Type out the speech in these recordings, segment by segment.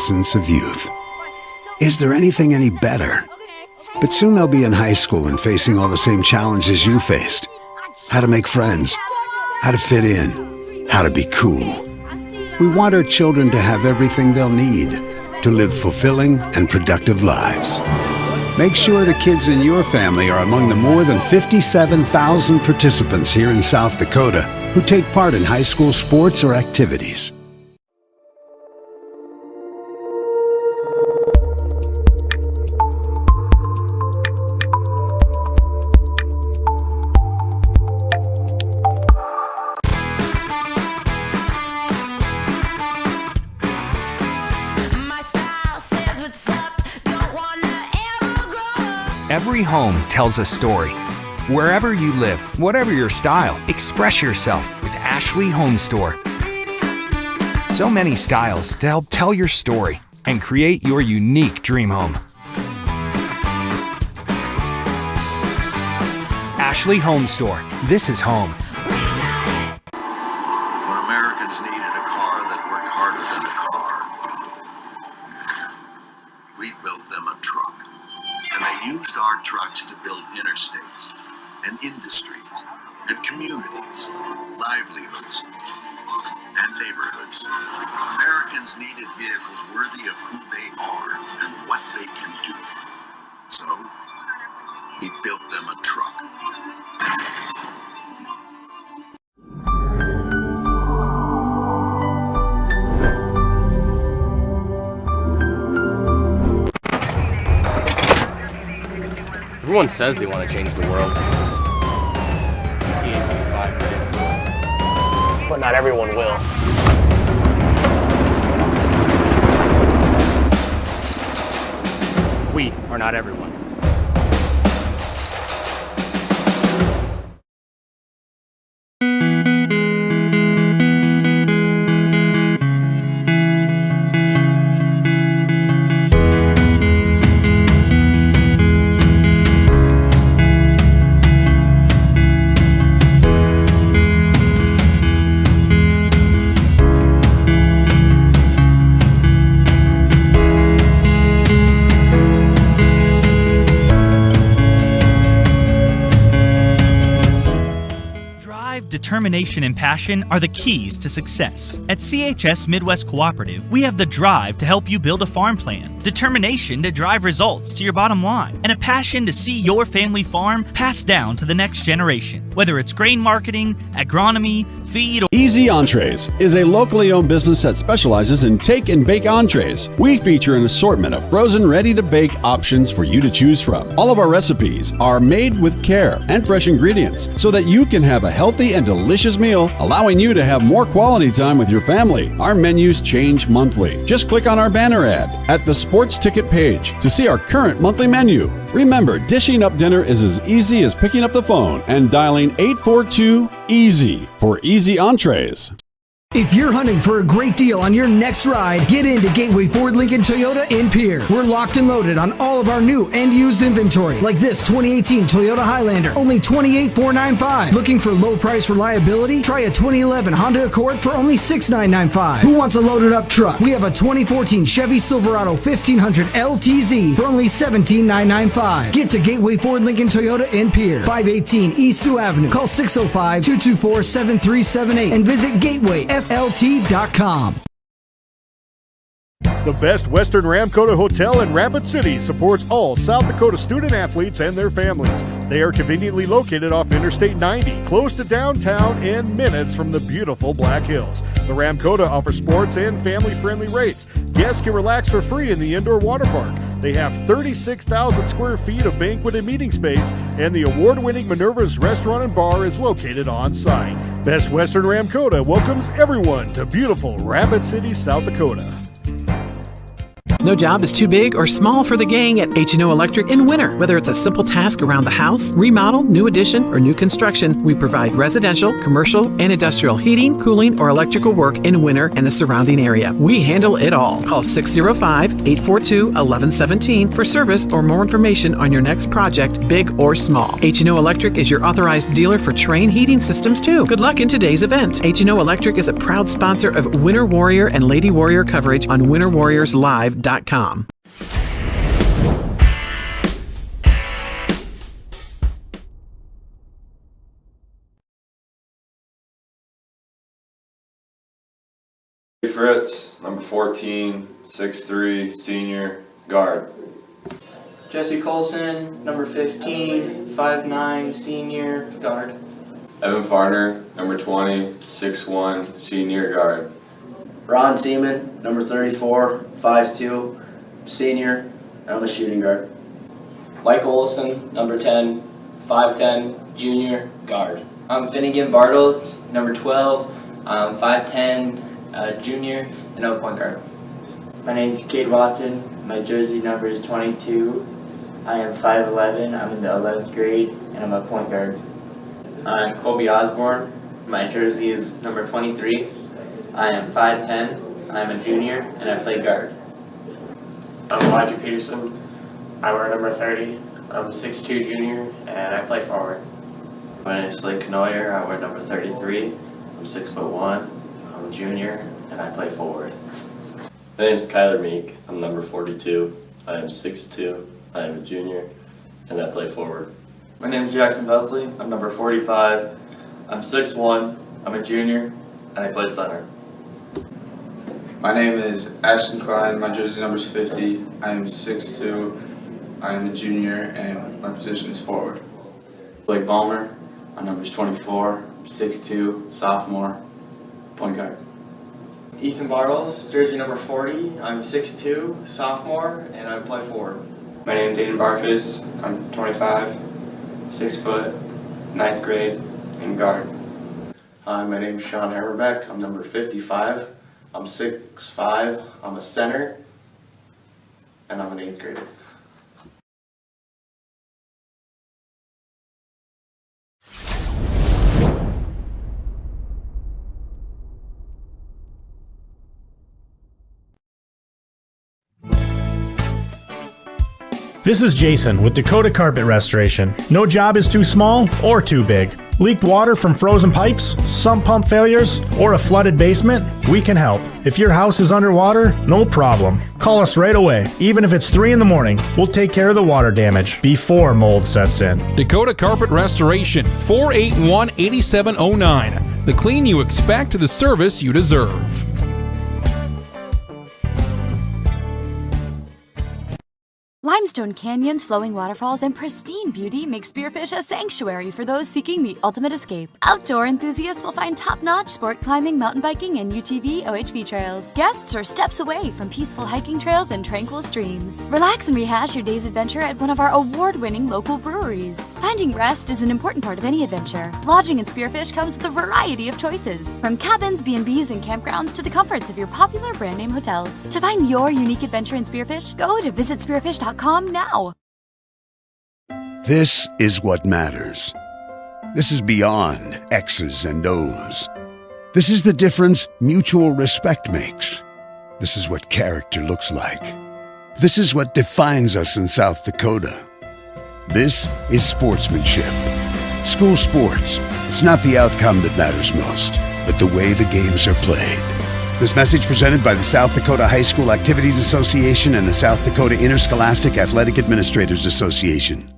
innocence of youth. Is there anything any better? But soon they'll be in high school and facing all the same challenges you faced. How to make friends, how to fit in, how to be cool. We want our children to have everything they'll need to live fulfilling and productive lives. Make sure the kids in your family are among the more than 57,000 participants here in South Dakota who take part in high school sports or activities. Every home tells a story. Wherever you live, whatever your style, express yourself with Ashley Home Store. So many styles to help tell your story and create your unique dream home. Ashley Home Store. This is home. When Americans needed a car that worked harder than a car, we built them a truck. And they used our trucks to build interstates and industries and communities, livelihoods and neighborhoods. Americans needed vehicles worthy of who they are and what they can do. So, we built them a truck. Everyone says they want to change the world. But not everyone will. We are not everyone. Determination and passion are the keys to success. At CHS Midwest Cooperative, we have the drive to help you build a farm plan, determination to drive results to your bottom line, and a passion to see your family farm passed down to the next generation. Whether it's grain marketing, agronomy, feed, or Easy Entrees is a locally owned business that specializes in take and bake entrees. We feature an assortment of frozen, ready-to-bake options for you to choose from. All of our recipes are made with care and fresh ingredients so that you can have a healthy and delicious meal, allowing you to have more quality time with your family. Our menus change monthly. Just click on our banner ad at the sports ticket page to see our current monthly menu. Remember, dishing up dinner is as easy as picking up the phone and dialing 842-EASY for Easy Entrees. If you're hunting for a great deal on your next ride, get into Gateway Ford Lincoln Toyota in Pierre. We're locked and loaded on all of our new and used inventory, like this 2018 Toyota Highlander, only $28,495. Looking for low price reliability? Try a 2011 Honda Accord for only $6,995. Who wants a loaded up truck? We have a 2014 Chevy Silverado 1500 LTZ for only $17,995. Get to Gateway Ford Lincoln Toyota in Pierre, 518 East Sioux Avenue. Call 605-224-7378 and visit gatewayflt.com. The Best Western Ramkota Hotel in Rapid City supports all South Dakota student athletes and their families. They are conveniently located off Interstate 90, close to downtown and minutes from the beautiful Black Hills. The Ramkota offers sports and family-friendly rates. Guests can relax for free in the indoor water park. They have 36,000 square feet of banquet and meeting space, and the award-winning Minerva's Restaurant and Bar is located on site. Best Western Ramkota welcomes everyone to beautiful Rapid City, South Dakota. No job is too big or small for the gang at H&O Electric in winter. Whether it's a simple task around the house, remodel, new addition, or new construction, we provide residential, commercial, and industrial heating, cooling, or electrical work in winter and the surrounding area. We handle it all. Call 605-842-1117 for service or more information on your next project, big or small. H&O Electric is your authorized dealer for Train heating systems too. Good luck in today's event. H&O Electric is a proud sponsor of Winter Warrior and Lady Warrior coverage on winterwarriorslive.com. Fritz, number 14, 6'3", senior, guard. Jesse Colson, number 15, 5'9", senior, guard. Evan Farner, number 20, 6'1", senior, guard. Ron Seaman, number 34, 5'2", senior, I'm a shooting guard. Mike Olson, number 10, 5'10", junior, guard. I'm Finnegan Bartles, number 12, 5'10", junior, and I'm a point guard. My name is Cade Watson, my jersey number is 22. I am 5'11", I'm in the 11th grade, and I'm a point guard. I'm Kobe Osborne, my jersey is number 23. I am 5'10", I'm a junior, and I play guard. I'm Elijah Peterson, I wear number 30. I'm a 6'2" junior, and I play forward. My name is Slade Canoyer, I wear number 33. I'm 6'1", I'm a junior, and I play forward. My name is Kyler Meek, I'm number 42. I am 6'2", I am a junior, and I play forward. My name is Jackson Vesley, I'm number 45. I'm 6'1", I'm a junior, and I play center. My name is Ashton Klein, my jersey number is 50. I am 6'2", I am a junior, and my position is forward. Blake Vollmer, my number is 24, 6'2", sophomore, point guard. Ethan Bartles, jersey number 40. I'm 6'2", sophomore, and I play forward. My name is Aiden Barfus. I'm 25, 6 foot, 9th grade, and guard. Hi, my name is Sean Hammerbeck. I'm number 55. I'm 6'5". I'm a center, and I'm an 8th grader. This is Jason with Dakota Carpet Restoration. No job is too small or too big. Leaked water from frozen pipes, sump pump failures, or a flooded basement? We can help. If your house is underwater, no problem. Call us right away. Even if it's 3 in the morning, we'll take care of the water damage before mold sets in. Dakota Carpet Restoration, 481-8709. The clean you expect, the service you deserve. Limestone canyons, flowing waterfalls, and pristine beauty make Spearfish a sanctuary for those seeking the ultimate escape. Outdoor enthusiasts will find top-notch sport climbing, mountain biking, and UTV OHV trails. Guests are steps away from peaceful hiking trails and tranquil streams. Relax and rehash your day's adventure at one of our award-winning local breweries. Finding rest is an important part of any adventure. Lodging in Spearfish comes with a variety of choices, from cabins, B&Bs, and campgrounds to the comforts of your popular brand-name hotels. To find your unique adventure in Spearfish, go to visitspearfish.com now. This is what matters. This is beyond X's and O's. This is the difference mutual respect makes. This is what character looks like. This is what defines us in South Dakota. This is sportsmanship. School sports. It's not the outcome that matters most, but the way the games are played. This message presented by the South Dakota High School Activities Association and the South Dakota Interscholastic Athletic Administrators Association.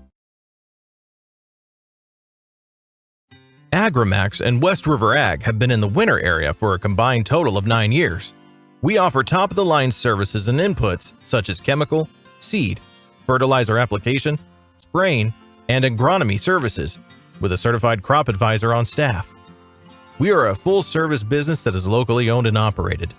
Agrimax and West River Ag have been in the winter area for a combined total of 9 years. We offer top-of-the-line services and inputs such as chemical, seed, fertilizer application, spraying, and agronomy services with a certified crop advisor on staff. We are a full-service business that is locally owned and operated.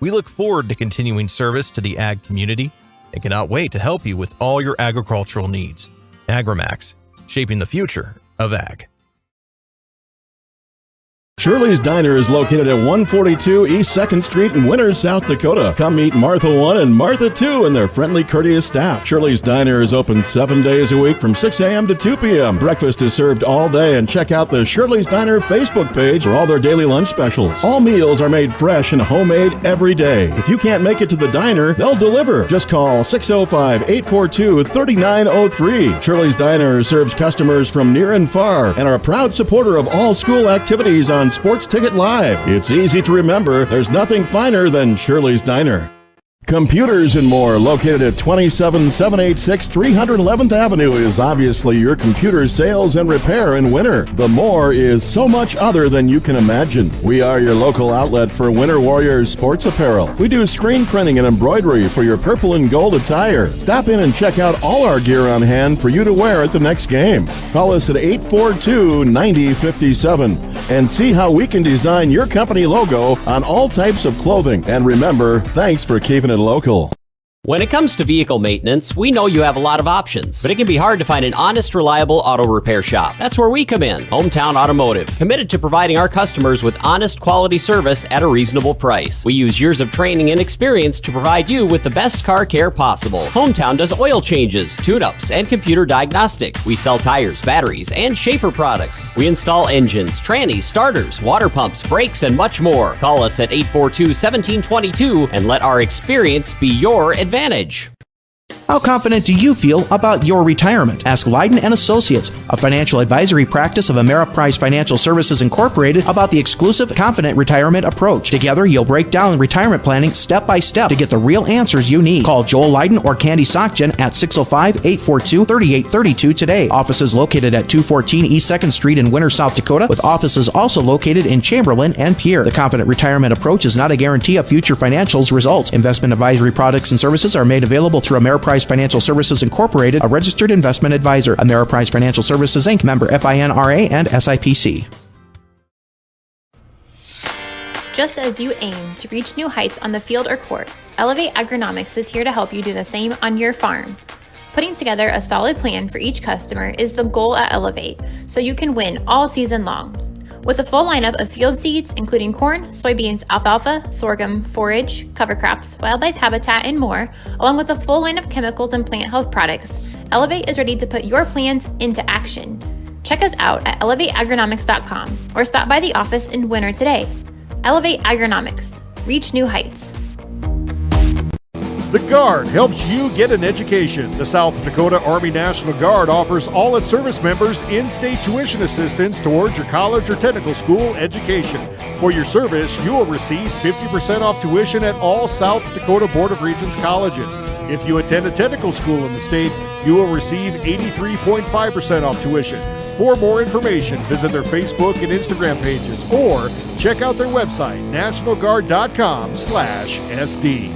We look forward to continuing service to the ag community and cannot wait to help you with all your agricultural needs. Agrimax, shaping the future of ag. Shirley's Diner is located at 142 East 2nd Street in Winters, South Dakota. Come meet Martha 1 and Martha 2 and their friendly, courteous staff. Shirley's Diner is open 7 days a week from 6 a.m. to 2 p.m. Breakfast is served all day, and check out the Shirley's Diner Facebook page for all their daily lunch specials. All meals are made fresh and homemade every day. If you can't make it to the diner, they'll deliver. Just call 605-842-3903. Shirley's Diner serves customers from near and far and are a proud supporter of all school activities on Sports Ticket Live. It's easy to remember. There's nothing finer than Shirley's Diner. Computers and More, located at 27786 311th Avenue, is obviously your computer sales and repair in winter. The More is so much other than you can imagine. We are your local outlet for Winter Warriors sports apparel. We do screen printing and embroidery for your purple and gold attire. Stop in and check out all our gear on hand for you to wear at the next game. Call us at 842-9057 and see how we can design your company logo on all types of clothing. And remember, thanks for keeping it local. When it comes to vehicle maintenance, we know you have a lot of options, but it can be hard to find an honest, reliable auto repair shop. That's where we come in. Hometown Automotive, committed to providing our customers with honest, quality service at a reasonable price. We use years of training and experience to provide you with the best car care possible. Hometown does oil changes, tune-ups, and computer diagnostics. We sell tires, batteries, and Schaefer products. We install engines, trannies, starters, water pumps, brakes, and much more. Call us at 842-1722 and let our experience be your advantage. How confident do you feel about your retirement? Ask Leiden & Associates, a financial advisory practice of Ameriprise Financial Services Incorporated, about the exclusive Confident Retirement approach. Together, you'll break down retirement planning step by step to get the real answers you need. Call Joel Leiden or Candy Sockgen at 605-842-3832 today. Offices located at 214 East 2nd Street in Winters, South Dakota, with offices also located in Chamberlain and Pierre. The Confident Retirement approach is not a guarantee of future financials results. Investment advisory products and services are made available through Ameriprise Financial Services Incorporated, a registered investment advisor. Ameriprise Financial Services Inc., member FINRA and SIPC. Just as you aim to reach new heights on the field or court, Elevate Agronomics is here to help you do the same on your farm. Putting together a solid plan for each customer is the goal at Elevate, so you can win all season long. With a full lineup of field seeds, including corn, soybeans, alfalfa, sorghum, forage, cover crops, wildlife habitat, and more, along with a full line of chemicals and plant health products, Elevate is ready to put your plans into action. Check us out at elevateagronomics.com or stop by the office in Winter today. Elevate Agronomics. Reach new heights. The Guard helps you get an education. The South Dakota Army National Guard offers all its service members in-state tuition assistance towards your college or technical school education. For your service, you will receive 50% off tuition at all South Dakota Board of Regents colleges. If you attend a technical school in the state, you will receive 83.5% off tuition. For more information, visit their Facebook and Instagram pages or check out their website, nationalguard.com/SD.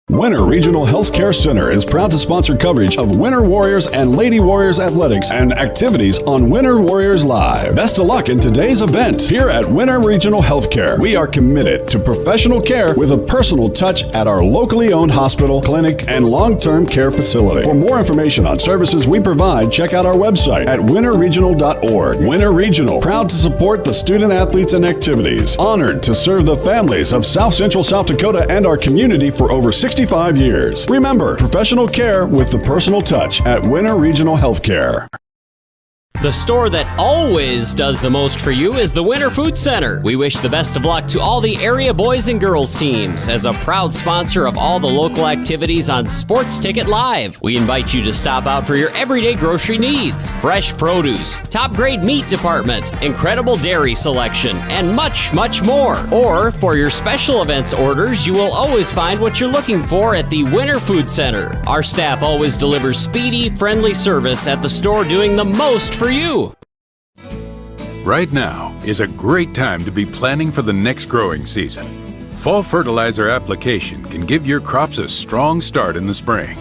Winter Regional Healthcare Center is proud to sponsor coverage of Winter Warriors and Lady Warriors athletics and activities on Winter Warriors Live. Best of luck in today's event. Here at Winter Regional Healthcare, we are committed to professional care with a personal touch at our locally owned hospital, clinic, and long-term care facility. For more information on services we provide, check out our website at winterregional.org. Winter Regional, proud to support the student athletes and activities. Honored to serve the families of South Central South Dakota and our community for over 65 years. Remember, professional care with the personal touch at Winter Regional Healthcare. The store that always does the most for you is the Winter Food Center. We wish the best of luck to all the area boys and girls teams. As a proud sponsor of all the local activities on Sports Ticket Live, we invite you to stop out for your everyday grocery needs. Fresh produce, top grade meat department, incredible dairy selection, and much, much more. Or for your special events orders, you will always find what you're looking for at the Winter Food Center. Our staff always delivers speedy, friendly service at the store, doing the most for you. Right now is a great time to be planning for the next growing season. Fall fertilizer application can give your crops a strong start in the spring.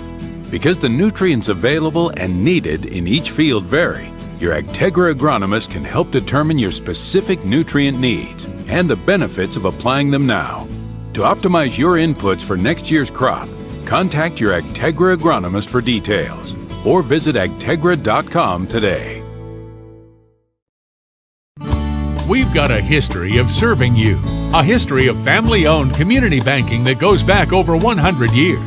Because the nutrients available and needed in each field vary, your Actegra agronomist can help determine your specific nutrient needs and the benefits of applying them now. To optimize your inputs for next year's crop, contact your Actegra agronomist for details or visit Actegra.com today. we've got a history of serving you. A history of family-owned community banking that goes back over 100 years.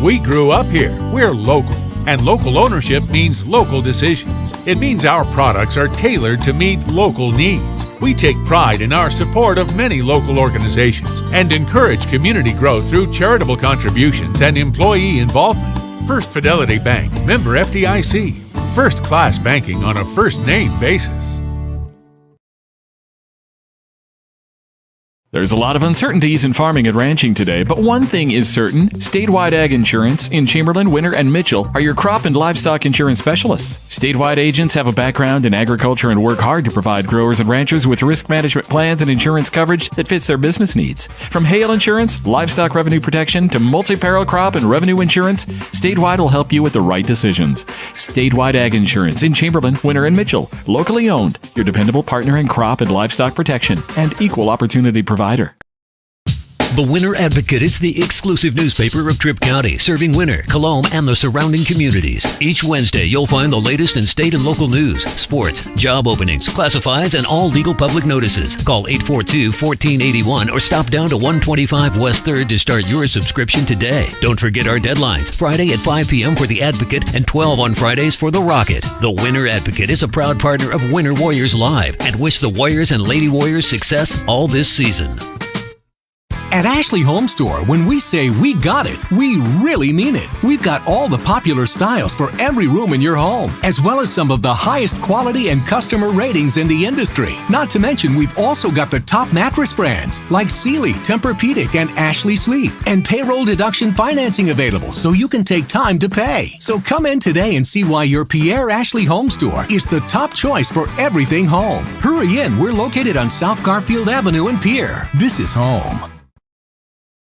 We grew up here. We're local. And local ownership means local decisions. It means our products are tailored to meet local needs. We take pride in our support of many local organizations and encourage community growth through charitable contributions and employee involvement. First Fidelity Bank, member FDIC. First-class banking on a first-name basis. There's a lot of uncertainties in farming and ranching today, but one thing is certain. Statewide Ag Insurance in Chamberlain, Winter, and Mitchell are your crop and livestock insurance specialists. Statewide agents have a background in agriculture and work hard to provide growers and ranchers with risk management plans and insurance coverage that fits their business needs. From hail insurance, livestock revenue protection, to multi-peril crop and revenue insurance, Statewide will help you with the right decisions. Statewide Ag Insurance in Chamberlain, Winter, and Mitchell. Locally owned, your dependable partner in crop and livestock protection and equal opportunity provider. The Winter Advocate is the exclusive newspaper of Tripp County, serving Winter, Colome, and the surrounding communities. Each Wednesday, you'll find the latest in state and local news, sports, job openings, classifieds, and all legal public notices. Call 842-1481 or stop down to 125 West 3rd to start your subscription today. Don't forget our deadlines, Friday at 5 p.m. for the Advocate and 12 on Fridays for the Rocket. The Winter Advocate is a proud partner of Winter Warriors Live and wish the Warriors and Lady Warriors success all this season. At Ashley Home Store, when we say we got it, we really mean it. We've got all the popular styles for every room in your home, as well as some of the highest quality and customer ratings in the industry. Not to mention, we've also got the top mattress brands like Sealy, Tempur-Pedic, and Ashley Sleep, and payroll deduction financing available so you can take time to pay. So come in today and see why your Pierre Ashley Home Store is the top choice for everything home. Hurry in, we're located on South Garfield Avenue in Pierre. This is home.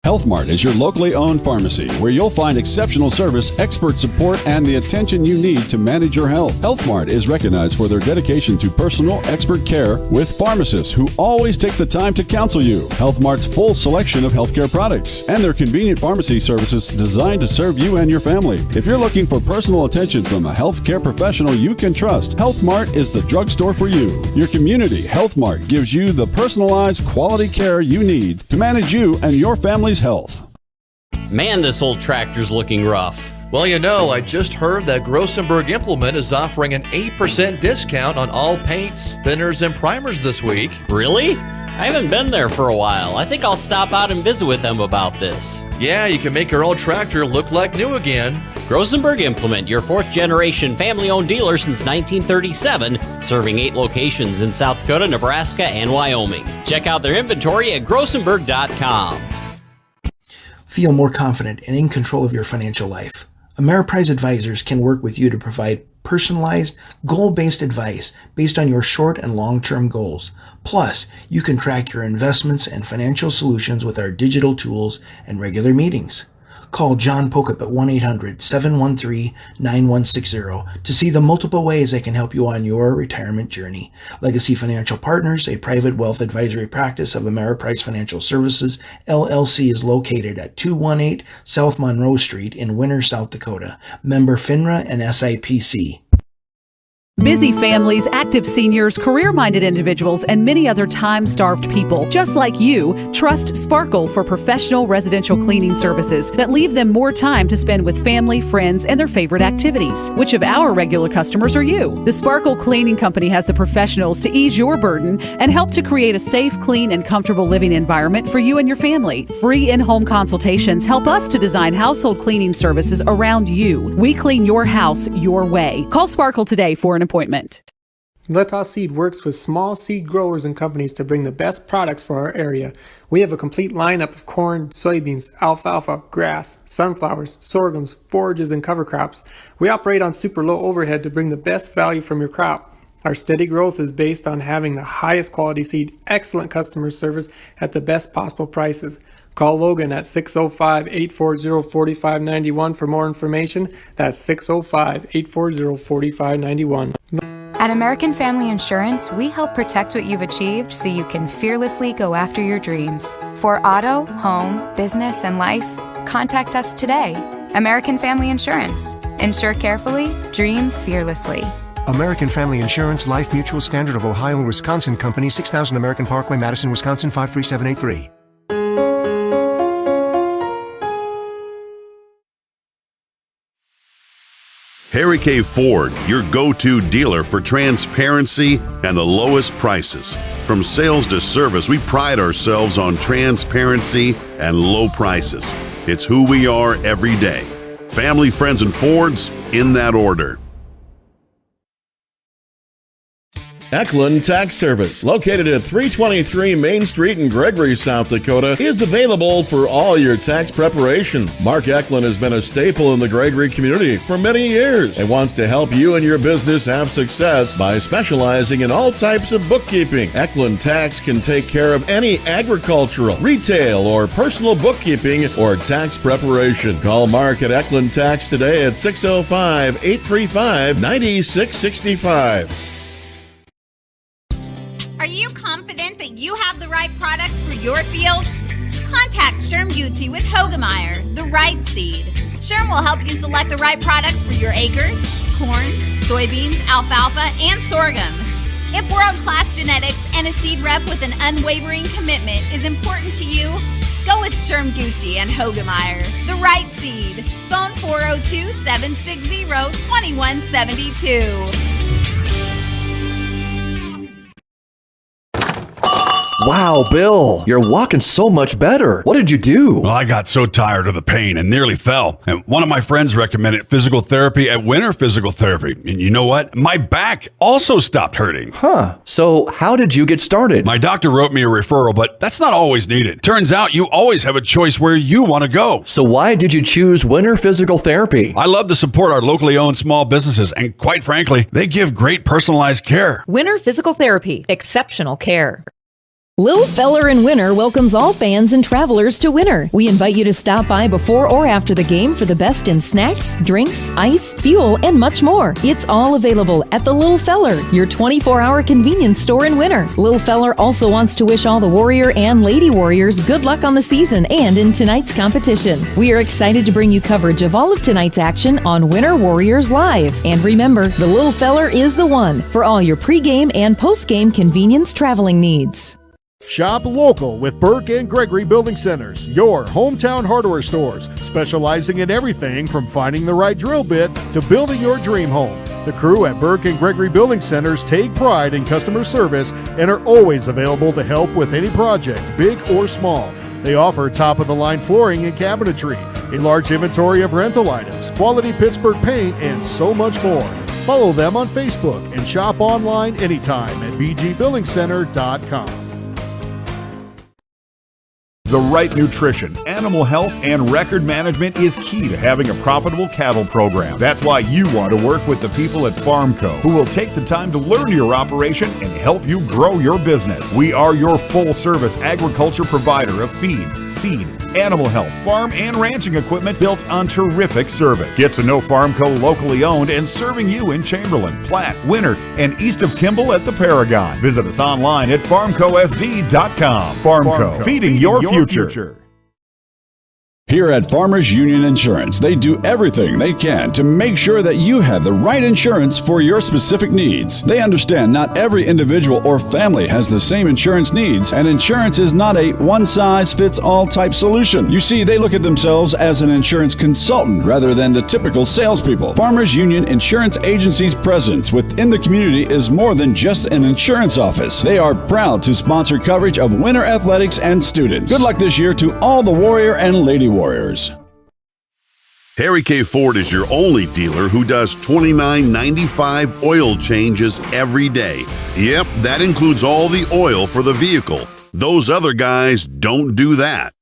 HealthMart is your locally owned pharmacy where you'll find exceptional service, expert support, and the attention you need to manage your health. HealthMart is recognized for their dedication to personal, expert care with pharmacists who always take the time to counsel you. HealthMart's full selection of healthcare products and their convenient pharmacy services designed to serve you and your family. If you're looking for personal attention from a healthcare professional you can trust, HealthMart is the drugstore for you. Your community, HealthMart, gives you the personalized quality care you need to manage you and your family's health. Man, this old tractor's looking rough. Well, you know, I just heard that Grosenberg Implement is offering an 8% discount on all paints, thinners, and primers this week. Really? I haven't been there for a while. I think I'll stop out and visit with them about this. Yeah, you can make your old tractor look like new again. Grosenberg Implement, your fourth-generation family-owned dealer since 1937, serving 8 locations in South Dakota, Nebraska, and Wyoming. Check out their inventory at grosenberg.com. Feel more confident and in control of your financial life. Ameriprise advisors can work with you to provide personalized, goal-based advice based on your short and long-term goals. Plus, you can track your investments and financial solutions with our digital tools and regular meetings. Call John Pocup at 1-800-713-9160 to see the multiple ways I can help you on your retirement journey. Legacy Financial Partners, a private wealth advisory practice of Ameriprise Financial Services, LLC, is located at 218 South Monroe Street in Winter, South Dakota. Member FINRA and SIPC. Busy families, active seniors, career-minded individuals, and many other time-starved people, just like you, trust Sparkle for professional residential cleaning services that leave them more time to spend with family, friends, and their favorite activities. Which of our regular customers are you? The Sparkle Cleaning Company has the professionals to ease your burden and help to create a safe, clean, and comfortable living environment for you and your family. Free in-home consultations help us to design household cleaning services around you. We clean your house your way. Call Sparkle today for an appointment. Let's Seed works with small seed growers and companies to bring the best products for our area. We have a complete lineup of corn, soybeans, alfalfa, grass, sunflowers, sorghums, forages, and cover crops. We operate on super low overhead to bring the best value from your crop. Our steady growth is based on having the highest quality seed, excellent customer service at the best possible prices. Call Logan at 605-840-4591 for more information. That's 605-840-4591. At American Family Insurance, we help protect what you've achieved so you can fearlessly go after your dreams. For auto, home, business, and life, contact us today. American Family Insurance. Insure carefully, dream fearlessly. American Family Insurance, Life Mutual, Standard of Ohio and Wisconsin Company, 6000 American Parkway, Madison, Wisconsin, 53783. Harry K. Ford, your go-to dealer for transparency and the lowest prices. From sales to service, we pride ourselves on transparency and low prices. It's who we are every day. Family, friends, and Fords, in that order. Eklund Tax Service, located at 323 Main Street in Gregory, South Dakota, is available for all your tax preparations. Mark Eklund has been a staple in the Gregory community for many years and wants to help you and your business have success by specializing in all types of bookkeeping. Eklund Tax can take care of any agricultural, retail, or personal bookkeeping or tax preparation. Call Mark at Eklund Tax today at 605-835-9665. Are you confident that you have the right products for your fields? Contact Sherm Seed with Hogemeyer, the right seed. Sherm will help you select the right products for your acres, corn, soybeans, alfalfa, and sorghum. If world-class genetics and a seed rep with an unwavering commitment is important to you, go with Sherm Seed and Hogemeyer, the right seed. Phone 402-760-2172. Wow, Bill, you're walking so much better. What did you do? Well, I got so tired of the pain and nearly fell. And one of my friends recommended physical therapy at Winter Physical Therapy. And you know what? My back also stopped hurting. Huh. So how did you get started? My doctor wrote me a referral, but that's not always needed. Turns out you always have a choice where you want to go. So why did you choose Winter Physical Therapy? I love to support our locally owned small businesses, and quite frankly, they give great personalized care. Winter Physical Therapy. Exceptional care. Lil Feller in Winter welcomes all fans and travelers to Winter. We invite you to stop by before or after the game for the best in snacks, drinks, ice, fuel, and much more. It's all available at the Lil Feller, your 24-hour convenience store in Winter. Lil Feller also wants to wish all the Warrior and Lady Warriors good luck on the season and in tonight's competition. We are excited to bring you coverage of all of tonight's action on Winter Warriors Live. And remember, the Lil Feller is the one for all your pregame and postgame convenience traveling needs. Shop local with Burke and Gregory Building Centers, your hometown hardware stores, specializing in everything from finding the right drill bit to building your dream home. The crew at Burke and Gregory Building Centers take pride in customer service and are always available to help with any project, big or small. They offer top-of-the-line flooring and cabinetry, a large inventory of rental items, quality Pittsburgh paint, and so much more. Follow them on Facebook and shop online anytime at bgbuildingcenter.com. The right nutrition, animal health, and record management is key to having a profitable cattle program. That's why you want to work with the people at Farmco, who will take the time to learn your operation and help you grow your business. We are your full-service agriculture provider of feed, seed, animal health, farm, and ranching equipment built on terrific service. Get to know Farmco locally owned and serving you in Chamberlain, Platte, Winter, and east of Kimball at the Paragon. Visit us online at farmcosd.com. Farmco, feeding your future. Here at Farmers Union Insurance, they do everything they can to make sure that you have the right insurance for your specific needs. They understand not every individual or family has the same insurance needs, and insurance is not a one-size-fits-all type solution. You see, they look at themselves as an insurance consultant rather than the typical salespeople. Farmers Union Insurance Agency's presence within the community is more than just an insurance office. They are proud to sponsor coverage of winter athletics and students. Good luck this year to all the Warrior and Lady Warriors. Harry K. Ford is your only dealer who does $29.95 oil changes every day. Yep, that includes all the oil for the vehicle. Those other guys don't do that.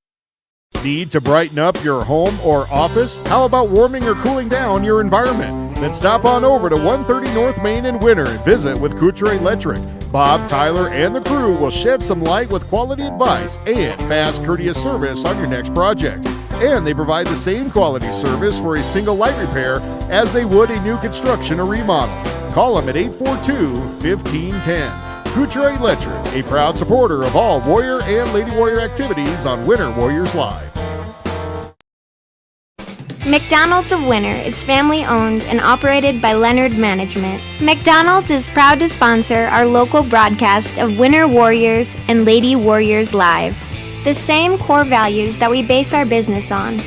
Need to brighten up your home or office? How about warming or cooling down your environment? Then stop on over to 130 North Main in Winter and visit with Couture Electric. Bob, Tyler, and the crew will shed some light with quality advice and fast, courteous service on your next project. And they provide the same quality service for a single light repair as they would a new construction or remodel. Call them at 842-1510. Couture Electric, a proud supporter of all Warrior and Lady Warrior activities on Winter Warriors Live. McDonald's of Winter is family-owned and operated by Leonard Management. McDonald's is proud to sponsor our local broadcast of Winter Warriors and Lady Warriors Live. The same core values that we base our business on,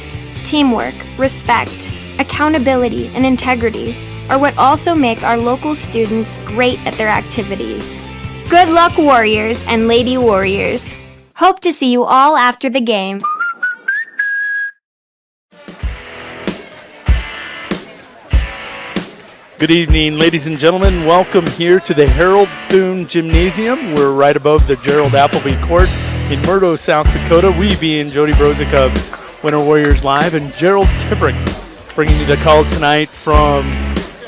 teamwork, respect, accountability, and integrity, are what also make our local students great at their activities. Good luck, Warriors and Lady Warriors. Hope to see you all after the game. Good evening, ladies and gentlemen. Welcome here to the Harold Boone Gymnasium. We're right above the Gerald Appleby Court in Murdo, South Dakota. We being Jody Brozick of Winter Warriors Live and Gerald Tibrick bringing you the call tonight from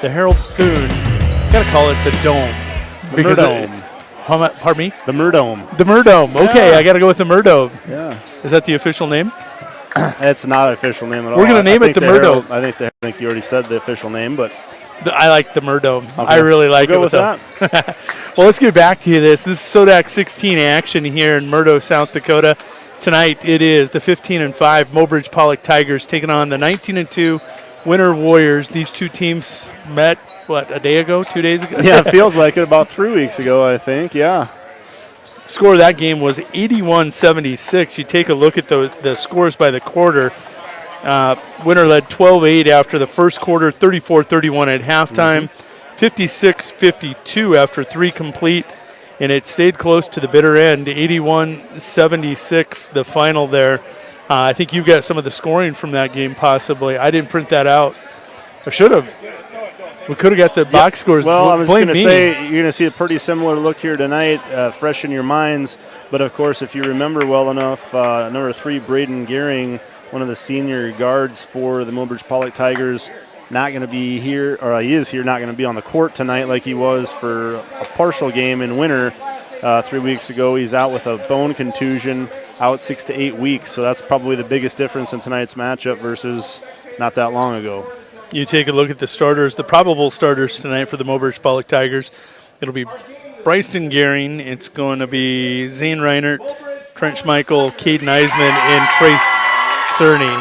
the Harold Boone. Gotta call it the Dome. The Murdome. Pardon me? The Murdome. The Murdome. Okay, Yeah. I gotta go with the Murdome. Yeah. Is that the official name? It's not an official name at all. We're gonna name it the Murdome. I think you already said the official name, but I like the Murdome. Okay. I really like We'll it go with them. Well, let's get back to this. This is SoDak 16 action here in Murdo, South Dakota. Tonight it is the 15-5 Mobridge Pollock Tigers taking on the 19-2 Winter Warriors. These two teams met, a day ago, 2 days ago? yeah, it feels like it. About 3 weeks ago, I think. Yeah. Score of that game was 81-76. You take a look at the scores by the quarter. Winter led 12-8 after the first quarter, 34-31 at halftime, 56-52 after three complete, and it stayed close to the bitter end, 81-76 the final there. I think you got some of the scoring from that game possibly. I didn't print that out. I should have. We could have got the box scores. Well, I was going to say, you're going to see a pretty similar look here tonight, fresh in your minds. But, of course, if you remember well enough, number 3, Braden Gehring, one of the senior guards for the Mobridge Pollock Tigers, not going to be here, or he is here, not going to be on the court tonight like he was for a partial game in Winter 3 weeks ago. He's out with a bone contusion, out 6 to 8 weeks. So that's probably the biggest difference in tonight's matchup versus not that long ago. You take a look at the starters, the probable starters tonight for the Mobridge Pollock Tigers. It'll be Bryson Gehring. It's going to be Zane Reinert, Trent Michael, Caden Eisman, and Trace Cerny.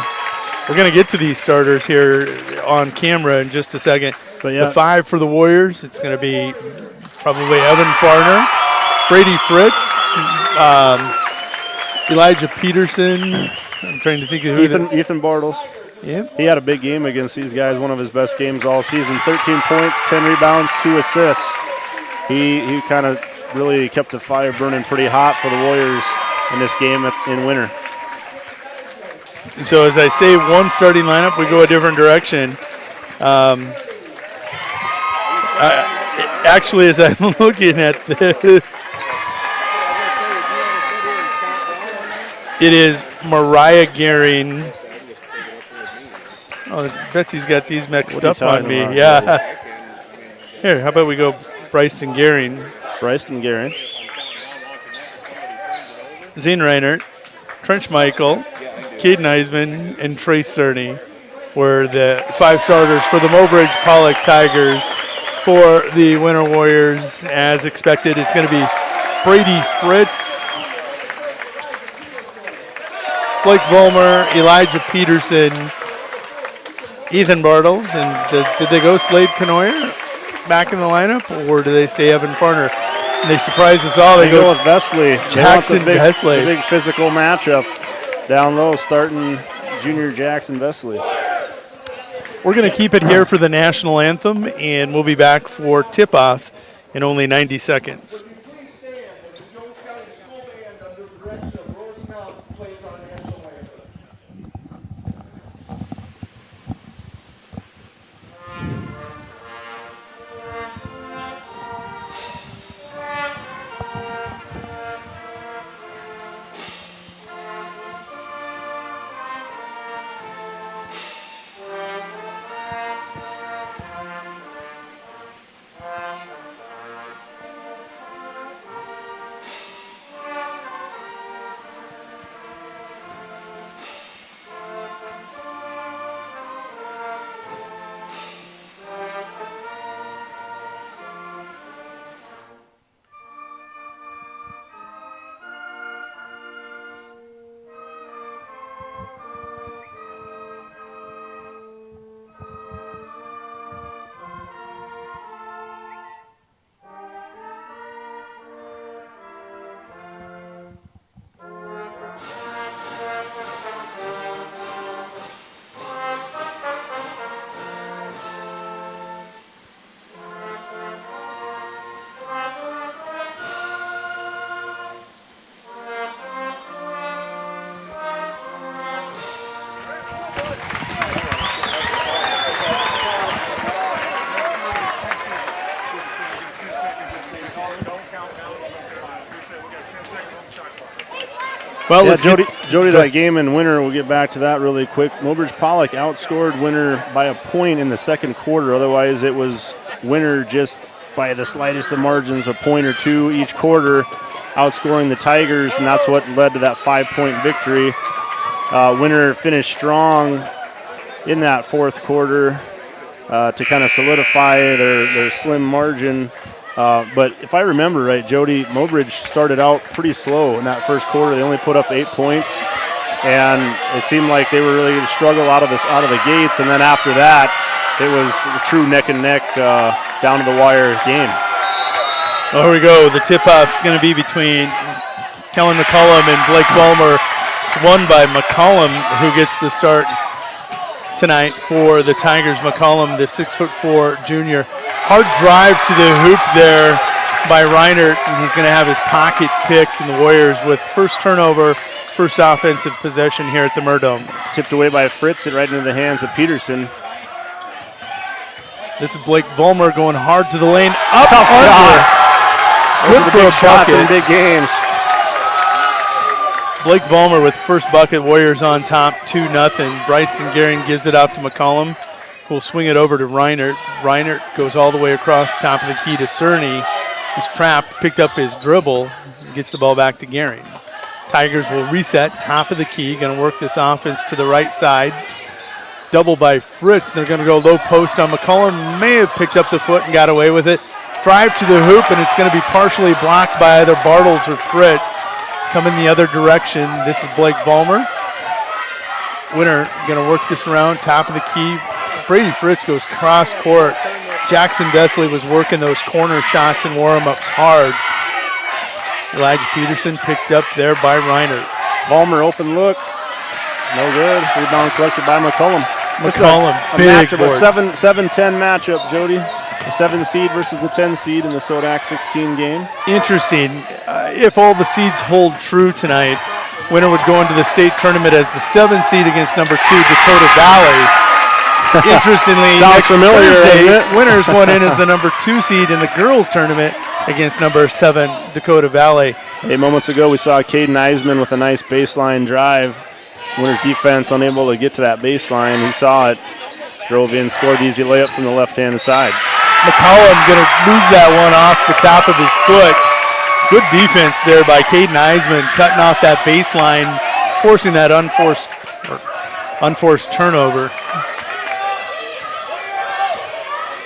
We're going to get to these starters here on camera in just a second. But yeah. The 5 for the Warriors, it's going to be probably Evan Farner, Brady Fritz, Elijah Peterson. I'm trying to think of who. Ethan Bartles. Yeah. He had a big game against these guys, one of his best games all season. 13 points, 10 rebounds, 2 assists. He kind of really kept the fire burning pretty hot for the Warriors in this game in Winter. So as I say, one starting lineup, we go a different direction. Actually, as I'm looking at this, it is Mariah Gehring. Oh, Betsy's got these mixed up on me. Yeah. Here, how about we go Bryson Gehring. Bryson Gehring. Zane Reinert, Trent Michael, Caden Eisman, and Trace Cerny were the 5 starters for the Mobridge Pollock Tigers. For the Winter Warriors, as expected, it's going to be Brady Fritz, Blake Vollmer, Elijah Peterson, Ethan Bartles, and did they go Slade Canoyer back in the lineup, or do they stay Evan Farner? And they surprise us all. They go with Vesley. Jackson Vesley. A big physical matchup down low, starting junior Jackson Vesley. We're going to keep it here for the national anthem, and we'll be back for tip-off in only 90 seconds. Well, yeah, let's Jody, that game in Winter, we'll get back to that really quick. Mobridge Pollock outscored Winter by a point in the second quarter. Otherwise, it was Winter just by the slightest of margins, a point or two each quarter, outscoring the Tigers, and that's what led to that 5-point victory. Winter finished strong in that fourth quarter to kind of solidify their slim margin. But if I remember right, Jody, Mobridge started out pretty slow in that first quarter. They only put up 8 points, and it seemed like they were really going to struggle out of the gates. And then after that, it was a true neck and neck, down to the wire game. Well, here we go. The tip-off's going to be between Kellen McCollum and Blake Vollmer. It's won by McCollum, who gets the start tonight for the Tigers. McCollum, the 6'4" junior. Hard drive to the hoop there by Reinert, and he's going to have his pocket picked, and the Warriors with first turnover, first offensive possession here at the Murdome. Tipped away by Fritz and right into the hands of Peterson. This is Blake Vollmer going hard to the lane. Up Tough under. Shot. Good for a shots bucket. in big games. Blake Vollmer with first bucket. Warriors on top, 2-0. Bryson Guerin gives it off to McCollum, who will swing it over to Reinert. Reinert goes all the way across the top of the key to Cerny. He's trapped, picked up his dribble, and gets the ball back to Guerin. Tigers will reset, top of the key, going to work this offense to the right side. Double by Fritz. They're going to go low post on McCollum. May have picked up the foot and got away with it. Drive to the hoop, and it's going to be partially blocked by either Bartles or Fritz. Coming the other direction. This is Blake Vollmer. Winner going to work this around, top of the key. Brady Fritz goes cross court. Jackson Vesley was working those corner shots and warm-ups hard. Elijah Peterson picked up there by Reiner. Vollmer open look. No good. Rebound collected by McCollum. McCollum, big board. A 7-10 matchup, Jody. The 7 seed versus the 10 seed in the SoDak 16 game. Interesting. If all the seeds hold true tonight, Winner would go into the state tournament as the 7 seed against number 2 Dakota Valley. Interestingly, Sounds familiar, Thursday, Winner's won in as the number 2 seed in the girls tournament against number 7 Dakota Valley. Hey, moments ago we saw Caden Eisman with a nice baseline drive. Winner's defense unable to get to that baseline. He saw it, drove in, scored the easy layup from the left-hand side. McCollum going to lose that one off the top of his foot. Good defense there by Caden Eisman, cutting off that baseline, forcing that unforced turnover.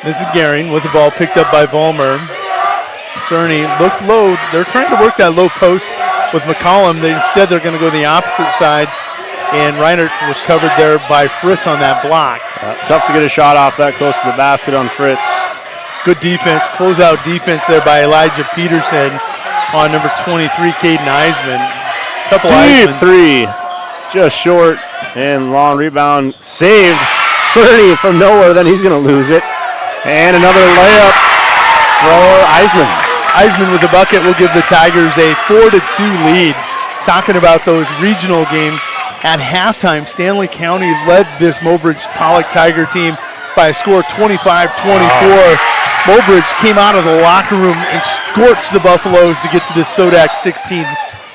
This is Guerin with the ball picked up by Vollmer. Cerny looked low. They're trying to work that low post with McCollum. Instead, they're going to go the opposite side, and Reinert was covered there by Fritz on that block. Tough to get a shot off that close to the basket on Fritz. Good defense, closeout defense there by Elijah Peterson on number 23, Caden Eisman. Couple Deep Eismans. three, just short, and long rebound saved. Cerny from nowhere, then he's going to lose it. And another layup for Eisman. Eisman with the bucket will give the Tigers a 4-2 lead. Talking about those regional games, at halftime, Stanley County led this Mobridge Pollock Tiger team by a score of 25-24. Mobridge came out of the locker room and scorched the Buffaloes to get to this SoDak 16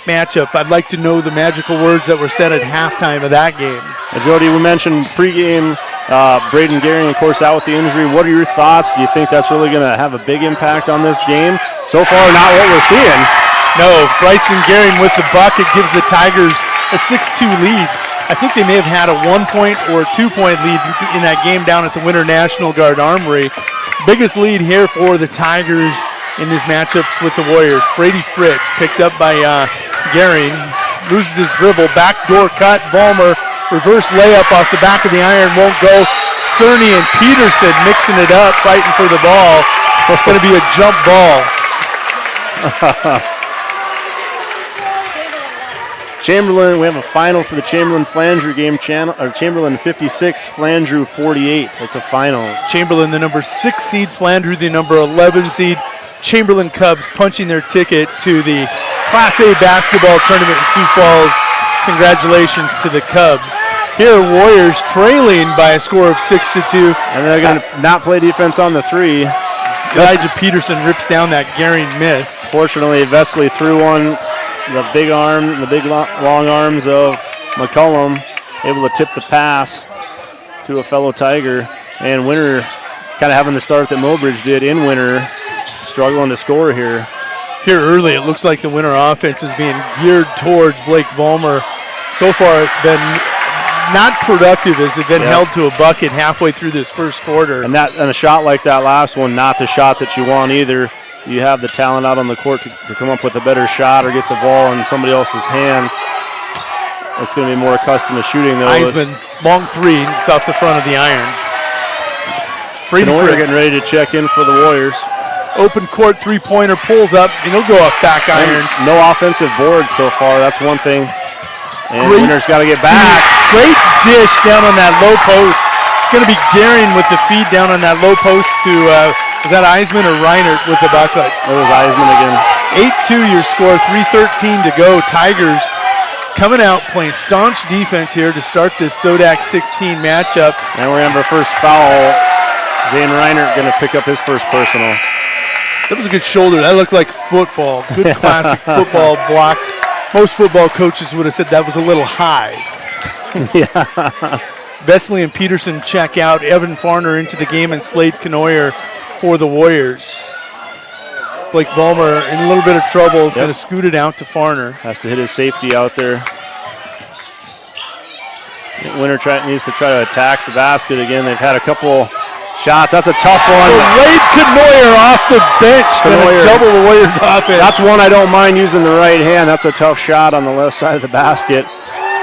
matchup. I'd like to know the magical words that were said at halftime of that game. Jody, we mentioned pregame, Braden Guerin, of course, out with the injury. What are your thoughts? Do you think that's really going to have a big impact on this game? So far, not what we're seeing. No, Bryson Guerin with the bucket gives the Tigers a 6-2 lead. I think they may have had a 1-point or 2-point lead in that game down at the Winter National Guard Armory. Biggest lead here for the Tigers in these matchups with the Warriors. Brady Fritz picked up by Guerin, loses his dribble, backdoor cut, Vollmer, reverse layup off the back of the iron, won't go. Cerny and Peterson mixing it up, fighting for the ball. It's going to be a jump ball. Chamberlain, we have a final for the Chamberlain-Flandreau game, Chamberlain 56, Flandreau 48. That's a final. Chamberlain, the number 6 seed, Flandreau, the number 11 seed. Chamberlain Cubs punching their ticket to the Class A basketball tournament in Sioux Falls. Congratulations to the Cubs. Here, Warriors trailing by a score of 6-2. And they're going to not play defense on the 3. Elijah Peterson rips down that Guerin miss. Fortunately, Vesley threw one the big arm, the big long arms of McCollum, able to tip the pass to a fellow Tiger. And Winter kind of having the start that Mobridge did in Winter, struggling to score here. Here early, it looks like the Winter offense is being geared towards Blake Vollmer. So far, it's been not productive as they've been held to a bucket halfway through this first quarter. And a shot like that last one, not the shot that you want either. You have the talent out on the court to come up with a better shot or get the ball in somebody else's hands. It's going to be more accustomed to shooting those. Eisman, long three, it's off the front of the iron. We're getting ready to check in for the Warriors. Open court three-pointer, pulls up, and he'll go up back iron. No offensive boards so far, that's one thing. And Winter's got to get back. Great dish down on that low post. It's going to be Gehring with the feed down on that low post to, was that Eisman or Reinert with the bucket? It was Eisman again. 8-2 your score, 3:13 to go. Tigers coming out playing staunch defense here to start this SoDak 16 matchup. And we're going to have our first foul. Zane Reinert going to pick up his first personal. That was a good shoulder. That looked like football. Good classic football block. Most football coaches would have said that was a little high. Yeah. Vesley and Peterson check out. Evan Farner into the game and Slade Canoyer for the Warriors. Blake Vollmer in a little bit of trouble. Is going to scoot it out to Farner. Has to hit his safety out there. Winter needs to try to attack the basket again. They've had a couple shots. That's a tough one. Slade Canoyer off the bench. Going to double the Warriors offense. That's one I don't mind using the right hand. That's a tough shot on the left side of the basket.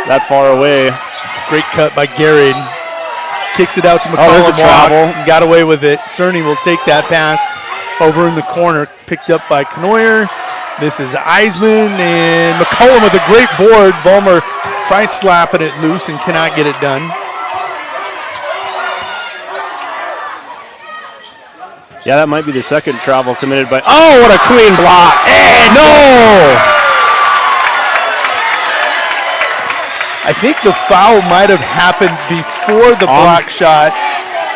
That far away. Great cut by Gehring. Kicks it out to McCollum. Walks, got away with it. Cerny will take that pass over in the corner. Picked up by Canoyer. This is Eisman and McCollum with a great board. Vollmer tries slapping it loose and cannot get it done. Yeah, that might be the second travel committed by. Oh, what a clean block. And no! I think the foul might have happened before the block shot.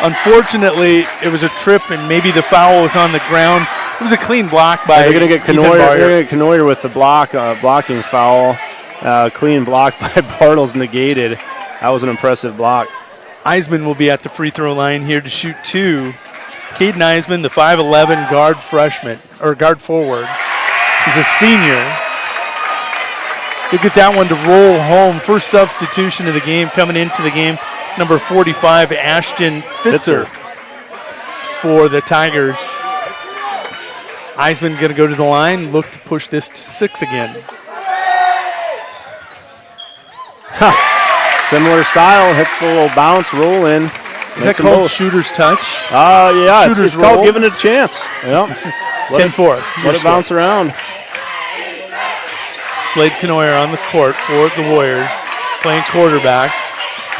Unfortunately, it was a trip, and maybe the foul was on the ground. It was a clean block by. They're going to get Canoyer with the blocking foul. Clean block by Bartles negated. That was an impressive block. Eisman will be at the free throw line here to shoot two. Caden Eisman, the 5'11" guard forward. He's a senior. He'll get that one to roll home. First substitution of the game coming into the game. Number 45, Ashton Fitzer for the Tigers. Eisman going to go to the line, look to push this to 6 again. Similar style, hits the little bounce, roll in. Is that called shooter's touch? Yeah, it's called giving it a chance. Yep. 10-4. Let it bounce around. Slade Canoyer on the court for the Warriors, playing quarterback.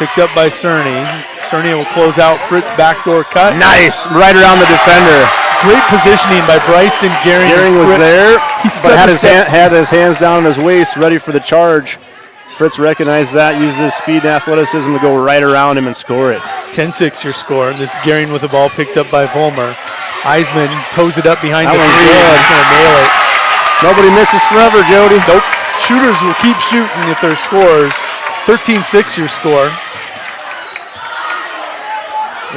Picked up by Cerny. Cerny will close out. Fritz backdoor cut. Nice, right around the defender. Great positioning by Bryston Gehring. Gehring was there, but had his hands down on his waist, ready for the charge. Fritz recognized that, used his speed and athleticism to go right around him and score it. 10-6 your score. This is Gehring with the ball picked up by Vollmer. Eisman toes it up behind the three. He's going to nail it. Nobody misses forever, Jody. Nope. Shooters will keep shooting if their scores. 13-6 your score.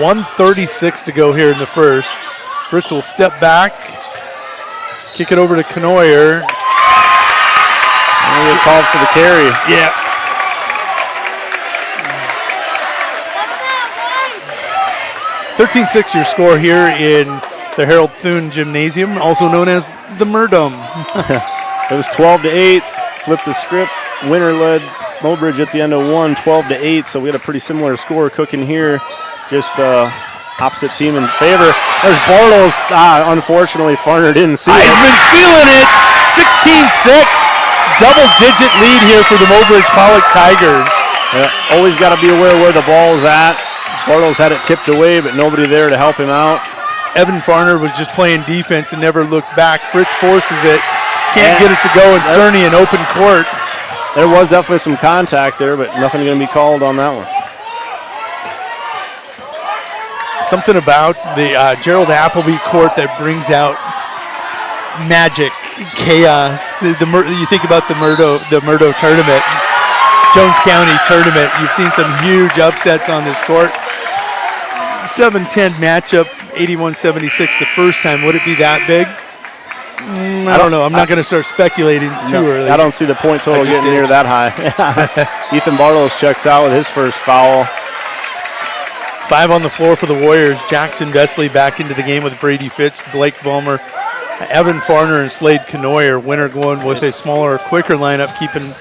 1:36 to go here in the first. Fritz will step back, kick it over to Canoyer. And called for the carry. Yeah. (13-6) your score here in the Harold Thune Gymnasium, also known as the Murdom. It was 12-8. Flipped the script. Winter led Mobridge at the end of 12-8. So we had a pretty similar score cooking here. Just opposite team in favor. There's Bartles. Unfortunately, Farner didn't see it. Eisman's feeling it. 16-6. Double-digit lead here for the Mobridge Pollock Tigers. Yeah, always got to be aware where the ball is at. Bartles had it tipped away, but nobody there to help him out. Evan Farner was just playing defense and never looked back. Fritz forces it. Can't get it to go, and Cerny in open court. There was definitely some contact there, but nothing going to be called on that one. Something about the Gerald Appleby court that brings out magic. chaos. You think about the Murdo tournament, Jones County tournament. You've seen some huge upsets on this court. 7-10 matchup, 81-76 the first time. Would it be that big? I don't know. I'm not going to start speculating too early. I don't see the point total getting near that high. Ethan Bartles checks out with his first foul. 5 on the floor for the Warriors. Jackson Vesley back into the game with Brady Fitch, Blake Vollmer, Evan Farner, and Slade Canoyer. Winner going with a smaller, quicker lineup, keeping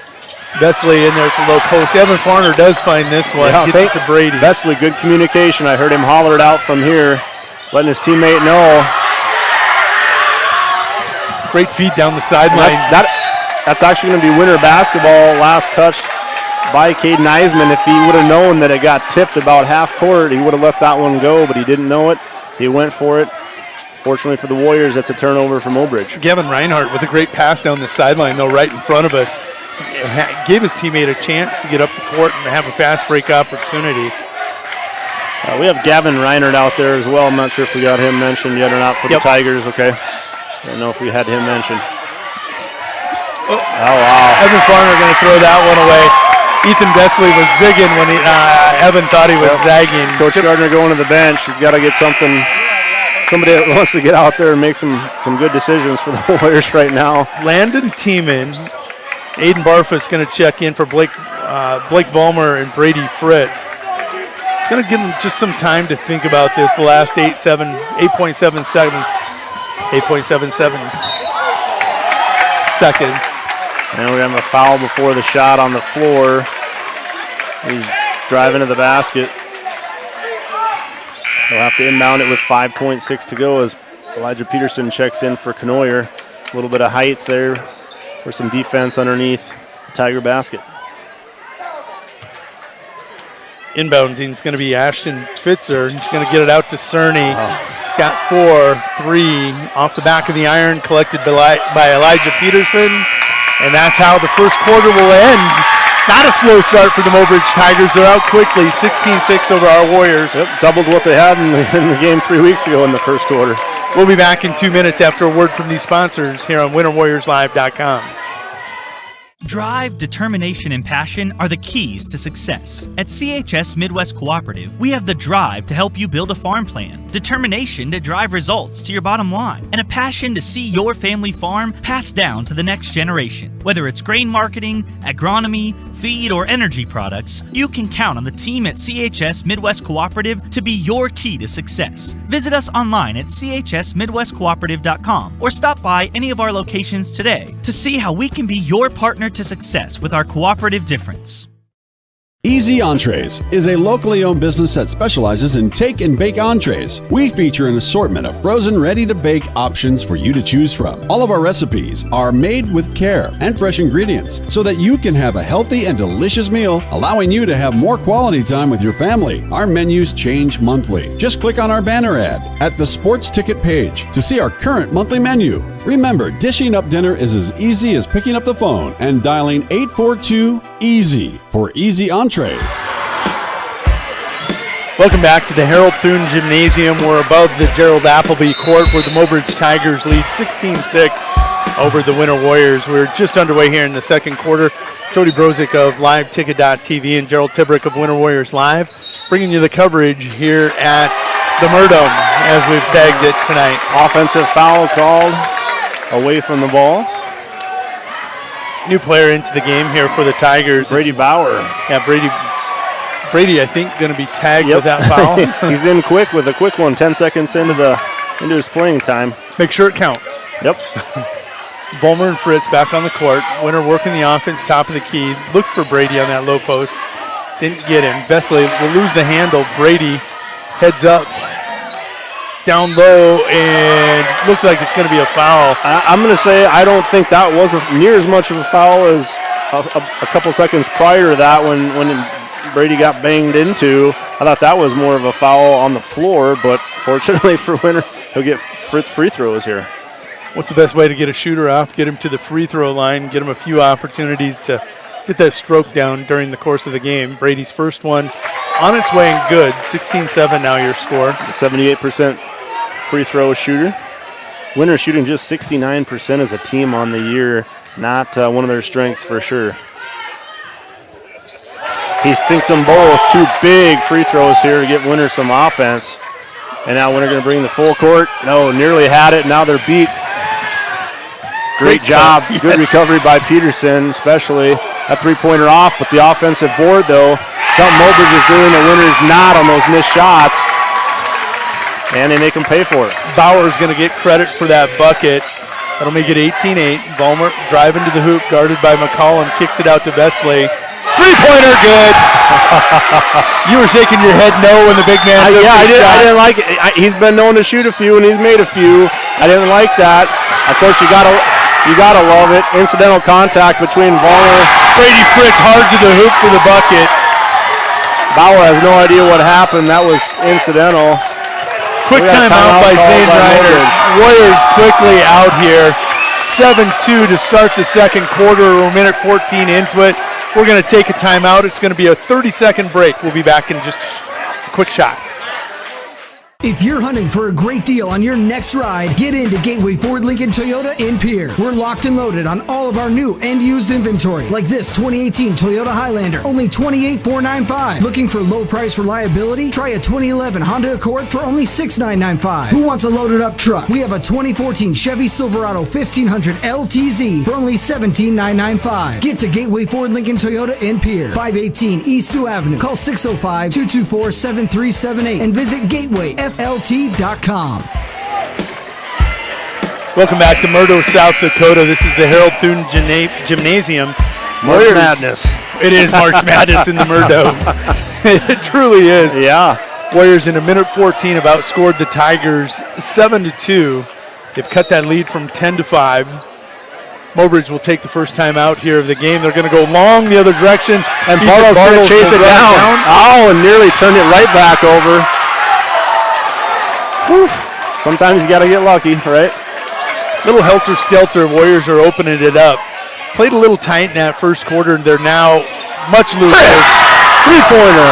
Vesley in there at the low post. Evan Farner does find this one. Gets it to Brady. Vesley, good communication. I heard him holler it out from here, letting his teammate know. Great feed down the sideline. That's actually going to be winter basketball. Last touch by Caden Eisman. If he would have known that it got tipped about half court, he would have let that one go, but he didn't know it. He went for it. Fortunately for the Warriors, that's a turnover from Obridge. Gavin Reinhardt with a great pass down the sideline, though, right in front of us. Gave his teammate a chance to get up the court and have a fast break opportunity. We have Gavin Reinhardt out there as well. I'm not sure if we got him mentioned yet or not for the Tigers. Okay. I don't know if we had him mentioned. Oh, wow. Evan Farner going to throw that one away. Ethan Vesley was zigging when Evan thought he was zagging. Coach Gardner going to the bench. He's got to get somebody that wants to get out there and make some good decisions for the Warriors right now. Landon Tiemann, Aiden Barfus going to check in for Blake Vollmer and Brady Fritz. Going to give them just some time to think about this. The last 8.77 seconds. And we're going to have a foul before the shot on the floor. He's driving to the basket. They'll have to inbound it with 5.6 to go as Elijah Peterson checks in for Canoyer. A little bit of height there for some defense underneath the Tiger basket. Inbounding is going to be Ashton Fitzer. He's going to get it out to Cerny. He's got 4-3 off the back of the iron, collected by Elijah Peterson. And that's how the first quarter will end. Not a slow start for the Mobridge Tigers. They're out quickly, 16-6 over our Warriors. Yep, doubled what they had in the game 3 weeks ago in the first quarter. We'll be back in 2 minutes after a word from these sponsors here on WinterWarriorsLive.com. Drive, determination, and passion are the keys to success. At CHS Midwest Cooperative, we have the drive to help you build a farm plan, determination to drive results to your bottom line, and a passion to see your family farm passed down to the next generation. Whether it's grain marketing, agronomy, feed, or energy products, you can count on the team at CHS Midwest Cooperative to be your key to success. Visit us online at chsmidwestcooperative.com or stop by any of our locations today to see how we can be your partner to success with our cooperative difference. Easy Entrees is a locally owned business that specializes in take and bake entrees. We feature an assortment of frozen, ready-to-bake options for you to choose from. All of our recipes are made with care and fresh ingredients so that you can have a healthy and delicious meal, allowing you to have more quality time with your family. Our menus change monthly. Just click on our banner ad at the sports ticket page to see our current monthly menu. Remember, dishing up dinner is as easy as picking up the phone and dialing 842-EASY for Easy Entrees. Welcome back to the Harold Thune Gymnasium. We're above the Gerald Appleby court where the Mobridge Tigers lead 16-6 over the Winter Warriors. We're just underway here in the second quarter. Jody Brozick of LiveTicket.tv and Gerald Tibrick of Winter Warriors Live bringing you the coverage here at the Murdome as we've tagged it tonight. Offensive foul called away from the ball. New player into the game here for the Tigers. Brady Bauer. Yeah, Brady, I think, going to be tagged with that foul. He's in quick with a quick one, 10 seconds into his playing time. Make sure it counts. Yep. Vollmer and Fritz back on the court. Winter working the offense, top of the key. Looked for Brady on that low post. Didn't get him. Vesley will lose the handle. Brady heads up. Down low, and looks like it's going to be a foul. I'm going to say I don't think that was near as much of a foul as a couple seconds prior to that when Brady got banged into. I thought that was more of a foul on the floor, but fortunately for Winter, he'll get Fritz free throws here. What's the best way to get a shooter off? Get him to the free throw line, get him a few opportunities to get that stroke down during the course of the game. Brady's first one on its way and good. 16-7 now your score. 78% free throw shooter. Winter shooting just 69% as a team on the year. Not one of their strengths for sure. He sinks them both. 2 big free throws here to get Winter some offense. And now Winter going to bring the full court. No, nearly had it. Now they're beat. Great job. Good recovery by Peterson, especially. That three-pointer off, but the offensive board, though, something Mobridge is doing that Winter's not on those missed shots. And they make them pay for it. Bauer's going to get credit for that bucket. That'll make it 18-8. Vollmer driving to the hoop, guarded by McCollum, kicks it out to Vesley. Three-pointer, good. You were shaking your head no when the big man took I didn't like it. He's been known to shoot a few, and he's made a few. I didn't like that. Of course, you gotta love it. Incidental contact between Vollmer. Brady Fritz hard to the hoop for the bucket. Bauer has no idea what happened. That was incidental. Quick timeout by Zane Reiner. Warriors quickly out here. 7-2 to start the second quarter. We're a minute 14 into it. We're going to take a timeout. It's going to be a 30-second break. We'll be back in just a quick shot. If you're hunting for a great deal on your next ride, get into Gateway Ford Lincoln Toyota in Pierre. We're locked and loaded on all of our new and used inventory, like this 2018 Toyota Highlander, only $28,495. Looking for low price reliability? Try a 2011 Honda Accord for only $6,995. Who wants a loaded up truck? We have a 2014 Chevy Silverado 1500 LTZ for only $17,995. Get to Gateway Ford Lincoln Toyota in Pierre, 518 East Sioux Avenue. Call 605-224-7378 and visit GatewayFLT.com. Welcome back to Murdo, South Dakota. This is the Harold Thune Gymnasium. March Madness. It is March Madness in the Murdo. It truly is. Yeah. Warriors in a minute 14 have outscored the Tigers 7-2. They've cut that lead from 10-5. Mobridge will take the first time out here of the game. They're going to go long the other direction. And Bartles going to chase it down. Oh, and nearly turned it right back over. Whew. Sometimes you got to get lucky, right? Little helter-skelter. Warriors are opening it up. Played a little tight in that first quarter, and they're now much looser. Three-pointer.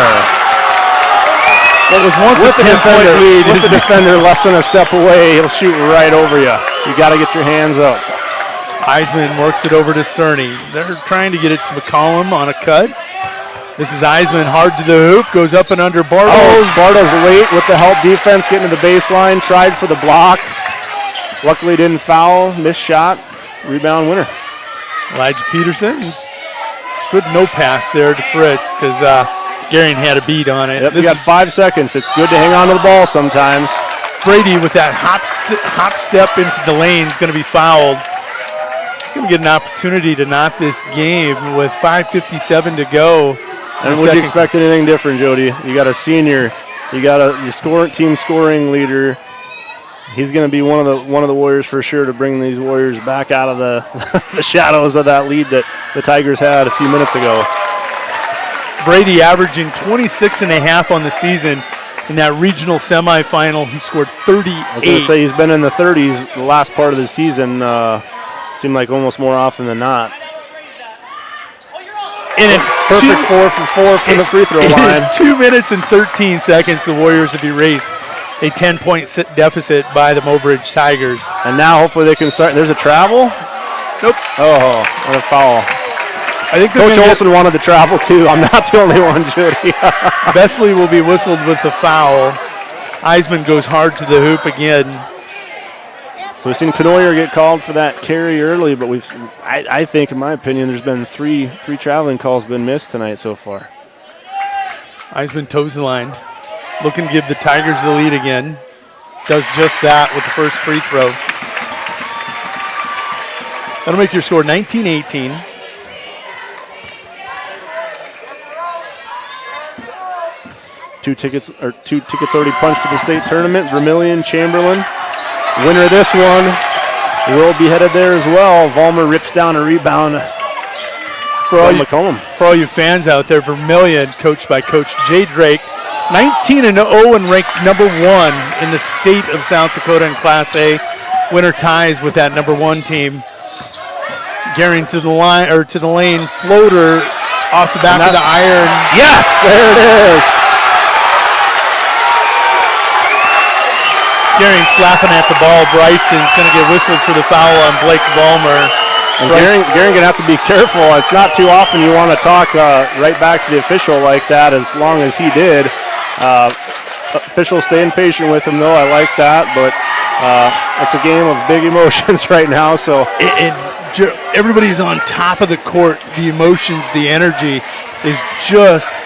What was once a 10-point lead. Once a defender less than a step away, he'll shoot right over you. You got to get your hands up. Eisman works it over to Cerny. They're trying to get it to McCollum on a cut. This is Eisman hard to the hoop, goes up and under Bartles. Oh, Bartles late with the help defense, getting to the baseline, tried for the block. Luckily didn't foul, missed shot, rebound winner. Elijah Peterson, good no pass there to Fritz because Garion had a beat on it. Yep, you got 5 seconds. It's good to hang on to the ball sometimes. Brady with that hot step into the lane is going to be fouled. He's going to get an opportunity to knot this game with 5:57 to go. And would you expect anything different, Jody? You got a senior, you got your team scoring leader. He's going to be one of the Warriors for sure to bring these Warriors back out of the shadows of that lead that the Tigers had a few minutes ago. Brady averaging 26.5 on the season. In that regional semifinal, he scored 38. I was going to say he's been in the 30s the last part of the season. Seemed like almost more often than not. Perfect 4 for 4 from the free throw line. 2 minutes and 13 seconds, the Warriors have erased a 10-point deficit by the Mobridge Tigers. And now hopefully they can start. There's a travel? Nope. Oh, what a foul. I think Coach Olson wanted the travel too. I'm not the only one, Jody. Vesley will be whistled with the foul. Eisman goes hard to the hoop again. So we've seen Knoyer get called for that carry early, but I think, in my opinion, there's been three traveling calls been missed tonight so far. Eisman toes the line, looking to give the Tigers the lead again. Does just that with the first free throw. That'll make your score 19-18. Two tickets already punched to the state tournament. Vermillion, Chamberlain. Winner of this one will be headed there as well. Vollmer rips down a rebound from McCollum. For all you fans out there, Vermillion, coached by Coach Jay Drake, 19-0 and ranks number 1 in the state of South Dakota in Class A. Winner ties with that number 1 team. Garion to the line or to the lane, floater off the back of the iron. Yes, there it is. Gehring slapping at the ball. Bryston's going to get whistled for the foul on Blake Vollmer. And Gehring going to have to be careful. It's not too often you want to talk right back to the official like that, as long as he did. Official staying patient with him, though. I like that, but it's a game of big emotions right now. So everybody's on top of the court. The emotions, the energy is just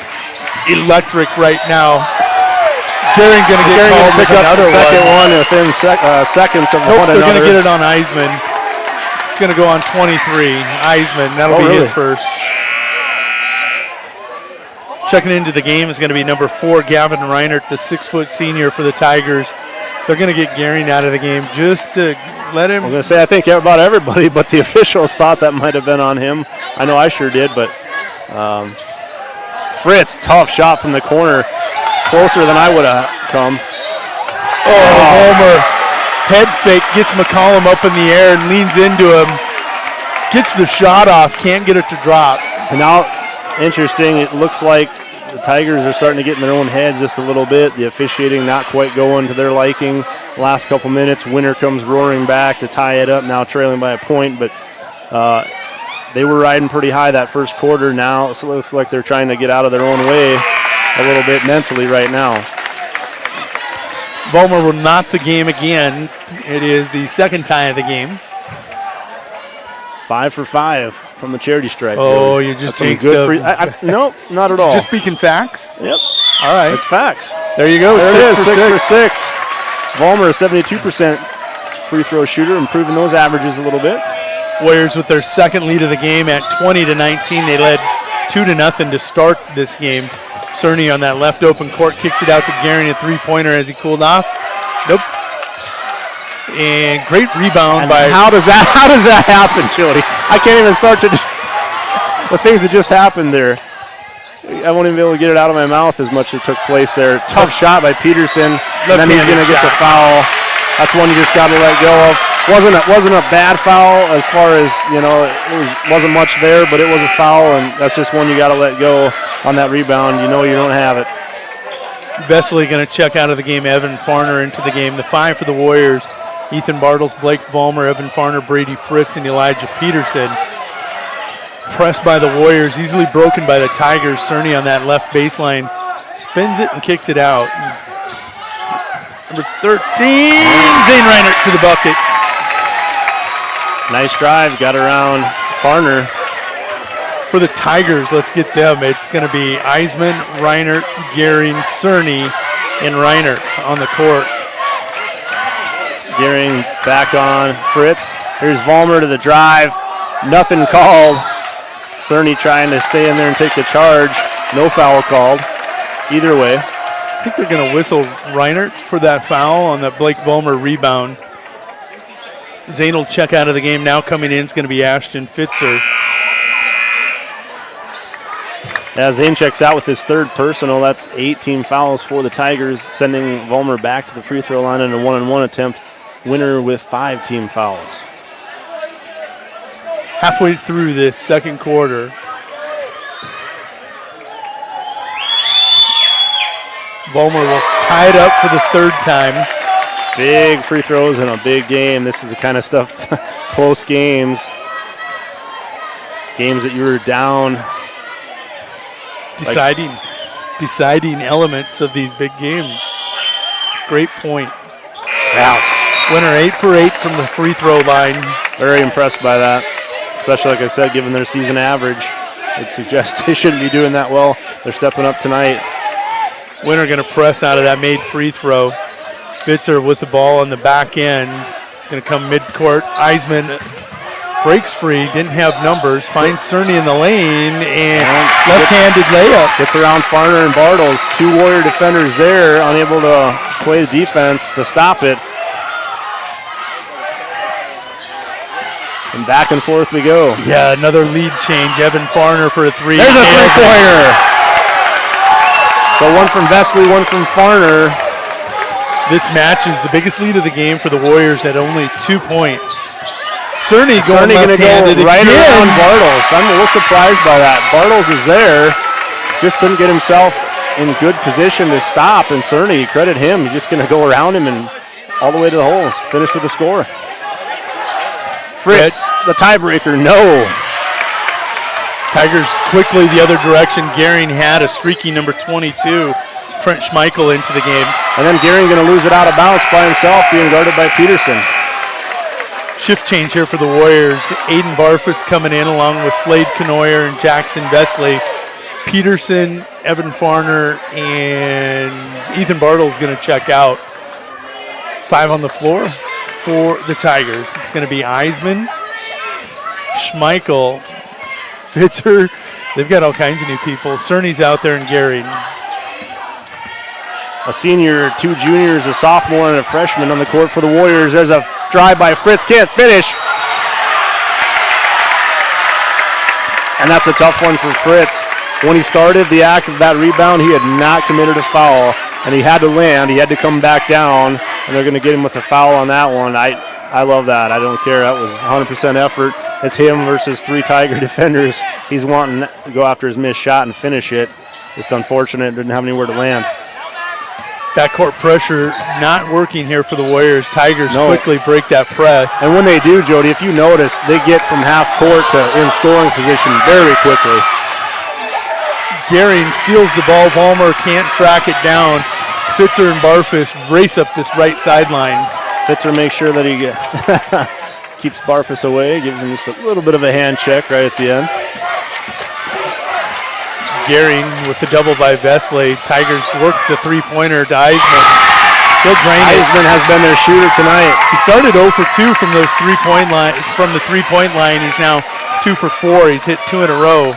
electric right now. Gehring going to get called with another second one within seconds of one another. They're going to get it on Eisman. It's going to go on 23. Eisman, that'll be his first. Checking into the game is going to be number 4, Gavin Reinert, the 6-foot senior for the Tigers. They're going to get Gehring out of the game just to let him. I was going to say, I think about everybody, but the officials thought that might have been on him. I know I sure did, but Fritz, tough shot from the corner. Closer than I would have come. Vollmer, head fake, gets McCollum up in the air and leans into him. Gets the shot off, can't get it to drop. And now, interesting, it looks like the Tigers are starting to get in their own heads just a little bit. The officiating not quite going to their liking. Last couple minutes, Winter comes roaring back to tie it up, now trailing by a point, but they were riding pretty high that first quarter. Now it looks like they're trying to get out of their own way a little bit mentally right now. Vollmer will knot the game again. It is the second tie of the game. 5 for 5 from the charity stripe. Oh, you just jinxed up. No, not at all. Just speaking facts? Yep. All right. It's facts. There you go. There it is, 6 for 6. Vollmer, a 72% free throw shooter, improving those averages a little bit. Warriors with their second lead of the game at 20-19. They led 2-0 to start this game. Cerny on that left open court kicks it out to Gehring, a three-pointer as he cooled off. Nope. And great rebound by. How does that happen, Shirley? I can't even start to. The things that just happened there. I won't even be able to get it out of my mouth as much as took place there. Tough shot by Peterson. And then he's going to get the foul. That's one you just got to let go of. Wasn't a bad foul as far as, wasn't much there, but it was a foul, and that's just one you got to let go on that rebound. You don't have it. Vesely going to check out of the game. Evan Farner into the game. The 5 for the Warriors. Ethan Bartles, Blake Vollmer, Evan Farner, Brady Fritz, and Elijah Peterson. Pressed by the Warriors, easily broken by the Tigers. Cerny on that left baseline spins it and kicks it out. Number 13, Zane Reinert to the bucket. Nice drive, got around Farner. For the Tigers, let's get them. It's going to be Eisman, Reinert, Gehring, Cerny, and Reinert on the court. Gehring back on Fritz. Here's Vollmer to the drive. Nothing called. Cerny trying to stay in there and take the charge. No foul called. Either way. I think they're going to whistle Reinert for that foul on that Blake Vollmer rebound. Zane will check out of the game. Now coming in is going to be Ashton Fitzer. As Zane checks out with his third personal, that's 8 team fouls for the Tigers, sending Vollmer back to the free throw line in a 1-on-1 attempt. Winner with 5 team fouls. Halfway through this second quarter. Vollmer will tie it up for the third time. Big free throws in a big game. This is the kind of stuff, close games. Games that you were down. Deciding elements of these big games. Great point. Wow. Winner 8 for 8 from the free throw line. Very impressed by that. Especially, like I said, given their season average. It suggests they shouldn't be doing that well. They're stepping up tonight. Winner going to press out of that made free throw. Fitzer with the ball on the back end. Going to come midcourt. Eisman breaks free, didn't have numbers, finds Cerny in the lane, and left-handed layup. Gets around Farner and Bartles. 2 Warrior defenders there, unable to play the defense to stop it. And back and forth we go. Yeah, another lead change. Evan Farner for a 3. There's a three-pointer. So one from Vesely, one from Farner. This match is the biggest lead of the game for the Warriors at only 2 points. Cerny going left-handed right again. Around Bartles. I'm a little surprised by that. Bartles is there. Just couldn't get himself in good position to stop. And Cerny, credit him, he's just going to go around him and all the way to the hole. Finish with a score. Fritz, the tiebreaker, no. Tigers quickly the other direction. Gehring had a streaky number 22. Trent Schmeichel into the game. And then Gehring going to lose it out of bounds by himself, being guarded by Peterson. Shift change here for the Warriors. Aiden Barfus coming in along with Slade Canoyer and Jackson Vestley. Peterson, Evan Farner, and Ethan Bartle is going to check out. 5 on the floor for the Tigers. It's going to be Eisman, Schmeichel, Fitzer. They've got all kinds of new people. Cerny's out there and Gehring. A senior, 2 juniors, a sophomore, and a freshman on the court for the Warriors. There's a drive by Fritz, can't finish. And that's a tough one for Fritz. When he started the act of that rebound, he had not committed a foul, and he had to land. He had to come back down, and they're going to get him with a foul on that one. I love that. I don't care. That was 100% effort. It's him versus 3 Tiger defenders. He's wanting to go after his missed shot and finish it. Just unfortunate, didn't have anywhere to land. Backcourt pressure not working here for the Warriors. Tigers quickly break that press. And when they do, Jody, if you notice, they get from half court to in scoring position very quickly. Gehring steals the ball. Vollmer can't track it down. Fitzer and Barfus race up this right sideline. Fitzer makes sure that he keeps Barfus away, gives him just a little bit of a hand check right at the end. Gehring with the double by Vestley. Tigers work the three-pointer to Eisman. He'll drain it. Eisman has been their shooter tonight. He started 0 for 2 from those three-point line. From the three-point line, he's now 2 for 4. He's hit 2 in a row.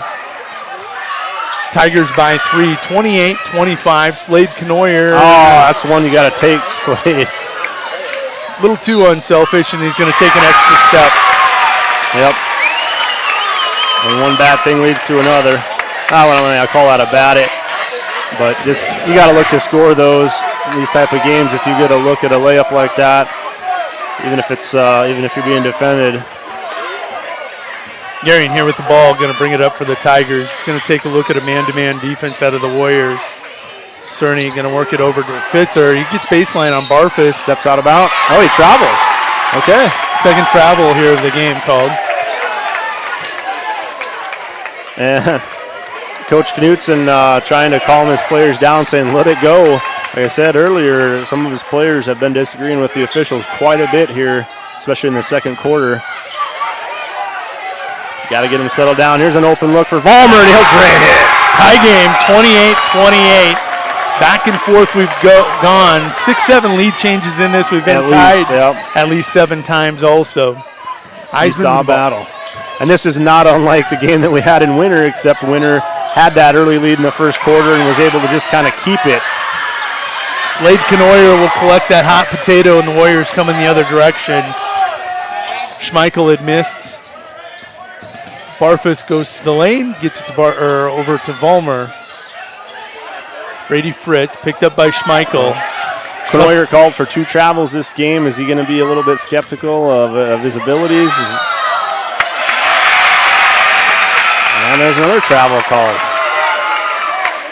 Tigers by 3, 28-25. Slade Canoyer. Oh, that's the one you got to take, Slade. A little too unselfish, and he's going to take an extra step. Yep. And one bad thing leads to another. I call that a bad it, but just you got to look to score those in these type of games. If you get a look at a layup like that, even if you're being defended. Gehring here with the ball, going to bring it up for the Tigers. He's going to take a look at a man-to-man defense out of the Warriors. Cerny going to work it over to Fitzer. He gets baseline on Barfus. Steps out of bounds. Oh, he travels. Okay. Second travel here of the game called. And Coach Knutson trying to calm his players down, saying let it go. Like I said earlier, some of his players have been disagreeing with the officials quite a bit here, especially in the second quarter. Got to get him settled down. Here's an open look for Vollmer, and he'll drain it. Tie game, 28-28. Back and forth we've gone. 6-7 lead changes in this. We've been tied at least 7 times also. Seesaw battle. And this is not unlike the game that we had in Winter, except Winter had that early lead in the first quarter and was able to just kind of keep it. Slade Canoyer will collect that hot potato, and the Warriors come in the other direction. Schmeichel had missed. Barfus goes to the lane, gets it to over to Vollmer. Brady Fritz picked up by Schmeichel. Canoyer called for 2 travels this game. Is he going to be a little bit skeptical of his abilities? And there's another travel call.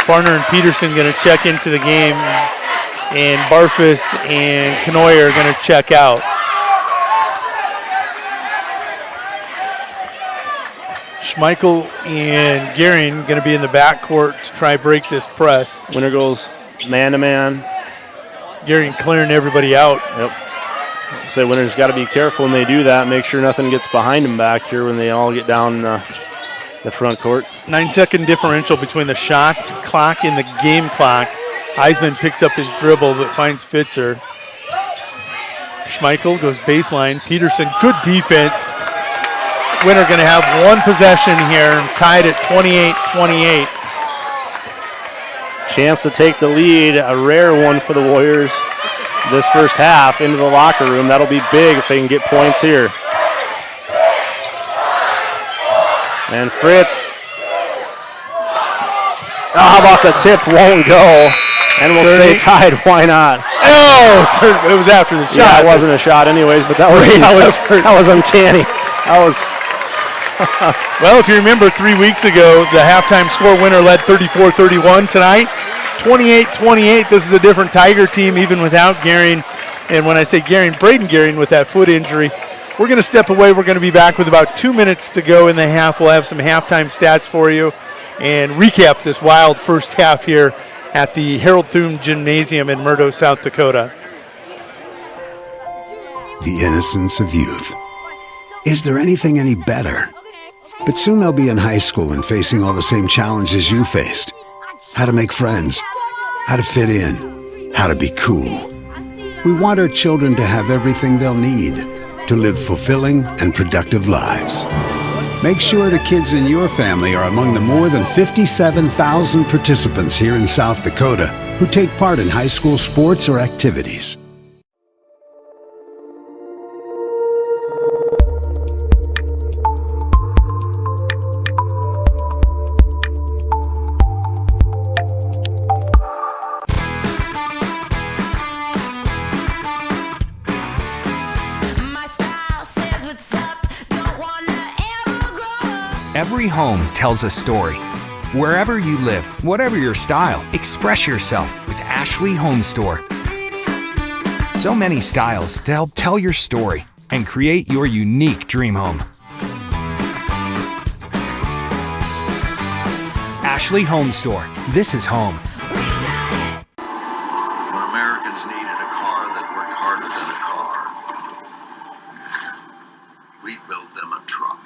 Farner and Peterson going to check into the game, and Barfus and Canoyer are going to check out. Schmeichel and Gehring going to be in the backcourt to try break this press. Winner goes man-to-man. Gehring clearing everybody out. Yep. So Winner's got to be careful when they do that. Make sure nothing gets behind them back here when they all get down the front court. 9-second differential between the shot clock and the game clock. Eisman picks up his dribble but finds Fitzer. Schmeichel goes baseline. Peterson, good defense. Winner going to have one possession here, tied at 28-28. Chance to take the lead, a rare one for the Warriors this first half into the locker room. That'll be big if they can get points here. And Fritz, how about the tip won't go, and we'll stay tied. Why not? Oh, it was after the shot. Yeah, it wasn't a shot anyways, but that was uncanny. That was. Well, if you remember 3 weeks ago, the halftime score Winner led 34-31. Tonight, 28-28. This is a different Tiger team, even without Gehring. And when I say Braden Gehring with that foot injury. We're going to step away. We're going to be back with about 2 minutes to go in the half. We'll have some halftime stats for you and recap this wild first half here at the Harold Thune Gymnasium in Murdo, South Dakota. The innocence of youth. Is there anything any better? But soon they'll be in high school and facing all the same challenges you faced. How to make friends, how to fit in, how to be cool. We want our children to have everything they'll need to live fulfilling and productive lives. Make sure the kids in your family are among the more than 57,000 participants here in South Dakota who take part in high school sports or activities. Every home tells a story. Wherever you live, whatever your style, express yourself with Ashley Home Store. So many styles to help tell your story and create your unique dream home. Ashley Home Store. This is home. When Americans needed a car that worked harder than a car, we built them a truck.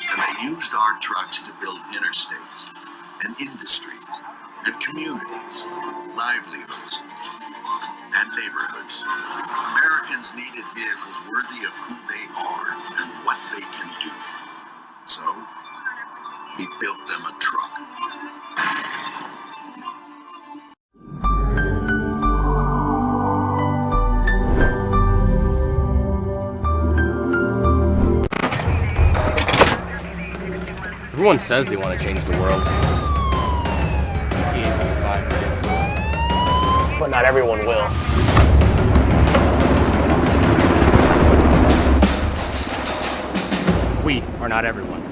And they used our trucks to build interstates and industries and communities, livelihoods and neighborhoods. Americans needed vehicles worthy of who they are and what they can do. So, we built them a truck. Everyone says they want to change the world. But not everyone will. We are not everyone.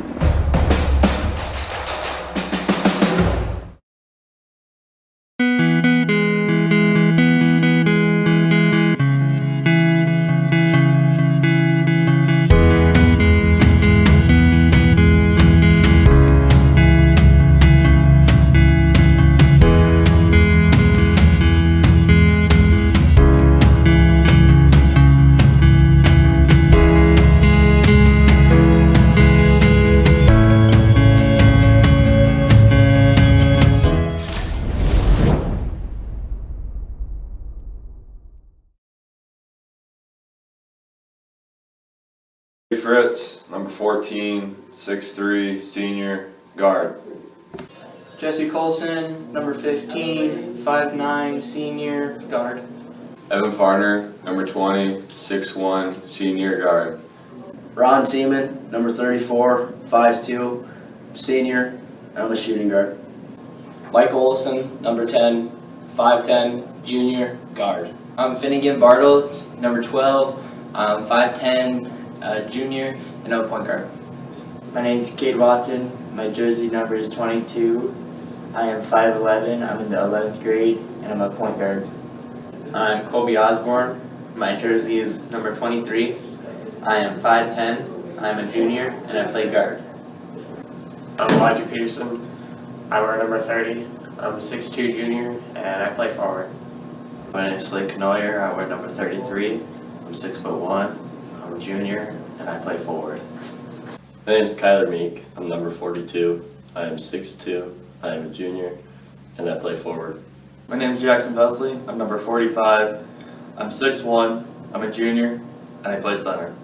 Fritz, number 14, 6'3", senior, guard. Jesse Colson, number 15, 5'9", senior, guard. Evan Farner, number 20, 6'1", senior, guard. Ron Seaman, number 34, 5'2", senior, I'm a shooting guard. Mike Olson, number 10, 5'10", junior, guard. I'm Finnegan Bartles, number 12, 5'10", junior, and I'm a point guard. My name is Cade Watson. My jersey number is 22. I am 5'11". I'm in the 11th grade, and I'm a point guard. I'm Kobe Osborne. My jersey is number 23. I am 5'10". I'm a junior, and I play guard. I'm Elijah Peterson. I wear number 30. I'm a 6'2" junior, and I play forward. My name is Slade Canoyer. I wear number 33. I'm 6'1". I'm a junior, and I play forward. My name is Kyler Meek. I'm number 42. I am 6'2". I am a junior, and I play forward. My name is Jackson Besley. I'm number 45. I'm 6'1". I'm a junior, and I play center.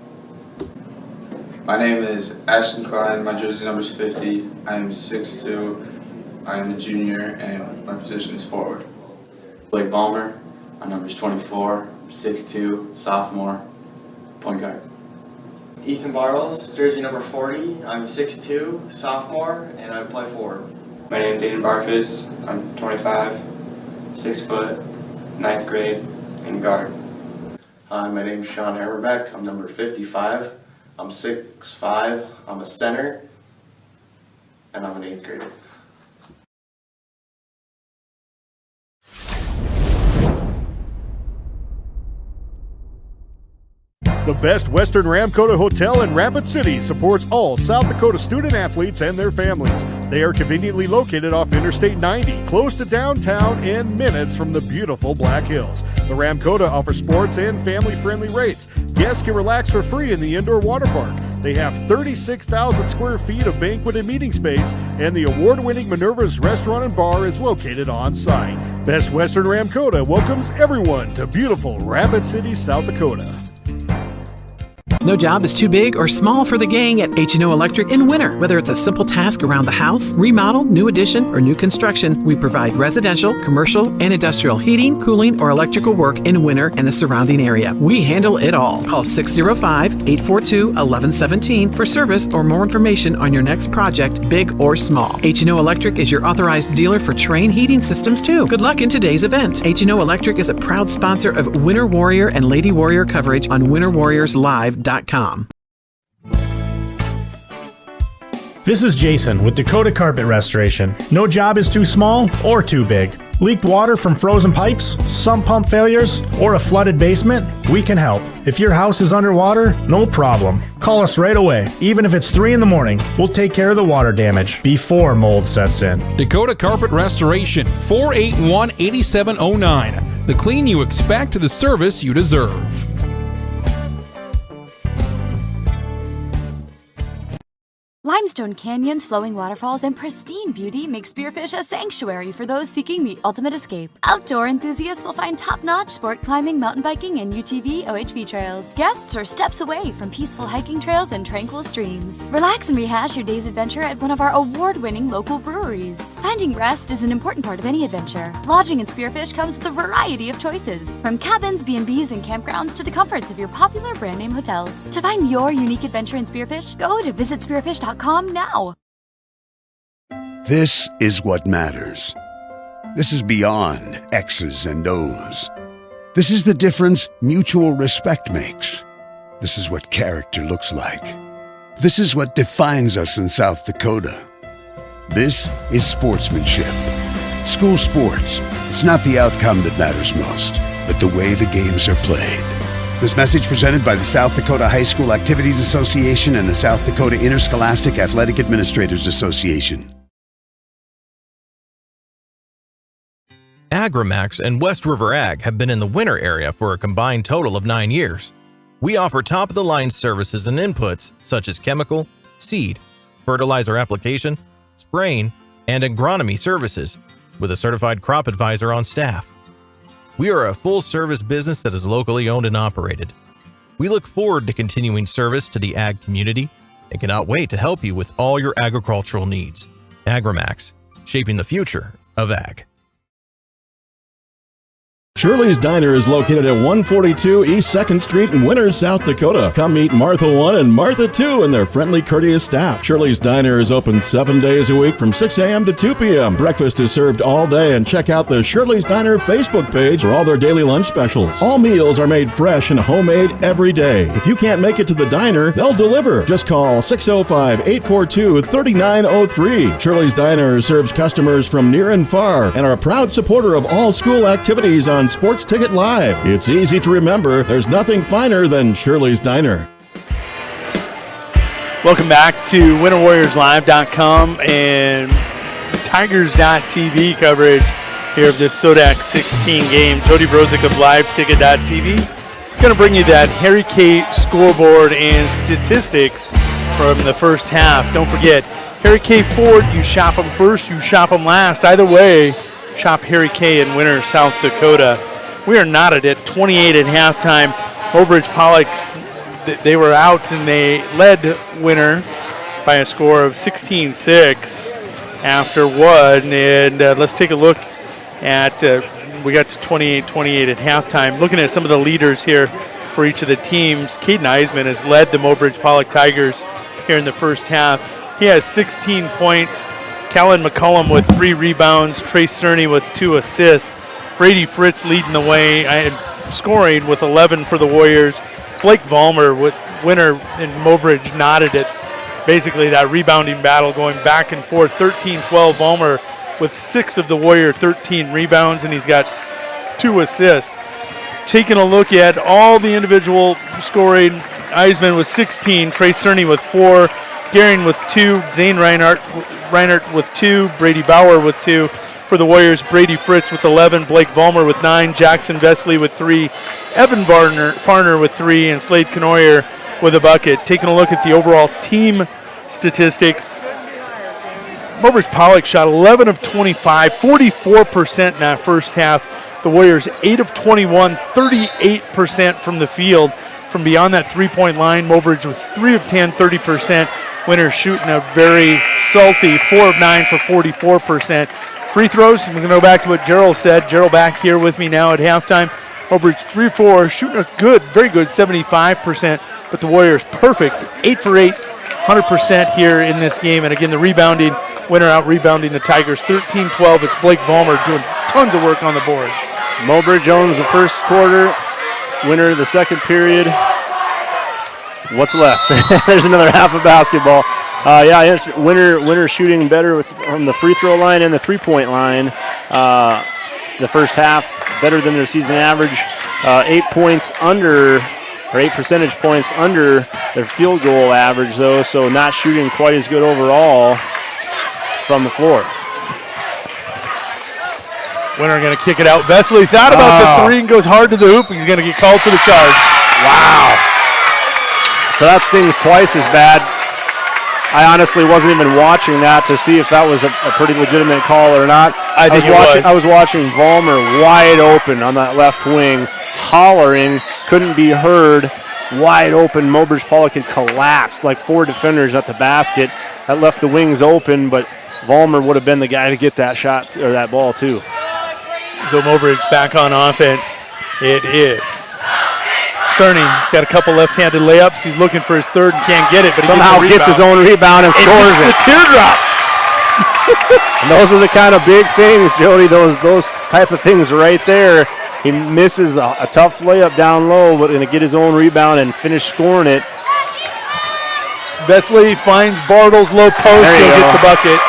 My name is Ashton Klein. My jersey number is 50. I am 6'2". I am a junior, and my position is forward. Blake Balmer. My number is 24. 6'2", sophomore, point guard. Ethan Bartles, jersey number 40. I'm 6'2", sophomore, and I play forward. My name is Dayton Barfus. I'm 25, 6 foot, 9th grade, and guard. Hi, my name is Sean Hammerbeck. I'm number 55. I'm 6'5". I'm a center, and I'm an 8th grader. The Best Western Ramkota Hotel in Rapid City supports all South Dakota student athletes and their families. They are conveniently located off Interstate 90, close to downtown and minutes from the beautiful Black Hills. The Ramkota offers sports and family-friendly rates. Guests can relax for free in the indoor water park. They have 36,000 square feet of banquet and meeting space, and the award-winning Minerva's Restaurant and Bar is located on site. Best Western Ramkota welcomes everyone to beautiful Rapid City, South Dakota. No job is too big or small for the gang at H&O Electric in winter. Whether it's a simple task around the house, remodel, new addition, or new construction, we provide residential, commercial, and industrial heating, cooling, or electrical work in winter and the surrounding area. We handle it all. Call 605-842-1117 for service or more information on your next project, big or small. H&O Electric is your authorized dealer for Train heating systems too. Good luck in today's event. H&O Electric is a proud sponsor of Winter Warrior and Lady Warrior coverage on winterwarriorslive.com. This is Jason with Dakota Carpet Restoration. No job is too small or too big. Leaked water from frozen pipes, sump pump failures, or a flooded basement? We can help. If your house is underwater, no problem. Call us right away. Even if it's 3 in the morning, we'll take care of the water damage before mold sets in. Dakota Carpet Restoration, 481-8709. The clean you expect, the service you deserve. Limestone canyons, flowing waterfalls, and pristine beauty make Spearfish a sanctuary for those seeking the ultimate escape. Outdoor enthusiasts will find top-notch sport climbing, mountain biking, and UTV OHV trails. Guests are steps away from peaceful hiking trails and tranquil streams. Relax and rehash your day's adventure at one of our award-winning local breweries. Finding rest is an important part of any adventure. Lodging in Spearfish comes with a variety of choices, from cabins, B&Bs, and campgrounds to the comforts of your popular brand-name hotels. To find your unique adventure in Spearfish, go to visitspearfish.com now. This is what matters. This is beyond X's and O's. This is the difference mutual respect makes. This is what character looks like. This is what defines us in South Dakota. This is sportsmanship. School sports, it's not the outcome that matters most, but the way the games are played. This message presented by the South Dakota High School Activities Association and the South Dakota Interscholastic Athletic Administrators Association. Agrimax and West River Ag have been in the winter area for a combined total of 9 years. We offer top-of-the-line services and inputs such as chemical, seed, fertilizer application, spraying, and agronomy services with a certified crop advisor on staff. We are a full-service business that is locally owned and operated. We look forward to continuing service to the ag community and cannot wait to help you with all your agricultural needs. Agrimax, shaping the future of ag. Shirley's Diner is located at 142 East 2nd Street in Winters, South Dakota. Come meet Martha 1 and Martha 2 and their friendly, courteous staff. Shirley's Diner is open 7 days a week from 6 a.m. to 2 p.m. Breakfast is served all day, and check out the Shirley's Diner Facebook page for all their daily lunch specials. All meals are made fresh and homemade every day. If you can't make it to the diner, they'll deliver. Just call 605-842-3903. Shirley's Diner serves customers from near and far and are a proud supporter of all school activities on Sports Ticket Live. It's easy to remember. There's nothing finer than Shirley's Diner. Welcome back to winterwarriorslive.com and Tigers.tv coverage here of this SoDak 16 game. Jody Brozick of LiveTicket.tv going to bring you that Harry K scoreboard and statistics from the first half. Don't forget, Harry K Ford, you shop them first, you shop them last. Either way, shop Harry K in Winter, South Dakota. We are knotted at 28 at halftime. Mobridge Pollock, they were out and they led Winter by a score of 16-6 after one. And let's take a look at, we got to 28-28 at halftime. Looking at some of the leaders here for each of the teams. Caden Eisman has led the Mobridge Pollock Tigers here in the first half. He has 16 points. Kellen McCullum with 3 rebounds. Trey Cerny with 2 assists. Brady Fritz leading the way and scoring with 11 for the Warriors. Blake Vollmer with Winter and Mobridge knotted it. Basically that rebounding battle going back and forth. 13-12 Vollmer with 6 of the Warrior 13 rebounds, and he's got 2 assists. taking a look at all the individual scoring, Eisman with 16, Trey Cerny with 4, Gehring with 2, Zane Reinhardt with 2, Brady Bauer with 2. For the Warriors, Brady Fritz with 11, Blake Vollmer with 9, Jackson Vesley with 3, Evan Farner with 3, and Slade Knoyer with a bucket. Taking a look at the overall team statistics, Mowbridge Pollock shot 11 of 25, 44% in that first half. The Warriors 8 of 21, 38% from the field. From beyond that three-point line, Mowbridge was 3 of 10, 30%. Winner shooting a very salty 4 of 9 for 44%. Free throws, we're going to go back to what Gerald said. Gerald back here with me now at halftime. Mowbridge 3-4, shooting a good, very good 75%, but the Warriors perfect, 8 for 8, 100% here in this game. And again, the rebounding, winner out rebounding the Tigers 13-12. It's Blake Vollmer doing tons of work on the boards. Mowbridge owns the first quarter, winner of the second period. What's left? There's another half of basketball. Winner shooting better from the free throw line and the three-point line. The first half better than their season average. 8 percentage points under their field goal average, though, so not shooting quite as good overall from the floor. Winner going to kick it out. Vesley thought about the three and goes hard to the hoop. He's going to get called for the charge. Wow. So that stings twice as bad. I honestly wasn't even watching that to see if that was a pretty legitimate call or not. I was watching Vollmer wide open on that left wing, hollering, couldn't be heard, wide open. Mowbridge Pollock had collapsed like 4 defenders at the basket. That left the wings open, but Vollmer would have been the guy to get that shot or that ball too. So Mowbridge back on offense. It is Cerny. He's got a couple left-handed layups. He's looking for his third and can't get it, but somehow gets his own rebound and scores it. The teardrop. And those are the kind of big things, Jody. Those type of things right there. He misses a tough layup down low, but going to get his own rebound and finish scoring it. Vesley finds Bartles low post. He'll get the bucket.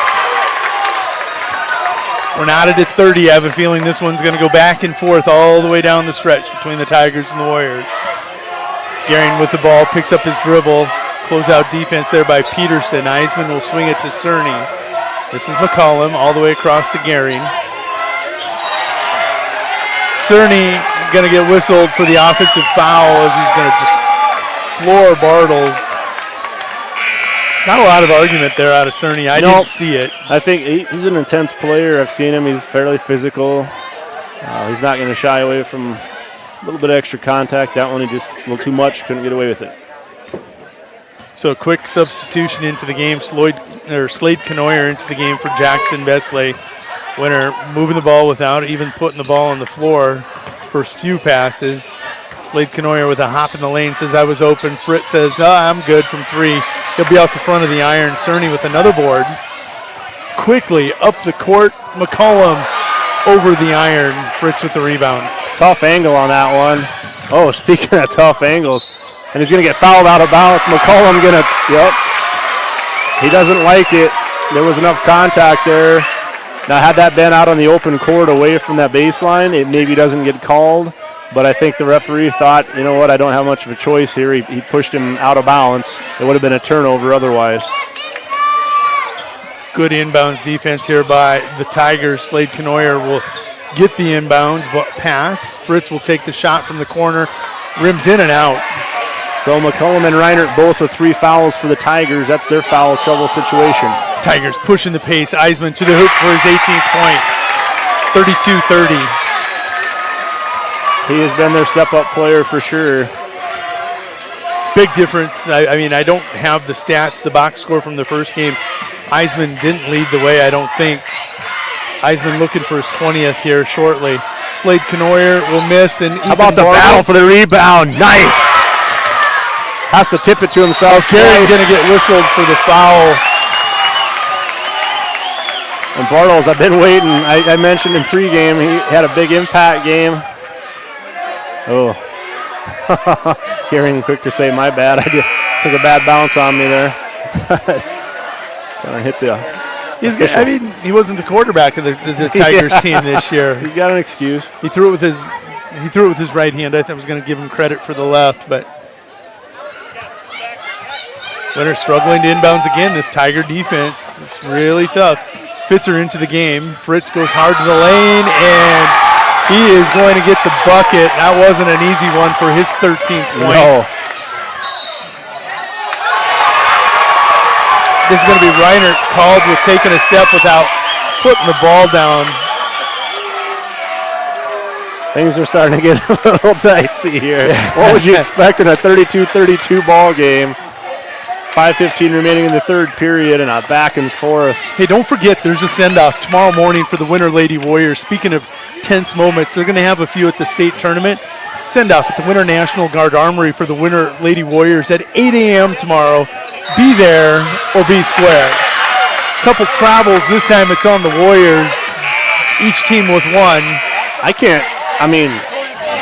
We're knotted at 30. I have a feeling this one's going to go back and forth all the way down the stretch between the Tigers and the Warriors. Gehring with the ball, picks up his dribble. Closeout defense there by Peterson. Eisman will swing it to Cerny. This is McCollum all the way across to Gehring. Cerny going to get whistled for the offensive foul as he's going to just floor Bartles. Not a lot of argument there out of Cerny. I didn't see it. I think he's an intense player. I've seen him. He's fairly physical. He's not going to shy away from a little bit of extra contact. That one, he just a little too much. Couldn't get away with it. So a quick substitution into the game. Slade Knoyer into the game for Jackson Vesley. Winner moving the ball without even putting the ball on the floor. First few passes. Slade Knoyer with a hop in the lane says, I was open. Fritz says, I'm good from 3. He'll be off the front of the iron. Cerny with another board. Quickly up the court. McCollum over the iron. Fritz with the rebound. Tough angle on that one. Oh, speaking of tough angles. And he's going to get fouled out of bounds. McCollum going to, he doesn't like it. There was enough contact there. Now, had that been out on the open court away from that baseline, it maybe doesn't get called. But I think the referee thought, you know what, I don't have much of a choice here. He pushed him out of bounds. It would have been a turnover otherwise. Good inbounds defense here by the Tigers. Slade Knoyer will get the inbounds, but pass. Fritz will take the shot from the corner. Rims in and out. So McCollum and Reinert both with 3 fouls for the Tigers. That's their foul trouble situation. Tigers pushing the pace. Eisman to the hoop for his 18th point. 32-30. He has been their step-up player for sure. Big difference. I mean, I don't have the stats, the box score from the first game. Eisman didn't lead the way, I don't think. Eisman looking for his 20th here shortly. Slade Knoyer will miss. And how about the battle for the rebound? Nice. Has to tip it to himself. Carey's going to get whistled for the foul. And Bartles, I've been waiting. I mentioned in pregame he had a big impact game. Oh, Gehring quick to say, my bad. I took a bad bounce on me there. Kind of hit the. He wasn't the quarterback of the Tigers team this year. He's got an excuse. He threw it with his He threw it with his right hand. I thought I was going to give him credit for the left, but Winter struggling to inbounds again. This Tiger defense is really tough. Fits her into the game. Fritz goes hard to the lane, and he is going to get the bucket. That wasn't an easy one for his 13th point. No. This is going to be Reinert called with taking a step without putting the ball down. Things are starting to get a little dicey here. What would you expect in a 32-32 ball game? 5:15 remaining in the third period and a back and forth. Hey, don't forget there's a send-off tomorrow morning for the Winter Lady Warriors. Speaking of tense moments, they're going to have a few at the state tournament. Send-off at the Winter National Guard Armory for the Winter Lady Warriors at 8 a.m. tomorrow. Be there or be square. Couple travels. This time it's on the Warriors. Each team with one.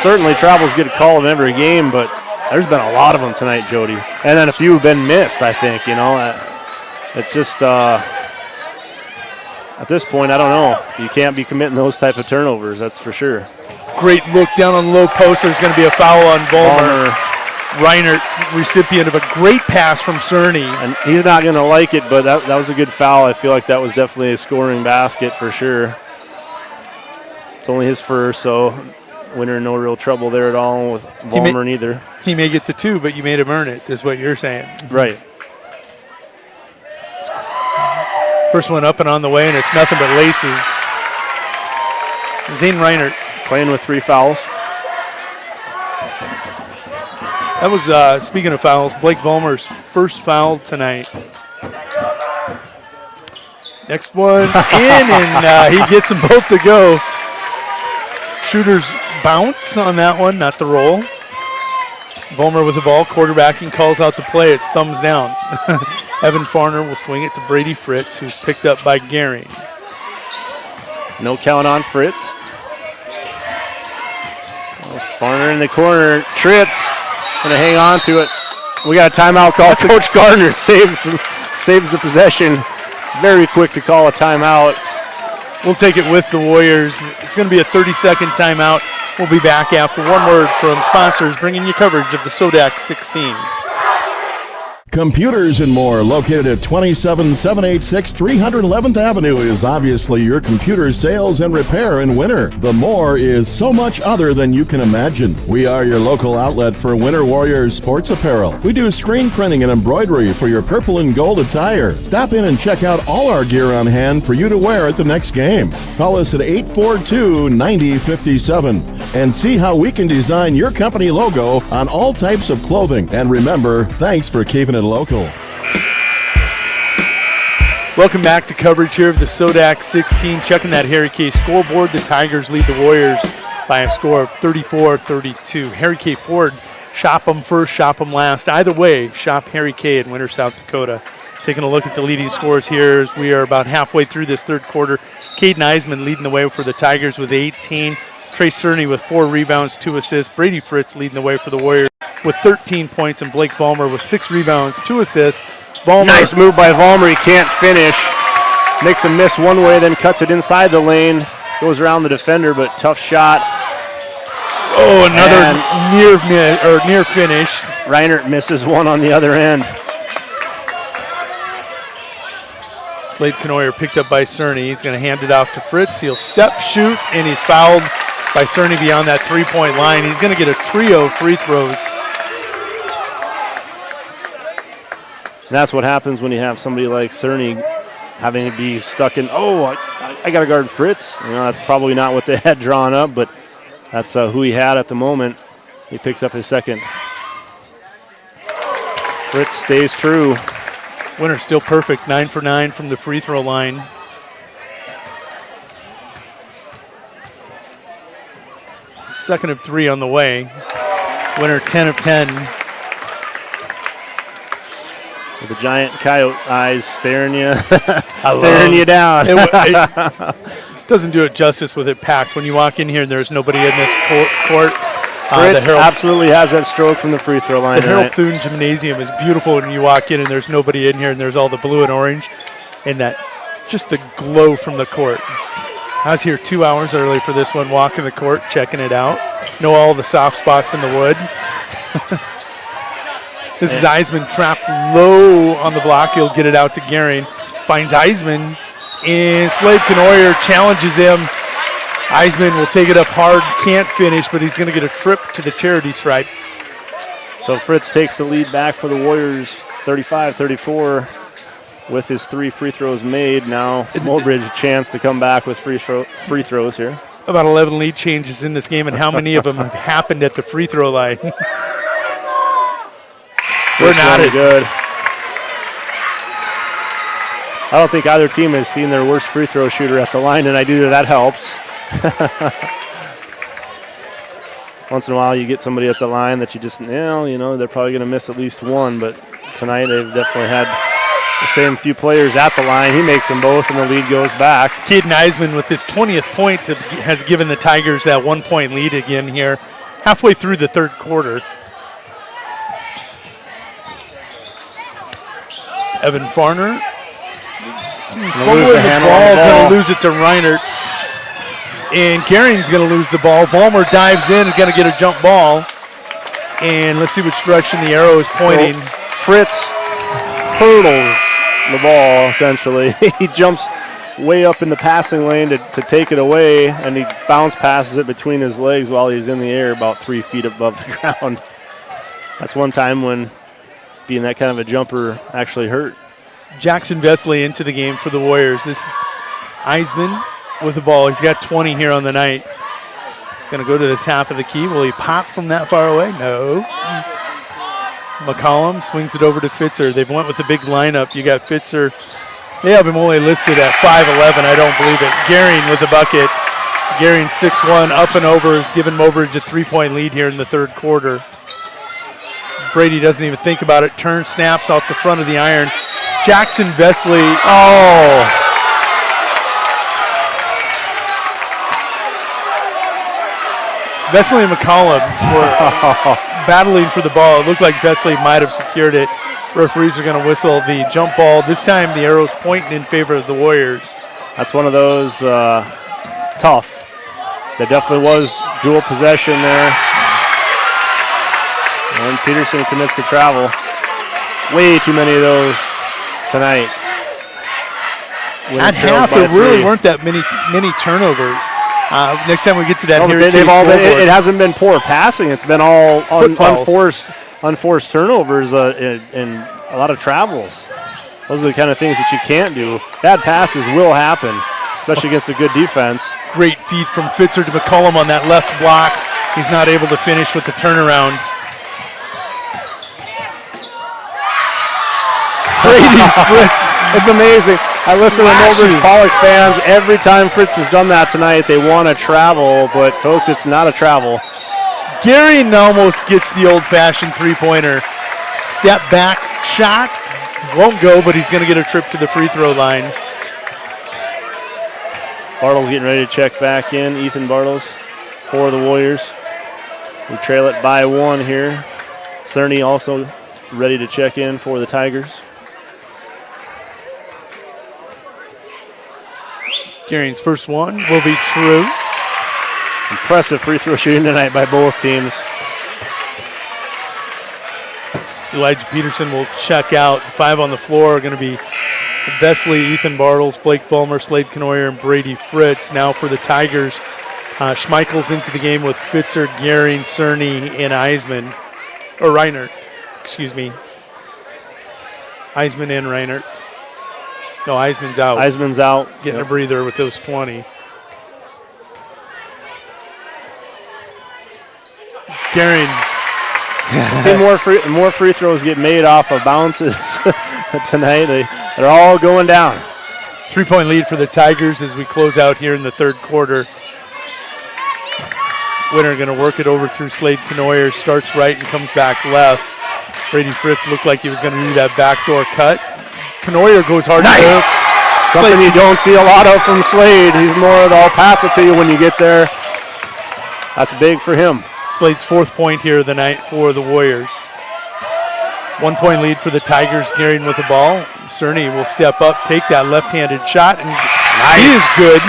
Certainly travels get a call in every game, but there's been a lot of them tonight, Jody. And then a few have been missed, I think, It's just, at this point, I don't know. You can't be committing those type of turnovers, that's for sure. Great look down on the low post. There's going to be a foul on Volmer. Reinert, recipient of a great pass from Cerny. And he's not going to like it, but that was a good foul. I feel like that was definitely a scoring basket for sure. It's only his first, so Winter in no real trouble there at all with Volmer neither. He may get the two, but you made him earn it, is what you're saying. Right. First one up and on the way, and it's nothing but laces. Zane Reinert. Playing with 3 fouls. That was, speaking of fouls, Blake Volmer's first foul tonight. Next one in, and he gets them both to go. Shooter's bounce on that one, not the roll. Volmer with the ball, quarterbacking, calls out the play. It's thumbs down. Evan Farner will swing it to Brady Fritz, who's picked up by Gehring. No count on Fritz. Farner in the corner, trips, gonna hang on to it. We got a timeout call. Coach Gardner saves the possession. Very quick to call a timeout. We'll take it with the Warriors. It's going to be a 30-second timeout. We'll be back after one word from sponsors bringing you coverage of the SoDak 16. Computers and More, located at 27786 311th Avenue, is obviously your computer sales and repair in winter. The More is so much other than you can imagine. We are your local outlet for Winter Warriors sports apparel. We do screen printing and embroidery for your purple and gold attire. Stop in and check out all our gear on hand for you to wear at the next game. Call us at 842-9057 and see how we can design your company logo on all types of clothing. And remember, thanks for keeping it local. Welcome back to coverage here of the SoDak 16. Checking that Harry K scoreboard. The Tigers lead the Warriors by a score of 34-32. Harry K Ford, shop them first, shop them last. Either way, shop Harry K in Winter, South Dakota. Taking a look at the leading scores here as we are about halfway through this third quarter. Caden Eisman leading the way for the Tigers with 18. Trey Cerny with 4 rebounds, 2 assists. Brady Fritz leading the way for the Warriors with 13 points, and Blake Volmer with 6 rebounds, 2 assists. Volmer. Nice move by Volmer. He can't finish. Makes him miss one way, then cuts it inside the lane. Goes around the defender, but tough shot. Oh, another near finish. Reinert misses one on the other end. Slade Knoyer picked up by Cerny. He's going to hand it off to Fritz. He'll step, shoot, and he's fouled by Cerny beyond that three-point line. He's going to get a trio of free throws. And that's what happens when you have somebody like Cerny having to be stuck in, I got to guard Fritz. That's probably not what they had drawn up, but that's who he had at the moment. He picks up his second. Fritz stays true. Winter still perfect, 9 for 9 from the free throw line. Second of 3 on the way. Winter 10 of 10. With the giant coyote eyes staring you, you down. It doesn't do it justice with it packed. When you walk in here and there's nobody in this court. Fritz absolutely has that stroke from the free throw line. The Harold Thune Gymnasium is beautiful when you walk in and there's nobody in here and there's all the blue and orange and that just the glow from the court. I was here 2 hours early for this one, walking the court, checking it out. know all the soft spots in the wood. This is Eisman trapped low on the block. He'll get it out to Gehring. Finds Eisman, and Slade Knoyer challenges him. Eisman will take it up hard, can't finish, but he's going to get a trip to the charity stripe. So Fritz takes the lead back for the Warriors, 35-34, with his 3 free throws made. Now Mobridge a chance to come back with free throws here. About 11 lead changes in this game, and how many of them have happened at the free throw line? We're not good. I don't think either team has seen their worst free throw shooter at the line, and I do that helps. Once in a while you get somebody at the line that you just, they're probably going to miss at least one, but tonight they've definitely had the same few players at the line. He makes them both, and the lead goes back. Caden Eisman with his 20th point has given the Tigers that 1-point lead again here, halfway through the third quarter. Evan Farner fumbling the ball, going to lose it to Reinert. And Gehring's going to lose the ball. Vollmer dives in and going to get a jump ball. And let's see which direction the arrow is pointing. Well, Fritz hurdles the ball, essentially. He jumps way up in the passing lane to take it away, and he bounce passes it between his legs while he's in the air about 3 feet above the ground. That's one time when being that kind of a jumper actually hurt. Jackson Vesley into the game for the Warriors. This is Eisman with the ball. He's got 20 here on the night. He's going to go to the top of the key. Will he pop from that far away? No. McCollum swings it over to Fitzer. They've went with the big lineup. You got Fitzer. They have him only listed at 5'11". I don't believe it. Gehring with the bucket. Gehring 6'1", up and over, has given Mobridge a 3-point lead here in the third quarter. Brady doesn't even think about it. Turn, snaps off the front of the iron. Jackson Vesley. Oh. Vesley and McCollum were battling for the ball. It looked like Vesley might have secured it. Referees are going to whistle the jump ball. This time the arrow's pointing in favor of the Warriors. That's one of those tough. There definitely was dual possession there. And Peterson commits to travel. Way too many of those tonight. At half, there really weren't that many turnovers. Next time we get to that, it hasn't been poor passing. It's been all unforced turnovers and a lot of travels. Those are the kind of things that you can't do. Bad passes will happen, especially against a good defense. Great feed from Fitzer to McCollum on that left block. He's not able to finish with the turnaround. Brady Fritz, it's amazing. I listen to Mobridge Pollock fans. Every time Fritz has done that tonight, they want to travel, but folks, it's not a travel. Gehring almost gets the old-fashioned three-pointer. Step back shot, won't go, but he's going to get a trip to the free throw line. Bartles getting ready to check back in. Ethan Bartles for the Warriors. We trail it by 1 here. Cerny also ready to check in for the Tigers. Gehring's first one will be true. Impressive free throw shooting tonight by both teams. Elijah Peterson will check out. 5 on the floor are going to be Vesley, Ethan Bartles, Blake Fulmer, Slade Knoyer, and Brady Fritz. Now for the Tigers, Schmeichel's into the game with Fitzer, Gehring, Cerny, and Eisman. Or Reinert, excuse me. Eisman and Reinert. No, Eisman's out. Eisman's out. Getting a breather with those 20. Gehring. See more free throws get made off of bounces tonight. They're all going down. 3-point lead for the Tigers as we close out here in the third quarter. Winner going to work it over through Slade Knoyer. Starts right and comes back left. Brady Fritz looked like he was going to do that backdoor cut. Knoyer goes hard. Nice. Something you don't see a lot of from Slade. He's more of the I'll pass it to you when you get there. That's big for him. Slade's 4th point here of the night for the Warriors. 1-point lead for the Tigers. Gehring with the ball. Cerny will step up, take that left-handed shot, and he is good.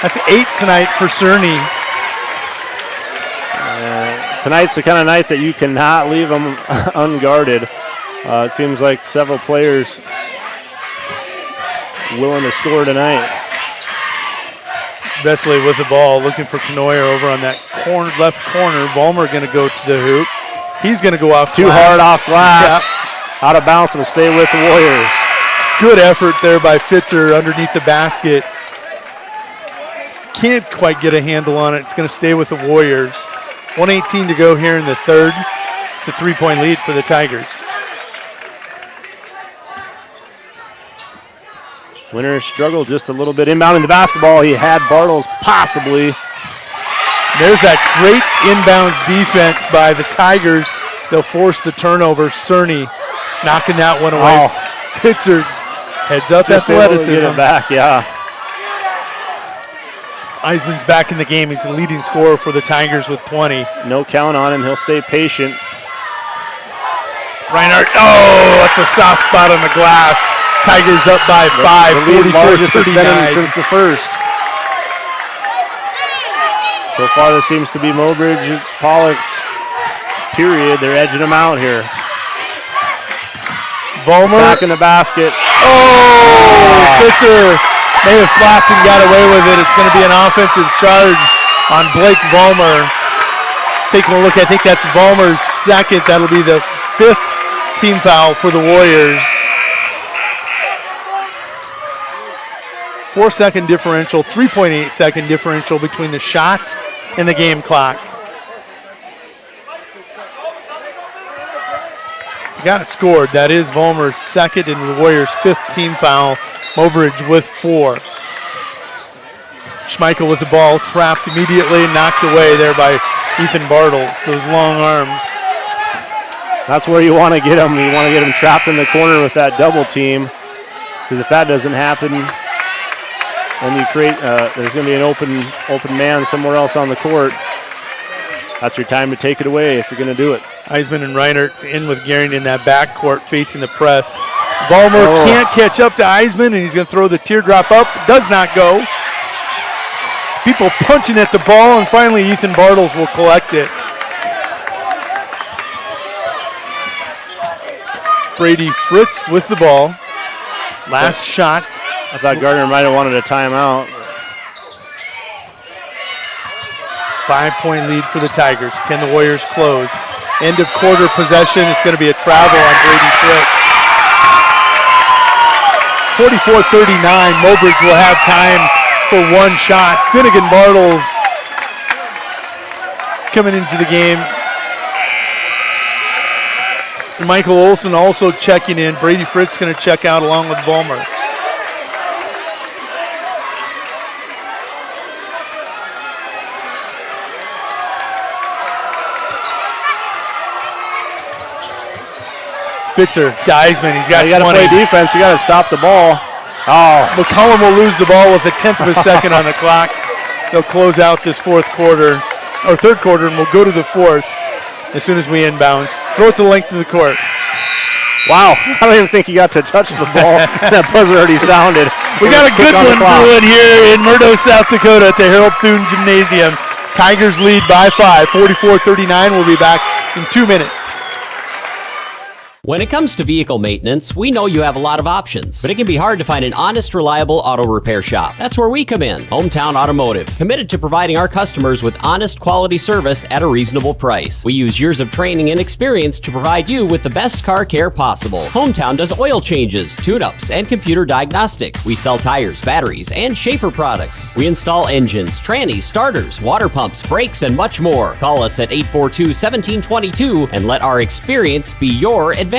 That's 8 tonight for Cerny. tonight's the kind of night that you cannot leave them unguarded. It seems like several players willing to score tonight. Vesley with the ball, looking for Knoyer over on that left corner. Vollmer going to go to the hoop. He's going to go off too hard off glass. Yeah. Out of bounds, and will stay with the Warriors. Good effort there by Fitzer underneath the basket. Can't quite get a handle on it. It's going to stay with the Warriors. 1:18 to go here in the third. It's a 3-point lead for the Tigers. Winner struggled just a little bit inbounding the basketball. He had Bartles possibly. There's that great inbounds defense by the Tigers. They'll force the turnover. Cerny knocking that one away. Oh. Fitzer heads up just athleticism. Get it back, yeah. Eisman's back in the game. He's the leading scorer for the Tigers with 20. No count on him. He'll stay patient. Reinhardt, at the soft spot on the glass. Tigers up by 5, 44-39. Since the first. So far, this seems to be Mobridge, Pollock's period. They're edging them out here. Vollmer. Attacking the basket. Fitzer may have flopped and got away with it. It's going to be an offensive charge on Blake Vollmer. Taking a look, I think that's Vollmer's second. That'll be the 5th team foul for the Warriors. 4-second differential, 3.8-second differential between the shot and the game clock. Got it scored. That is Vollmer's second and the Warriors' 5th team foul. Mobridge with 4. Schmeichel with the ball, trapped immediately, knocked away there by Ethan Bartles. Those long arms. That's where you want to get him. You want to get him trapped in the corner with that double team. Because if that doesn't happen, then you create, there's going to be an open man somewhere else on the court. That's your time to take it away if you're going to do it. Eisman and Reinert in with Gehring in that backcourt facing the press. Vollmer can't catch up to Eisman, and he's going to throw the teardrop up. Does not go. People punching at the ball, and finally Ethan Bartles will collect it. Brady Fritz with the ball. Last shot. I thought Gardner might have wanted a timeout. 5-point lead for the Tigers. Can the Warriors close? End of quarter possession. It's going to be a travel on Brady Fritz. 44-39. Mobridge will have time for one shot. Finnegan Bartles coming into the game. And Michael Olson also checking in. Brady Fritz going to check out along with Vollmer. Fitzer to Eisman. He's got 20. You got to play defense. You got to stop the ball. McCollum will lose the ball with a 1/10 of a second on the clock. They'll close out this third quarter, and we'll go to the fourth as soon as we inbounds. Throw it to the length of the court. Wow, I don't even think he got to touch the ball. That buzzer already sounded. We got a good one brewing here in Murdo, South Dakota at the Harold Thune Gymnasium. Tigers lead by 5, 44-39. We'll be back in 2 minutes. When it comes to vehicle maintenance, we know you have a lot of options, but it can be hard to find an honest, reliable auto repair shop. That's where we come in. Hometown Automotive, committed to providing our customers with honest, quality service at a reasonable price. We use years of training and experience to provide you with the best car care possible. Hometown does oil changes, tune-ups, and computer diagnostics. We sell tires, batteries, and Schaefer products. We install engines, trannies, starters, water pumps, brakes, and much more. Call us at 842-1722 and let our experience be your advantage.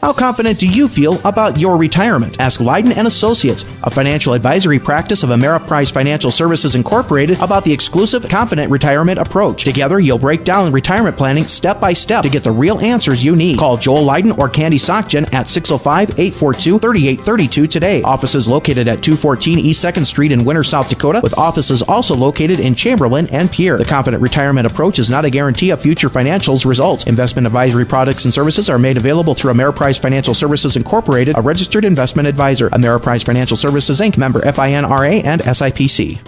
How confident do you feel about your retirement? Ask Leiden & Associates, a financial advisory practice of Ameriprise Financial Services Incorporated, about the exclusive Confident Retirement approach. Together, you'll break down retirement planning step by step to get the real answers you need. Call Joel Leiden or Candy Sockgen at 605-842-3832 today. Offices located at 214 East 2nd Street in Winter, South Dakota, with offices also located in Chamberlain and Pierre. The Confident Retirement approach is not a guarantee of future financials results. Investment advisory products and services are made available through Ameriprise Financial Services Incorporated, a registered investment advisor. Ameriprise Financial Services Inc., member FINRA and SIPC.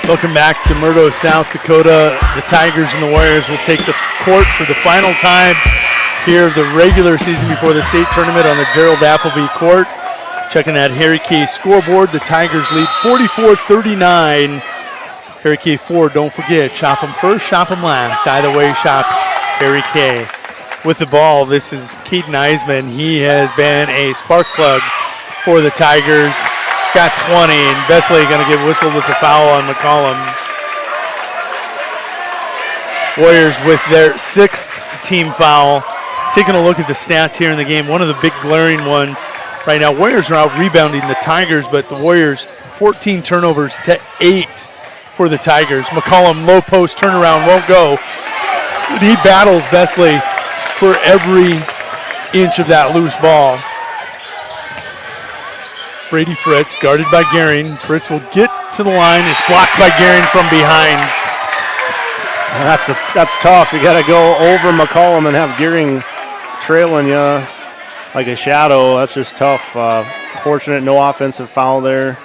Welcome back to Murdo, South Dakota. The Tigers and the Warriors will take the court for the final time here of the regular season before the state tournament on the Gerald Appleby court. Checking that Harry K scoreboard, the Tigers lead 44-39. Harry K 4, don't forget, shop them first, shop them last. Either way, shop Harry K. With the ball, this is Keaton Eisman. He has been a spark plug for the Tigers. Got 20, and Vesley going to get whistled with the foul on McCollum. Warriors with their 6th team foul. Taking a look at the stats here in the game, one of the big glaring ones right now. Warriors are out rebounding the Tigers, but the Warriors 14 turnovers to 8 for the Tigers. McCollum low post turnaround won't go. But he battles Vesley for every inch of that loose ball. Brady Fritz, guarded by Gehring. Fritz will get to the line. It's blocked by Gehring from behind. That's tough. You got to go over McCollum and have Gehring trailing you like a shadow. That's just tough. Fortunate, no offensive foul there.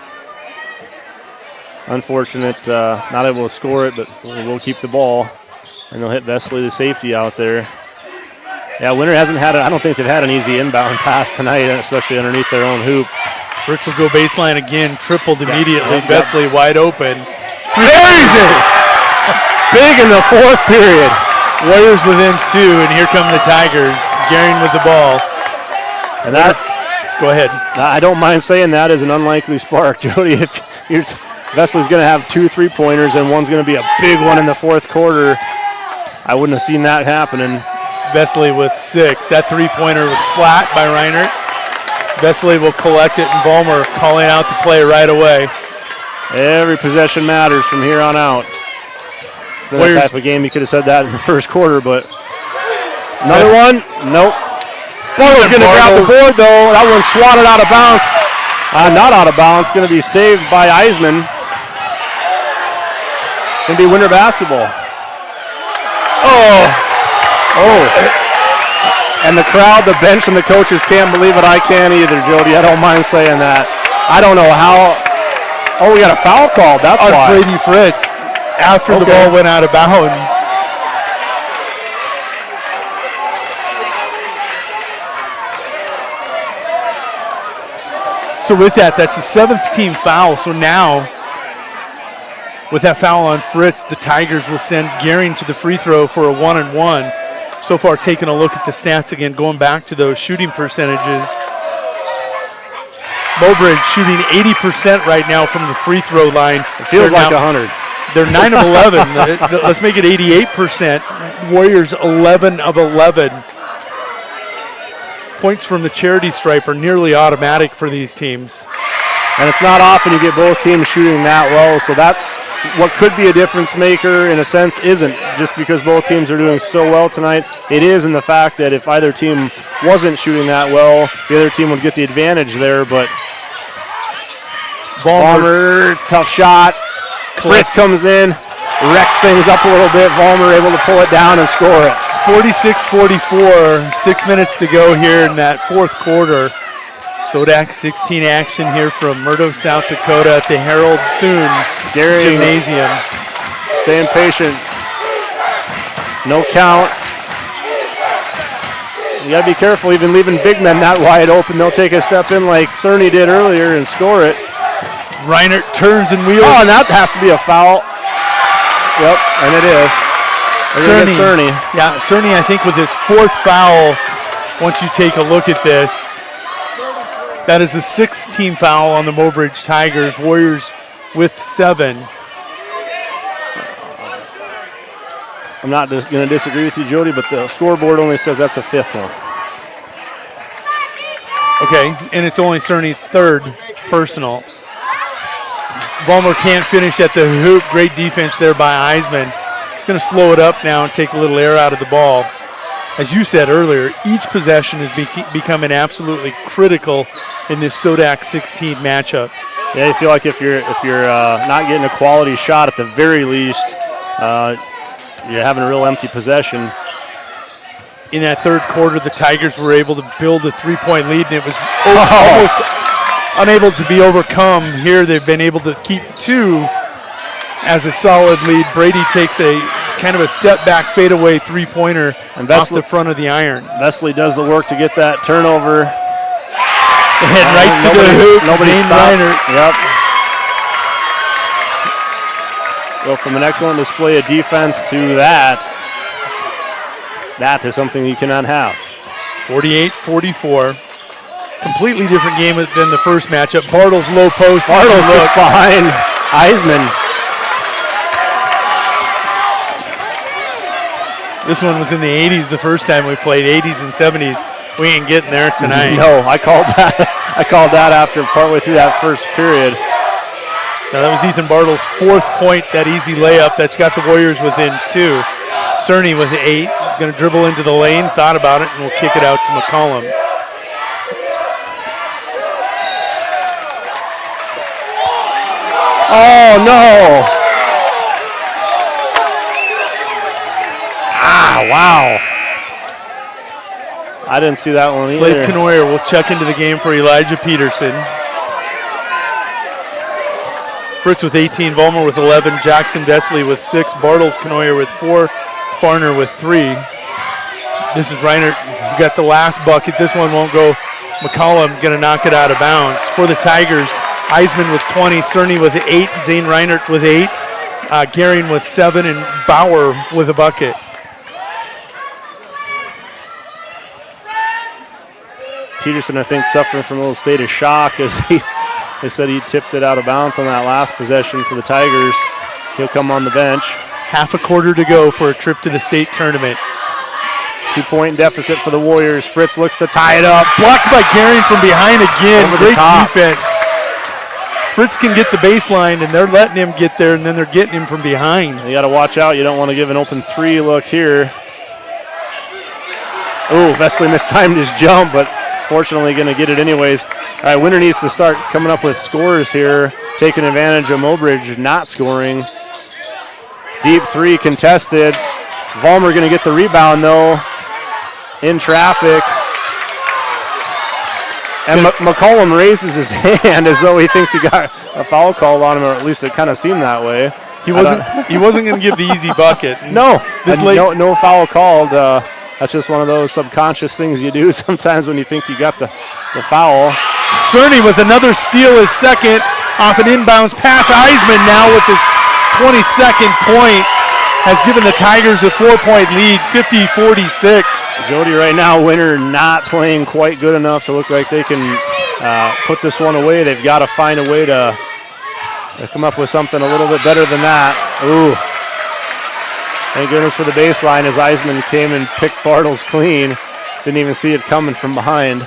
Unfortunate, not able to score it, but we'll keep the ball. And they'll hit Vesley, the safety out there. Yeah, Winter hasn't had, I don't think they've had an easy inbound pass tonight, especially underneath their own hoop. Fritz will go baseline again, tripled immediately. Vesley wide open. There's it! Big in the 4th period. Warriors within 2, and here come the Tigers. Gehring with the ball. And that, go ahead. I don't mind saying that is an unlikely spark, Jody. If Vesley's going to have 2 3-pointers and one's going to be a big one in the 4th quarter, I wouldn't have seen that happening. Vesley with 6. That 3-pointer was flat by Reinert. Vesley will collect it, and Vollmer calling out the play right away. Every possession matters from here on out. It's been the type of game you could have said that in the 1st quarter, but another one? Nope. Bartle's going to grab the board, though. That one's swatted out of bounds. Not out of bounds. Going to be saved by Eisman. Going to be Winter basketball. Oh. And the crowd, the bench, and the coaches can't believe it. I can't either, Jody. I don't mind saying that. I don't know how. Oh, we got a foul call. That's why. Brady Fritz after the ball went out of bounds. So with that, that's a 7th team foul. So now, with that foul on Fritz, the Tigers will send Gehring to the free throw for a 1-and-1. So far, taking a look at the stats again, going back to those shooting percentages. Mobridge shooting 80% right now from the free throw line. It feels like 100. They're 9 of 11. Let's make it 88%. Warriors 11 of 11. Points from the charity stripe are nearly automatic for these teams. And it's not often you get both teams shooting that well, so that what could be a difference maker in a sense isn't, just because both teams are doing so well tonight. It is in the fact that if either team wasn't shooting that well, the other team would get the advantage there, but Vollmer, tough shot. Fritz comes in, wrecks things up a little bit. Vollmer able to pull it down and score it. 46-44, 6 minutes to go here in that 4th quarter. SoDak 16 action here from Murdo, South Dakota at the Harold Thune Gymnasium. Staying patient. No count. You got to be careful even leaving big men that wide open. They'll take a step in like Cerny did earlier and score it. Reinert turns and wheels. Oh, and that has to be a foul. Yep, and it is. Cerny. Yeah, Cerny, I think, with his 4th foul, once you take a look at this, that is the 6th team foul on the Mobridge Tigers. Warriors with 7. I'm not just going to disagree with you, Jody, but the scoreboard only says that's the 5th one. Okay, and it's only Cerny's 3rd personal. Vollmer can't finish at the hoop. Great defense there by Eisman. He's going to slow it up now and take a little air out of the ball. As you said earlier, each possession is becoming absolutely critical in this SoDak 16 matchup. Yeah, you feel like if you're not getting a quality shot at the very least, you're having a real empty possession. In that 3rd quarter, the Tigers were able to build a 3-point lead, and it was almost unable to be overcome. Here they've been able to keep 2 as a solid lead. Brady takes a kind of a step back fadeaway three-pointer off the front of the iron. Vesley does the work to get that turnover. And right to the hoop. Nobody Zane stops. Reinert. Yep. Go from an excellent display of defense to that. That is something you cannot have. 48-44. Completely different game than the first matchup. Bartles low post. Bartles gets behind Eisman. This one was in the 80s the first time we played, 80s and 70s. We ain't getting there tonight. No, I called that after partway through that first period. Now that was Ethan Bartles' fourth point, that easy layup that's got the Warriors within 2. Cerny with 8, going to dribble into the lane, thought about it, and will kick it out to McCollum. Oh, no. Wow. I didn't see that one Slade either. Canoyer will check into the game for Elijah Peterson. Fritz with 18, Vollmer with 11, Jackson Vesley with 6, Bartles Canoyer with 4, Farner with 3. This is Reinert. You got the last bucket. This one won't go. McCollum going to knock it out of bounds. For the Tigers, Eisman with 20, Cerny with 8, Zane Reinert with 8, Gehring with 7, and Bauer with a bucket. Peterson, I think, suffering from a little state of shock as they said he tipped it out of bounds on that last possession for the Tigers. He'll come on the bench. Half a quarter to go for a trip to the state tournament. 2-point deficit for the Warriors. Fritz looks to tie it up. Blocked by Gehring from behind again. Over the Great top. defense. Fritz can get the baseline, and they're letting him get there, and then they're getting him from behind. You got to watch out. You don't want to give an open 3 look here. Oh, Vesley mistimed his jump, but fortunately going to get it anyways. All right, Winter needs to start coming up with scores here, taking advantage of Mobridge not scoring. Deep 3 contested. Vollmer going to get the rebound, though, in traffic. And McCollum raises his hand as though he thinks he got a foul call on him, or at least it kind of seemed that way. He wasn't going to give the easy bucket. No, This late, no foul called. That's just one of those subconscious things you do sometimes when you think you got the foul. Cerny with another steal, his second, off an inbounds pass. Eisman now with his 22nd point has given the Tigers a 4-point lead, 50-46. Jody, right now, Winter not playing quite good enough to look like they can put this one away. They've got to find a way to come up with something a little bit better than that. Ooh. Thank goodness for the baseline as Eisman came and picked Bartles clean. Didn't even see it coming from behind.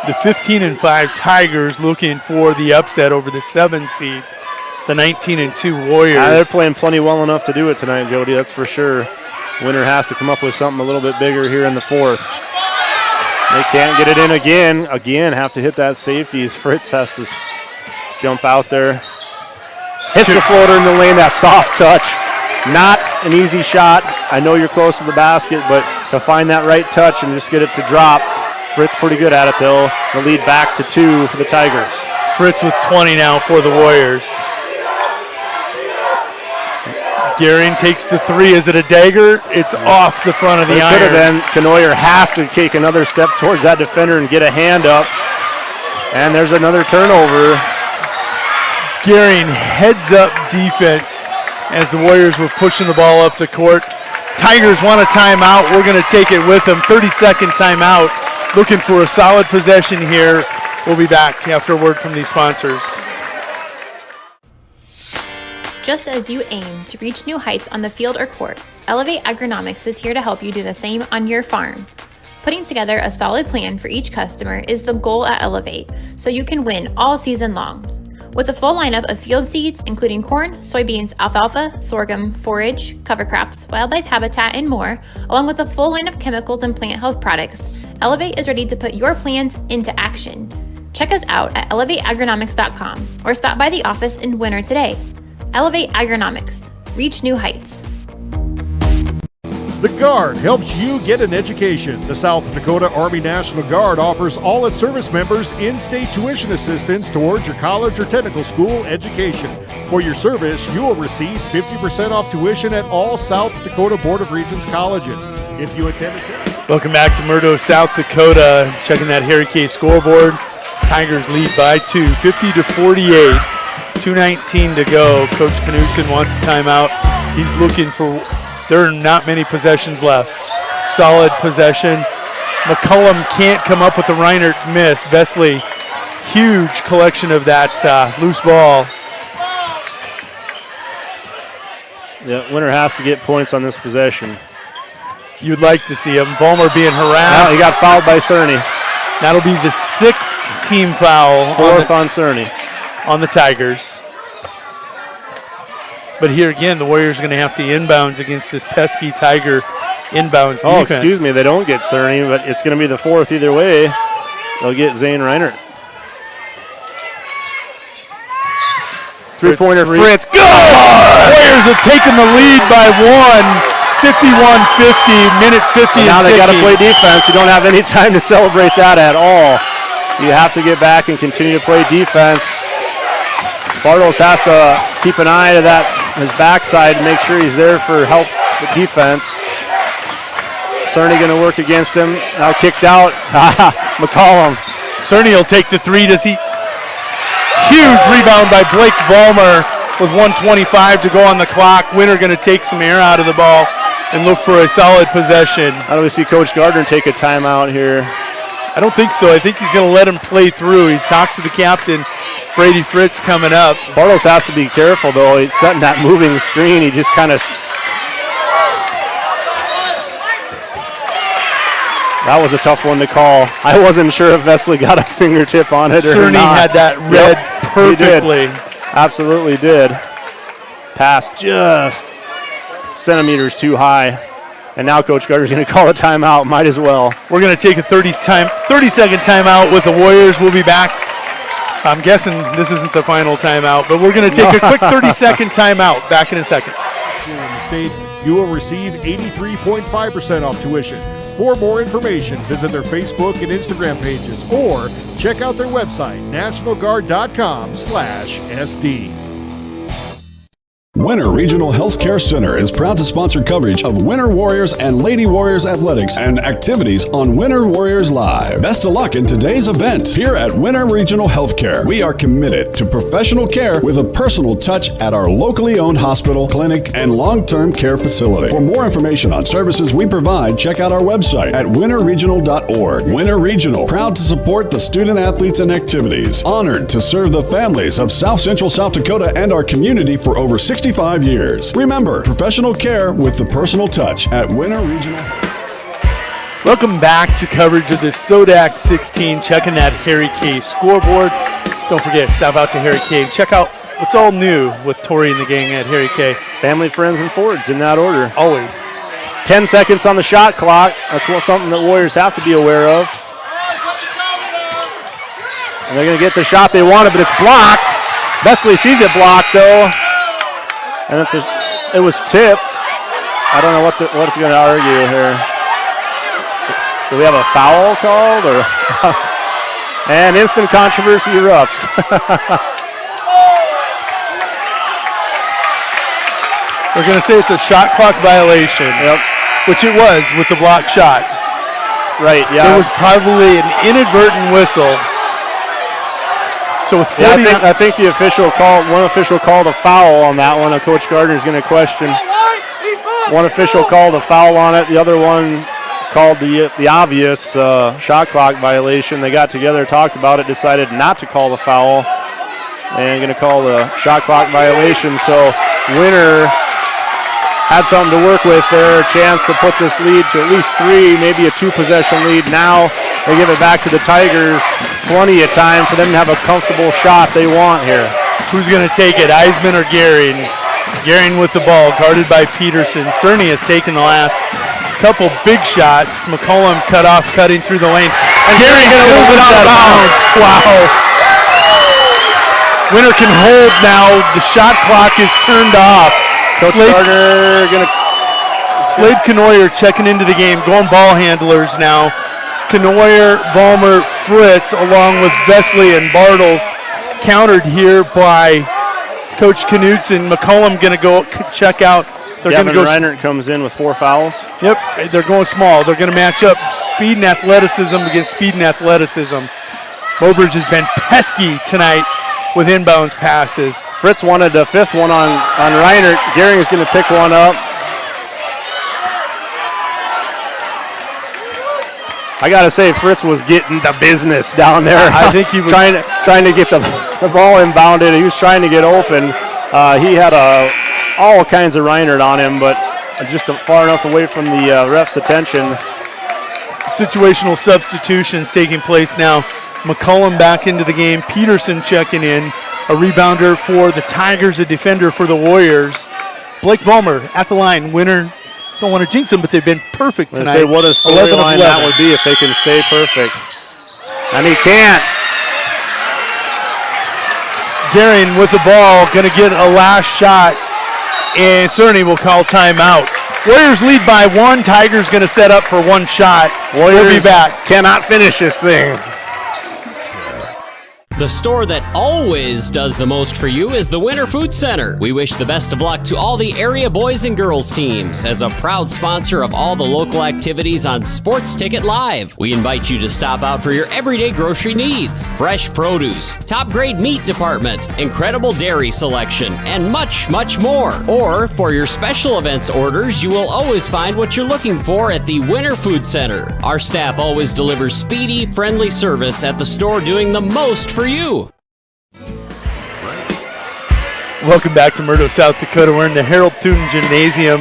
The 15-5 Tigers looking for the upset over the 7 seed, the 19-2 Warriors. They're playing plenty well enough to do it tonight, Jody, that's for sure. Winter has to come up with something a little bit bigger here in the 4th. They can't get it in again. Again, have to hit that safety as Fritz has to jump out there. Hits the floater in the lane, that soft touch. Not an easy shot. I know you're close to the basket, but to find that right touch and just get it to drop, Fritz pretty good at it, though. The lead back to 2 for the Tigers. Fritz with 20 now for the Warriors. Gehring takes the 3. Is it a dagger? It's off the front of the iron. It could have been. Canoyer has to take another step towards that defender and get a hand up. And there's another turnover. Gehring heads up defense as the Warriors were pushing the ball up the court. Tigers want a timeout. We're going to take it with them. 30-second timeout. Looking for a solid possession here. We'll be back after a word from these sponsors. Just as you aim to reach new heights on the field or court, Elevate Agronomics is here to help you do the same on your farm. Putting together a solid plan for each customer is the goal at Elevate, so you can win all season long. With a full lineup of field seeds, including corn, soybeans, alfalfa, sorghum, forage, cover crops, wildlife habitat, and more, along with a full line of chemicals and plant health products, Elevate is ready to put your plans into action. Check us out at elevateagronomics.com or stop by the office in Winter today. Elevate Agronomics. Reach new heights. The Guard helps you get an education. The South Dakota Army National Guard offers all its service members in-state tuition assistance towards your college or technical school education. For your service, you will receive 50% off tuition at all South Dakota Board of Regents colleges. If you attend Welcome back to Murdo, South Dakota. Checking that Harry K scoreboard. Tigers lead by 2, 50-48. 2:19 to go. Coach Knudsen wants a timeout. He's looking for, there are not many possessions left. Solid possession. McCullum can't come up with the Reinert miss. Vesley, huge collection of that loose ball. Yeah, winner has to get points on this possession. You'd like to see him. Vollmer being harassed. Now he got fouled by Cerny. That'll be the 6th team foul. Fourth on Cerny. On the Tigers. But here again, the Warriors are going to have to inbounds against this pesky Tiger inbounds defense. Oh, excuse me, they don't get Cerny, but it's going to be the 4th either way. They'll get Zane Reinert. Three-pointer, Fritz. Good! Warriors have taken the lead by 1. 51-50, minute 50 and now they got to play defense. You don't have any time to celebrate that at all. You have to get back and continue to play defense. Bartles has to keep an eye to that, his backside, and make sure he's there for help with defense. Cerny going to work against him. Now kicked out. McCollum. Cerny will take the 3. Does he? Huge rebound by Blake Vollmer with 1:25 to go on the clock. Winner going to take some air out of the ball and look for a solid possession. How do we see Coach Gardner take a timeout here? I don't think so. I think he's going to let him play through. He's talked to the captain, Brady Fritz, coming up. Bartles has to be careful, though. He's setting that moving screen. He just kind of... That was a tough one to call. I wasn't sure if Vesley got a fingertip on it or Cerny not. had that read perfectly. He did. Absolutely did. Pass just centimeters too high. And now Coach Gardner's going to call a timeout. Might as well. We're going to take a 30-second timeout with the Warriors. We'll be back. I'm guessing this isn't the final timeout, but we're going to take a quick 30-second timeout. Back in a second. Here in the state, you will receive 83.5% off tuition. For more information, visit their Facebook and Instagram pages or check out their website, nationalguard.com/SD. Winter Regional Healthcare Center is proud to sponsor coverage of Winter Warriors and Lady Warriors athletics and activities on Winter Warriors Live. Best of luck in today's event. Here at Winter Regional Healthcare, we are committed to professional care with a personal touch at our locally owned hospital, clinic, and long-term care facility. For more information on services we provide, check out our website at winterregional.org. Winter Regional, proud to support the student athletes and activities. Honored to serve the families of South Central South Dakota and our community for over 65 years. Remember, professional care with the personal touch at Winter Regional. Welcome back to coverage of this SoDak 16. Checking that Harry K scoreboard. Don't forget, stop out to Harry K and check out what's all new with Tori and the gang at Harry K. Family, friends, and Fords in that order. Always. 10 seconds on the shot clock. That's something that Warriors have to be aware of. And they're going to get the shot they wanted, but it's blocked. Vesley sees it blocked, though. And it was tipped. I don't know what it's going to argue here. Do we have a foul called? Or and instant controversy erupts. We're going to say it's a shot clock violation. Yep. Which it was with the blocked shot. Right, yeah. There was probably an inadvertent whistle. So with 40, I think the official called a foul on that one. Coach Gardner is going to question. One official called a foul on it. The other one called the obvious shot clock violation. They got together, talked about it, decided not to call the foul, and going to call the shot clock violation. So Winter had something to work with there, a chance to put this lead to at least 3, maybe a 2-possession lead. Now they give it back to the Tigers. Plenty of time for them to have a comfortable shot they want here. Who's going to take it, Eisman or Gehring? Gehring with the ball, guarded by Peterson. Cerny has taken the last couple big shots. McCollum cutting through the lane. And Gehring's going to lose it out of bounds. Wow. Winter can hold now. The shot clock is turned off. Coach Gardner going to Slade Knoyer checking into the game, going ball handlers now. Knoyer, Vollmer, Fritz, along with Vesley and Bartles, countered here by Coach Knudsen. McCollum going to go check out. They're going to go. Reinert comes in with 4 fouls. Yep, they're going small. They're going to match up speed and athleticism against speed and athleticism. Mobridge has been pesky tonight with inbounds passes. Fritz wanted the 5th one on Reinert. Gehring is going to pick one up. I got to say, Fritz was getting the business down there. I think he was trying to get the ball inbounded. He was trying to get open. He had all kinds of Reinert on him, but just far enough away from the ref's attention. Situational substitutions taking place now. McCollum back into the game. Peterson checking in. A rebounder for the Tigers, a defender for the Warriors. Blake Vollmer at the line. Winner. Don't want to jinx them, but they've been perfect tonight. Say what a storyline that would be if they can stay perfect. And he can't. Gehring with the ball, going to get a last shot, and Cerny will call timeout. Warriors lead by 1. Tigers going to set up for 1 shot. Warriors we'll be back. Cannot finish this thing. The store that always does the most for you is the Winter Food Center. We wish the best of luck to all the area boys and girls teams. As a proud sponsor of all the local activities on Sports Ticket Live, we invite you to stop out for your everyday grocery needs. Fresh produce, top grade meat department, incredible dairy selection, and much, much more. Or for your special events orders, you will always find what you're looking for at the Winter Food Center. Our staff always delivers speedy, friendly service at the store, doing the most for you. Welcome back to Murdo, South Dakota. We're in the Harold Thune Gymnasium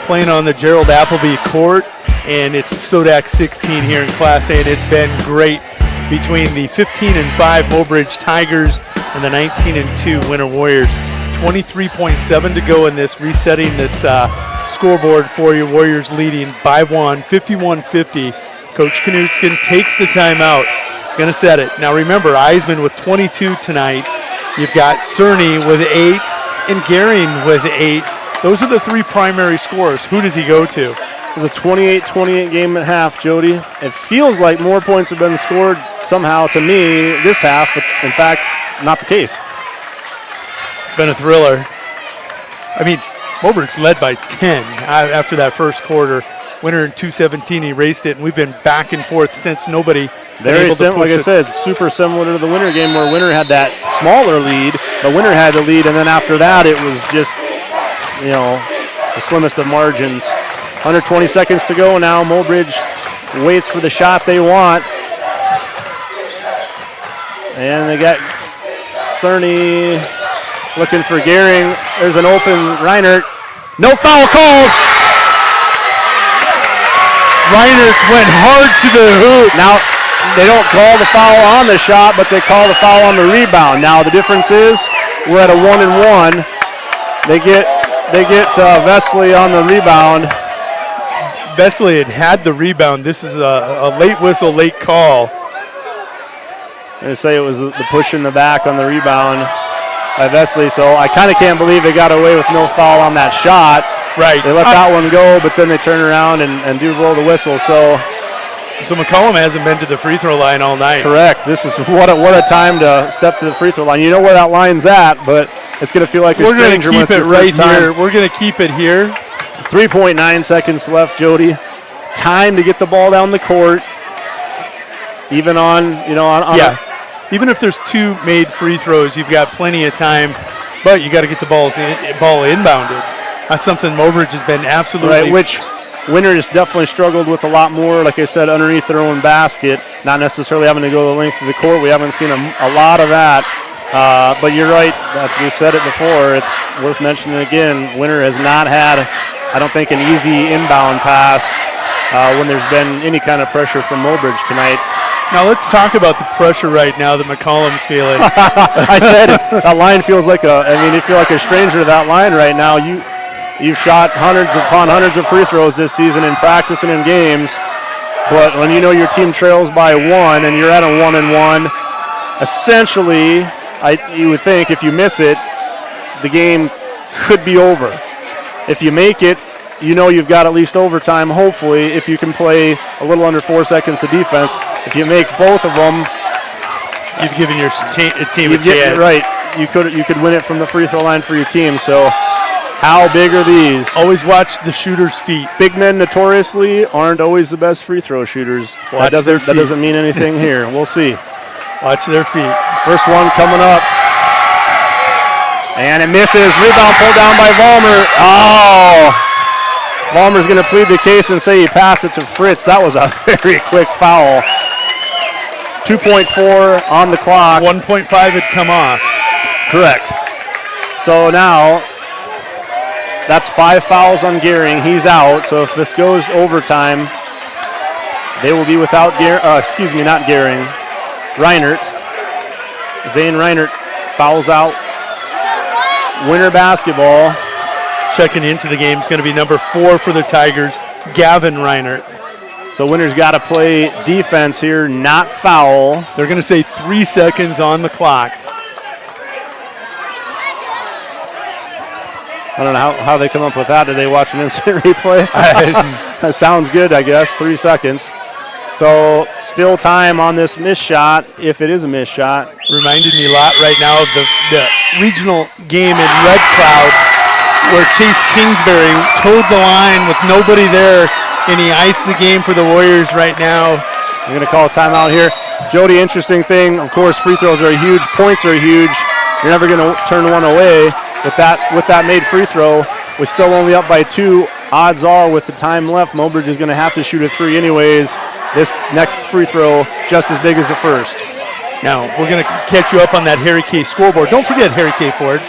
playing on the Gerald Appleby court, and it's SoDak 16 here in Class A, and it's been great between the 15-5 Mobridge Tigers and the 19-2 Winter Warriors. 23.7 to go in this, resetting this scoreboard for you. Warriors leading by 1, 51-50. Coach Knudsen takes the timeout. Going to set it. Now remember, Eisman with 22 tonight. You've got Cerny with 8 and Gehring with 8. Those are the 3 primary scorers. Who does he go to? It was a 28-28 game at half, Jody. It feels like more points have been scored somehow to me this half, but in fact, not the case. It's been a thriller. I mean, Mobridge led by 10 after that first quarter. Winter in 2:17, he raced it, and we've been back and forth since nobody very similar. Like I said, super similar to the Winter game where Winter had that smaller lead, but Winter had the lead, and then after that it was just, the slimmest of margins. 120 seconds to go now. Mobridge waits for the shot they want, and they got Cerny looking for Gehring. There's an open Reinert. No foul called. Reinert went hard to the hoop. Now, they don't call the foul on the shot, but they call the foul on the rebound. Now, the difference is we're at a 1-1. They get Vesley on the rebound. Vesley had the rebound. This is a late whistle, late call. They say it was the push in the back on the rebound by Vesley, so I kind of can't believe they got away with no foul on that shot. Right. They let that one go, but then they turn around and do roll the whistle. So McCollum hasn't been to the free throw line all night. Correct. This is what a time to step to the free throw line. You know where that line's at, but it's going to feel like a stranger when it's your first time. We're going to keep it here. 3.9 seconds left, Jody. Time to get the ball down the court. Even even if there's 2 made free throws, you've got plenty of time, but you got to get the ball inbounded. That's something Mobridge has been absolutely right, which Winter has definitely struggled with a lot more, like I said, underneath their own basket, not necessarily having to go the length of the court. We haven't seen a lot of that. But you're right, we said it before, it's worth mentioning again. Winter has not had, I don't think, an easy inbound pass when there's been any kind of pressure from Mobridge tonight. Now let's talk about the pressure right now that McCollum's feeling. I said it, that line feels like you feel like a stranger to that line right now. You've shot hundreds upon hundreds of free throws this season in practice and in games, but when you know your team trails by 1 and you're at a 1-1, essentially, you would think if you miss it, the game could be over. If you make it, you know you've got at least overtime, hopefully, if you can play a little under 4 seconds of defense. If you make both of them, you've given your team a chance. Right. You could win it from the free throw line for your team. So how big are these? Always watch the shooter's feet. Big men notoriously aren't always the best free throw shooters. That doesn't mean anything here. We'll see. Watch their feet. First one coming up. And it misses. Rebound pulled down by Vollmer. Oh! Vollmer's going to plead the case and say he passed it to Fritz. That was a very quick foul. 2.4 on the clock. 1.5 had come off. Correct. So now, that's 5 fouls on Gehring. He's out. So if this goes overtime, they will be without not Gehring. Reinert. Zane Reinert fouls out. Winter basketball. Checking into the game is going to be number 4 for the Tigers, Gavin Reinert. So Winter's got to play defense here, not foul. They're going to say 3 seconds on the clock. I don't know how they come up with that. Did they watch an instant replay? That sounds good, I guess. 3 seconds. So still time on this missed shot, if it is a missed shot. Reminded me a lot right now of the regional game in Red Cloud where Chase Kingsbury towed the line with nobody there, and he iced the game for the Warriors right now. We're going to call a timeout here. Jody, interesting thing, of course, free throws are huge, points are huge. You're never going to turn one away. With that made free throw, we're still only up by 2. Odds are, with the time left, Mobridge is going to have to shoot a 3 anyways. This next free throw just as big as the first. Now, we're going to catch you up on that Harry K scoreboard. Don't forget Harry K Ford.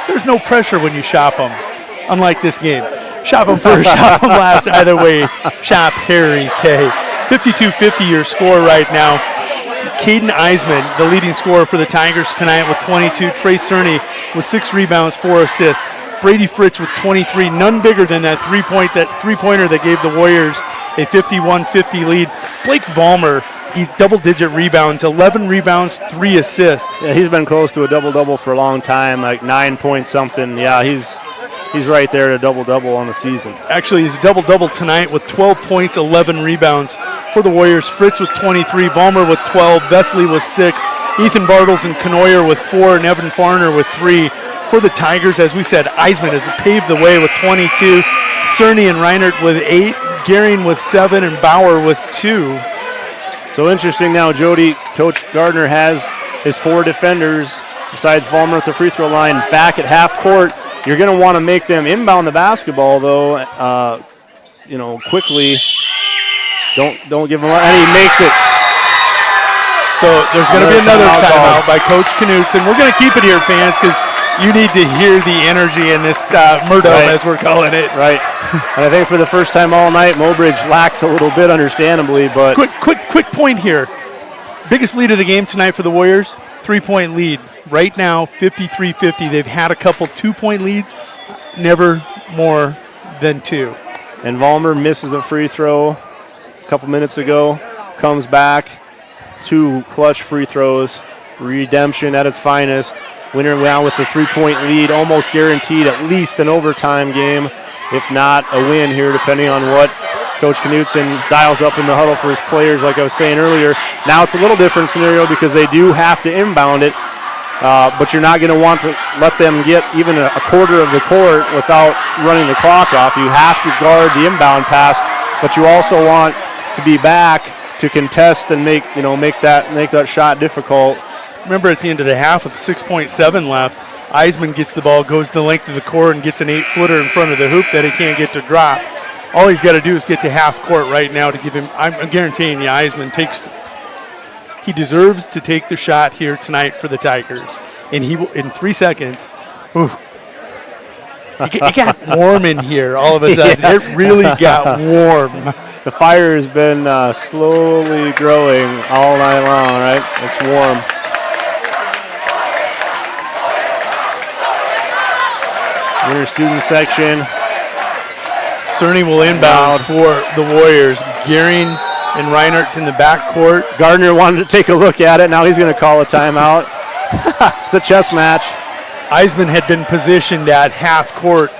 There's no pressure when you shop them, unlike this game. Shop them first, shop them last. Either way, shop Harry K. 52-50 your score right now. Caden Eisman, the leading scorer for the Tigers tonight with 22. Trey Cerny with 6 rebounds, 4 assists. Brady Fritz with 23. None bigger than that three-pointer that gave the Warriors a 51-50 lead. Blake Vollmer, double-digit rebounds, 11 rebounds, 3 assists. Yeah, he's been close to a double-double for a long time, like 9 point something. Yeah, he's right there at a double-double on the season. Actually, he's a double-double tonight with 12 points, 11 rebounds for the Warriors. Fritz with 23, Vollmer with 12, Vesley with 6, Ethan Bartles and Knoyer with 4, and Evan Farner with 3. For the Tigers, as we said, Eisman has paved the way with 22, Cerny and Reinert with 8, Gehring with 7, and Bauer with 2. So interesting now, Jody, Coach Gardner has his 4 defenders, besides Vollmer at the free throw line, back at half court. You're going to want to make them inbound the basketball, though, quickly. Don't give him, and he makes it. So there's going to be another timeout by Coach Knutson. We're going to keep it here, fans, because you need to hear the energy in this Murdome, as we're calling it. Right. And I think for the first time all night, Mobridge lacks a little bit, understandably. But quick point here. Biggest lead of the game tonight for the Warriors, 3-point lead. Right now, 53-50. They've had a couple 2-point leads, never more than 2. And Vollmer misses a free throw a couple minutes ago, comes back, 2 clutch free throws, redemption at its finest. Winner now with the 3-point lead, almost guaranteed at least an overtime game, if not a win here, depending on what Coach Knutson dials up in the huddle for his players, like I was saying earlier. Now it's a little different scenario because they do have to inbound it, but you're not going to want to let them get even a quarter of the court without running the clock off. You have to guard the inbound pass, but you also want to be back to contest and make that shot difficult. Remember, at the end of the half with 6.7 left, Eisman gets the ball, goes the length of the court, and gets an 8-footer in front of the hoop that he can't get to drop. All he's got to do is get to half court right now to give him. I'm guaranteeing you, Eisman he deserves to take the shot here tonight for the Tigers, and he will in 3 seconds. It got warm in here all of a sudden. Yeah. It really got warm. The fire has been slowly growing all night long. Right, it's warm. Winter student section. Cerny will inbound for the Warriors. Gehring and Reinert in the backcourt. Gardner wanted to take a look at it. Now he's going to call a timeout. It's a chess match. Eisman had been positioned at half court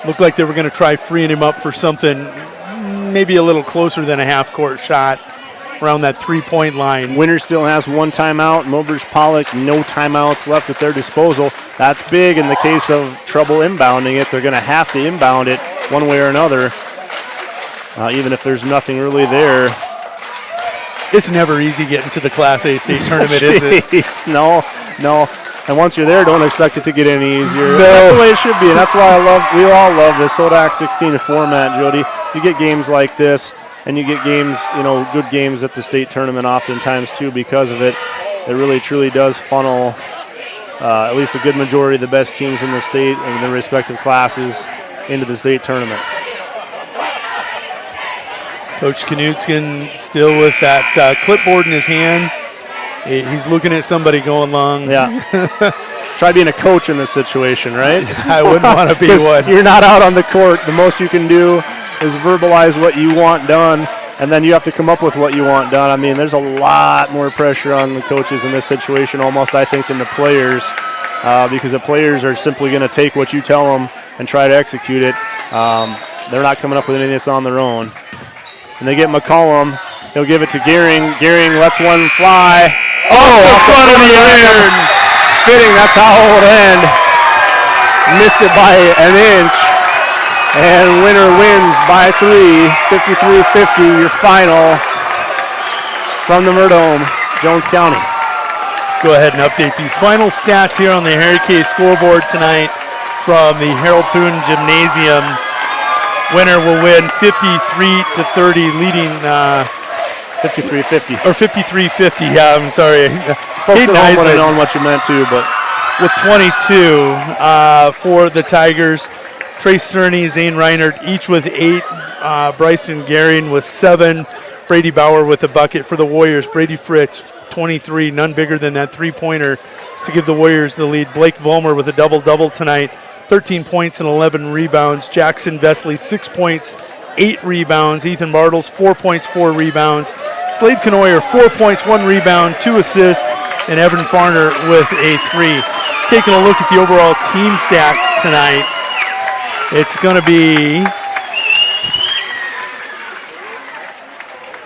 Looked like they were going to try freeing him up for something maybe a little closer than a half-court shot around that three-point line. Winter still has one timeout. Mobridge Pollock, no timeouts left at their disposal. That's big in the case of trouble inbounding it. They're going to have to inbound it one way or another, even if there's nothing really there. It's never easy getting to the Class A state tournament, is it? No. And once you're there, don't expect it to get any easier. No. That's the way it should be, and that's why we all love this SoDak 16 format, Jody. You get games like this, and you get games, good games at the state tournament oftentimes too because of it. It really, truly does funnel at least a good majority of the best teams in the state and their respective classes into the state tournament. Coach Knutskin still with that clipboard in his hand. He's looking at somebody going long. Yeah. Try being a coach in this situation, right? I wouldn't want to be one. You're not out on the court. The most you can do is verbalize what you want done, and then you have to come up with what you want done. I mean, there's a lot more pressure on the coaches in this situation almost, I think, than the players because the players are simply going to take what you tell them and try to execute it. They're not coming up with anything that's on their own. And they get McCollum. He'll give it to Gehring. Gehring lets one fly. Oh, front of the iron. Fitting, that's how it would end. Missed it by an inch. And winner wins by 3, 53-50, your final from the Murdome, Jones County. Let's go ahead and update these final stats here on the Harry K scoreboard tonight from the Harold Thune Gymnasium. Winner will win 53-30, leading 53-50. Or 53-50, yeah, I'm sorry. Folks at home would have known what you meant too, but with 22 for the Tigers. Trace Cerny, Zane Reinert, each with 8. Bryson Gehring with 7. Brady Bauer with a bucket for the Warriors. Brady Fritz, 23, none bigger than that three-pointer to give the Warriors the lead. Blake Vollmer with a double-double tonight, 13 points and 11 rebounds. Jackson Vesley, 6 points, 8 rebounds. Ethan Bartles, 4 points, 4 rebounds. Slade Canoyer, 4 points, 1 rebound, 2 assists, and Evan Farner with a 3. Taking a look at the overall team stats tonight, it's going to be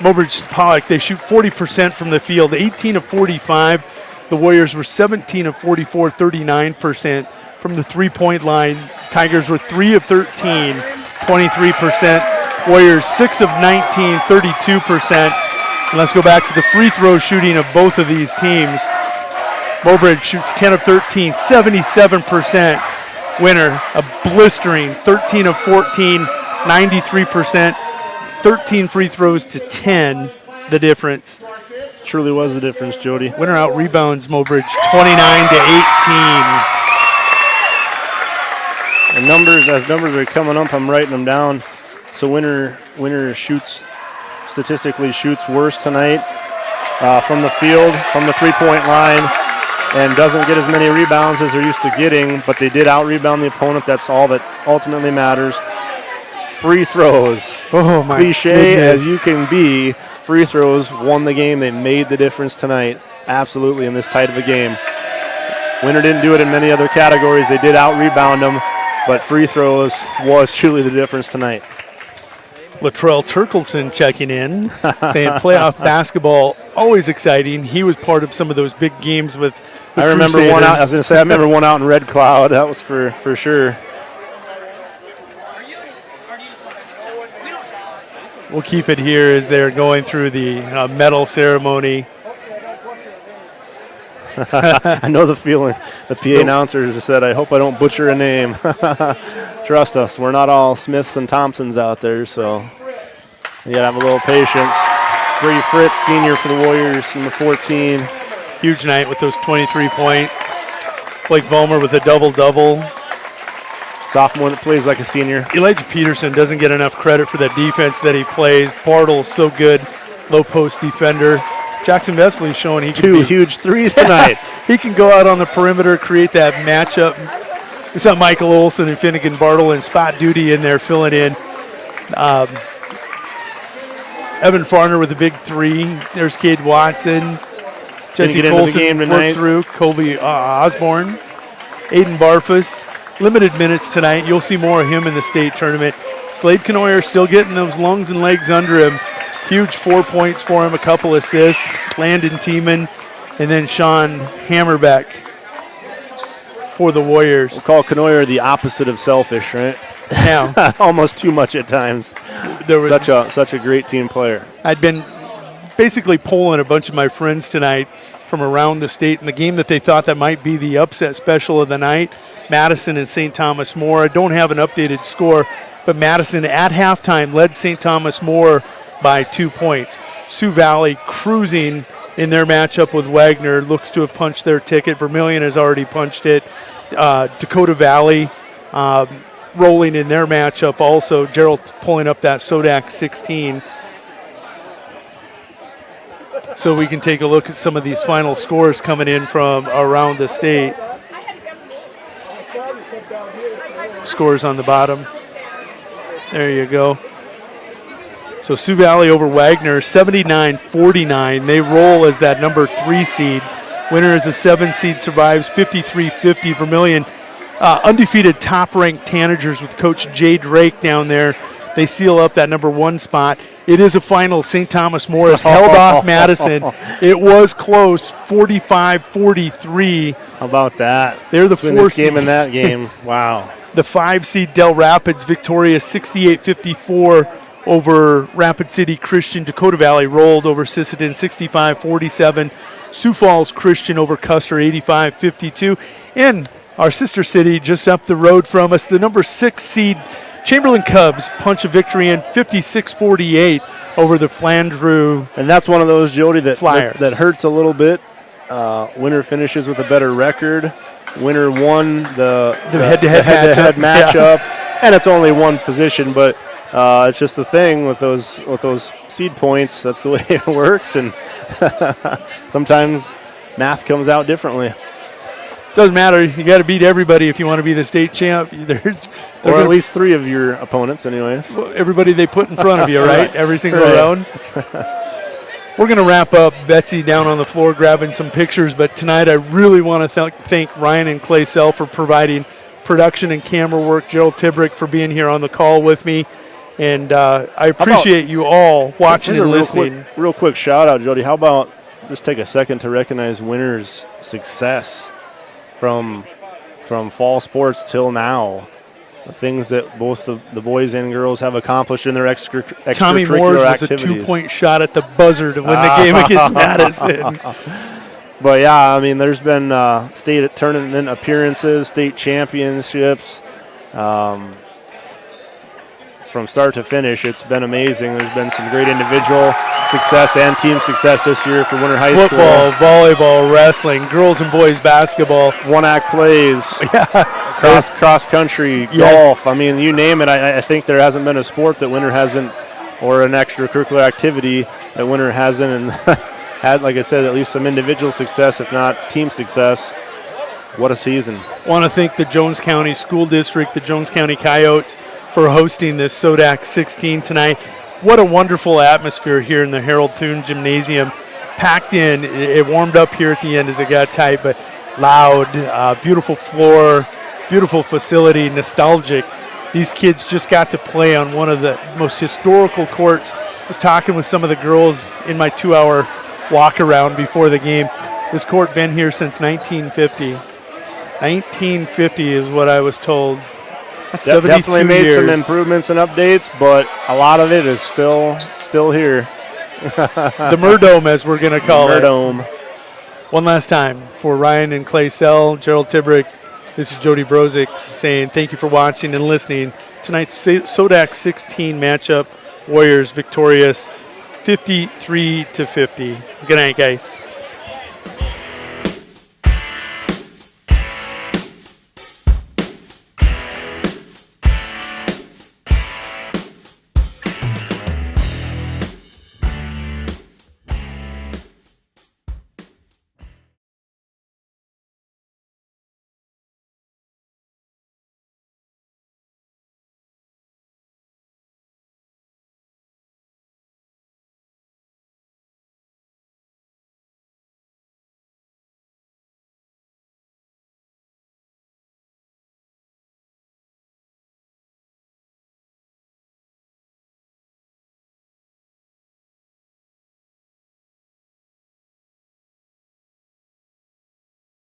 Mobridge Pollock. They shoot 40% from the field, 18 of 45. The Warriors were 17 of 44, 39% from the three-point line. Tigers were 3 of 13, 23%. Warriors 6 of 19, 32%. And let's go back to the free throw shooting of both of these teams. Mobridge shoots 10 of 13, 77%. Winner, a blistering 13 of 14, 93%. 13 free throws to 10, the difference. Truly was the difference, Jody. Winner out rebounds Mobridge 29-18. And numbers are coming up, I'm writing them down. So winner statistically shoots worse tonight from the field, from the three-point line, and doesn't get as many rebounds as they're used to getting, but they did out-rebound the opponent. That's all that ultimately matters. Free throws. Oh, my Cliche goodness. as you can be, free throws won the game. They made the difference tonight, absolutely, in this tight of a game. Winner didn't do it in many other categories. They did out-rebound them, but free throws was truly the difference tonight. Latrell Turkelson checking in, saying playoff basketball, always exciting. He was part of some of those big games with the I remember Crusaders. one out. I was going to say I remember one out in Red Cloud. That was for sure. We'll keep it here as they're going through the medal ceremony. I know the feeling. The PA announcers said, I hope I don't butcher a name. Trust us, we're not all Smiths and Thompsons out there, so you got to have a little patience. Brady Fritz, senior for the Warriors, number 14. Huge night with those 23 points. Blake Vollmer with a double-double. Sophomore that plays like a senior. Elijah Peterson doesn't get enough credit for the defense that he plays. Bartles, so good, low-post defender. Jackson Vesley showing he can Two huge threes tonight. He can go out on the perimeter, create that matchup. We saw Michael Olson and Finnegan Bartle in spot duty in there filling in. Evan Farner with a big 3. There's Cade Watson. Jesse Colson worked through. Colby Osborne. Aiden Barfus. limited minutes tonight. You'll see more of him in the state tournament. Slade Canoyer still getting those lungs and legs under him. Huge 4 points for him, a couple assists. Landon Tiemann and then Sean Hammerbeck for the Warriors. We'll call Canoyer the opposite of selfish, right? Yeah. Almost too much at times. There was such a great team player. I'd been basically polling a bunch of my friends tonight from around the state in the game that they thought that might be the upset special of the night. Madison and St. Thomas More. I don't have an updated score, but Madison at halftime led St. Thomas More by 2 points. Sioux Valley cruising in their matchup with Wagner, looks to have punched their ticket. Vermilion has already punched it. Dakota Valley rolling in their matchup also. Gerald pulling up that SoDak 16. So we can take a look at some of these final scores coming in from around the state. Scores on the bottom. There you go. So Sioux Valley over Wagner, 79-49. They roll as that number 3 seed. Winner is a 7 seed, survives 53-50. Vermilion, undefeated top-ranked Tanagers with Coach Jay Drake down there. They seal up that number 1 spot. It is a final. St. Thomas More has held off Madison. It was close, 45-43. How about that? They're the 4 seed. Game in that game. Wow. The 5 seed Del Rapids victorious 68-54 over Rapid City Christian. Dakota Valley rolled over Sisseton 65-47. Sioux Falls Christian over Custer 85-52. And our sister city just up the road from us, the number 6 seed Chamberlain Cubs punch a victory in 56-48 over the Flandreau. And that's one of those, Jody, that hurts a little bit. Winner finishes with a better record. Winner won the head-to-head matchup. Yeah. And it's only one position, but it's just the thing with those seed points. That's the way it works, and sometimes math comes out differently. Doesn't matter. You got to beat everybody if you want to be the state champ. Or at least 3 of your opponents, anyway. Well, everybody they put in front of you, right? Every single round. We're going to wrap up. Betsy down on the floor grabbing some pictures, but tonight I really want to thank Ryan and Clay Sell for providing production and camera work. Gerald Tibrick for being here on the call with me. And I appreciate you all watching and listening. Real quick shout out, Jody. How about just take a second to recognize Winner's success from fall sports till now. The things that both the boys and girls have accomplished in their extracurricular Tommy Moore's was activities. A 2-point shot at the buzzer to win the game against Madison. But yeah, I mean, there's been state tournament appearances, state championships. From start to finish, it's been amazing. There's been some great individual success and team success this year for Winter High School. Football, volleyball, wrestling, girls and boys basketball. One-act plays, cross country, golf. I mean, you name it. I think there hasn't been a sport that Winter hasn't, or an extracurricular activity that Winter hasn't, and had, like I said, at least some individual success, if not team success. What a season. Want to thank the Jones County School District, the Jones County Coyotes, for hosting this SoDak 16 tonight. What a wonderful atmosphere here in the Harold Thune Gymnasium. Packed in. It warmed up here at the end as it got tight, but loud, beautiful floor, beautiful facility, nostalgic. These kids just got to play on one of the most historical courts. I was talking with some of the girls in my 2-hour walk around before the game. This court been here since 1950. 1950 is what I was told. That's 72 definitely made years. some improvements and updates, but a lot of it is still here. The Murdome, as we're going to call it. Murdome. One last time for Ryan and Clay Sell, Gerald Tibrick. This is Jody Brozick saying thank you for watching and listening. Tonight's SoDak 16 matchup, Warriors victorious 53-50. Good night, guys.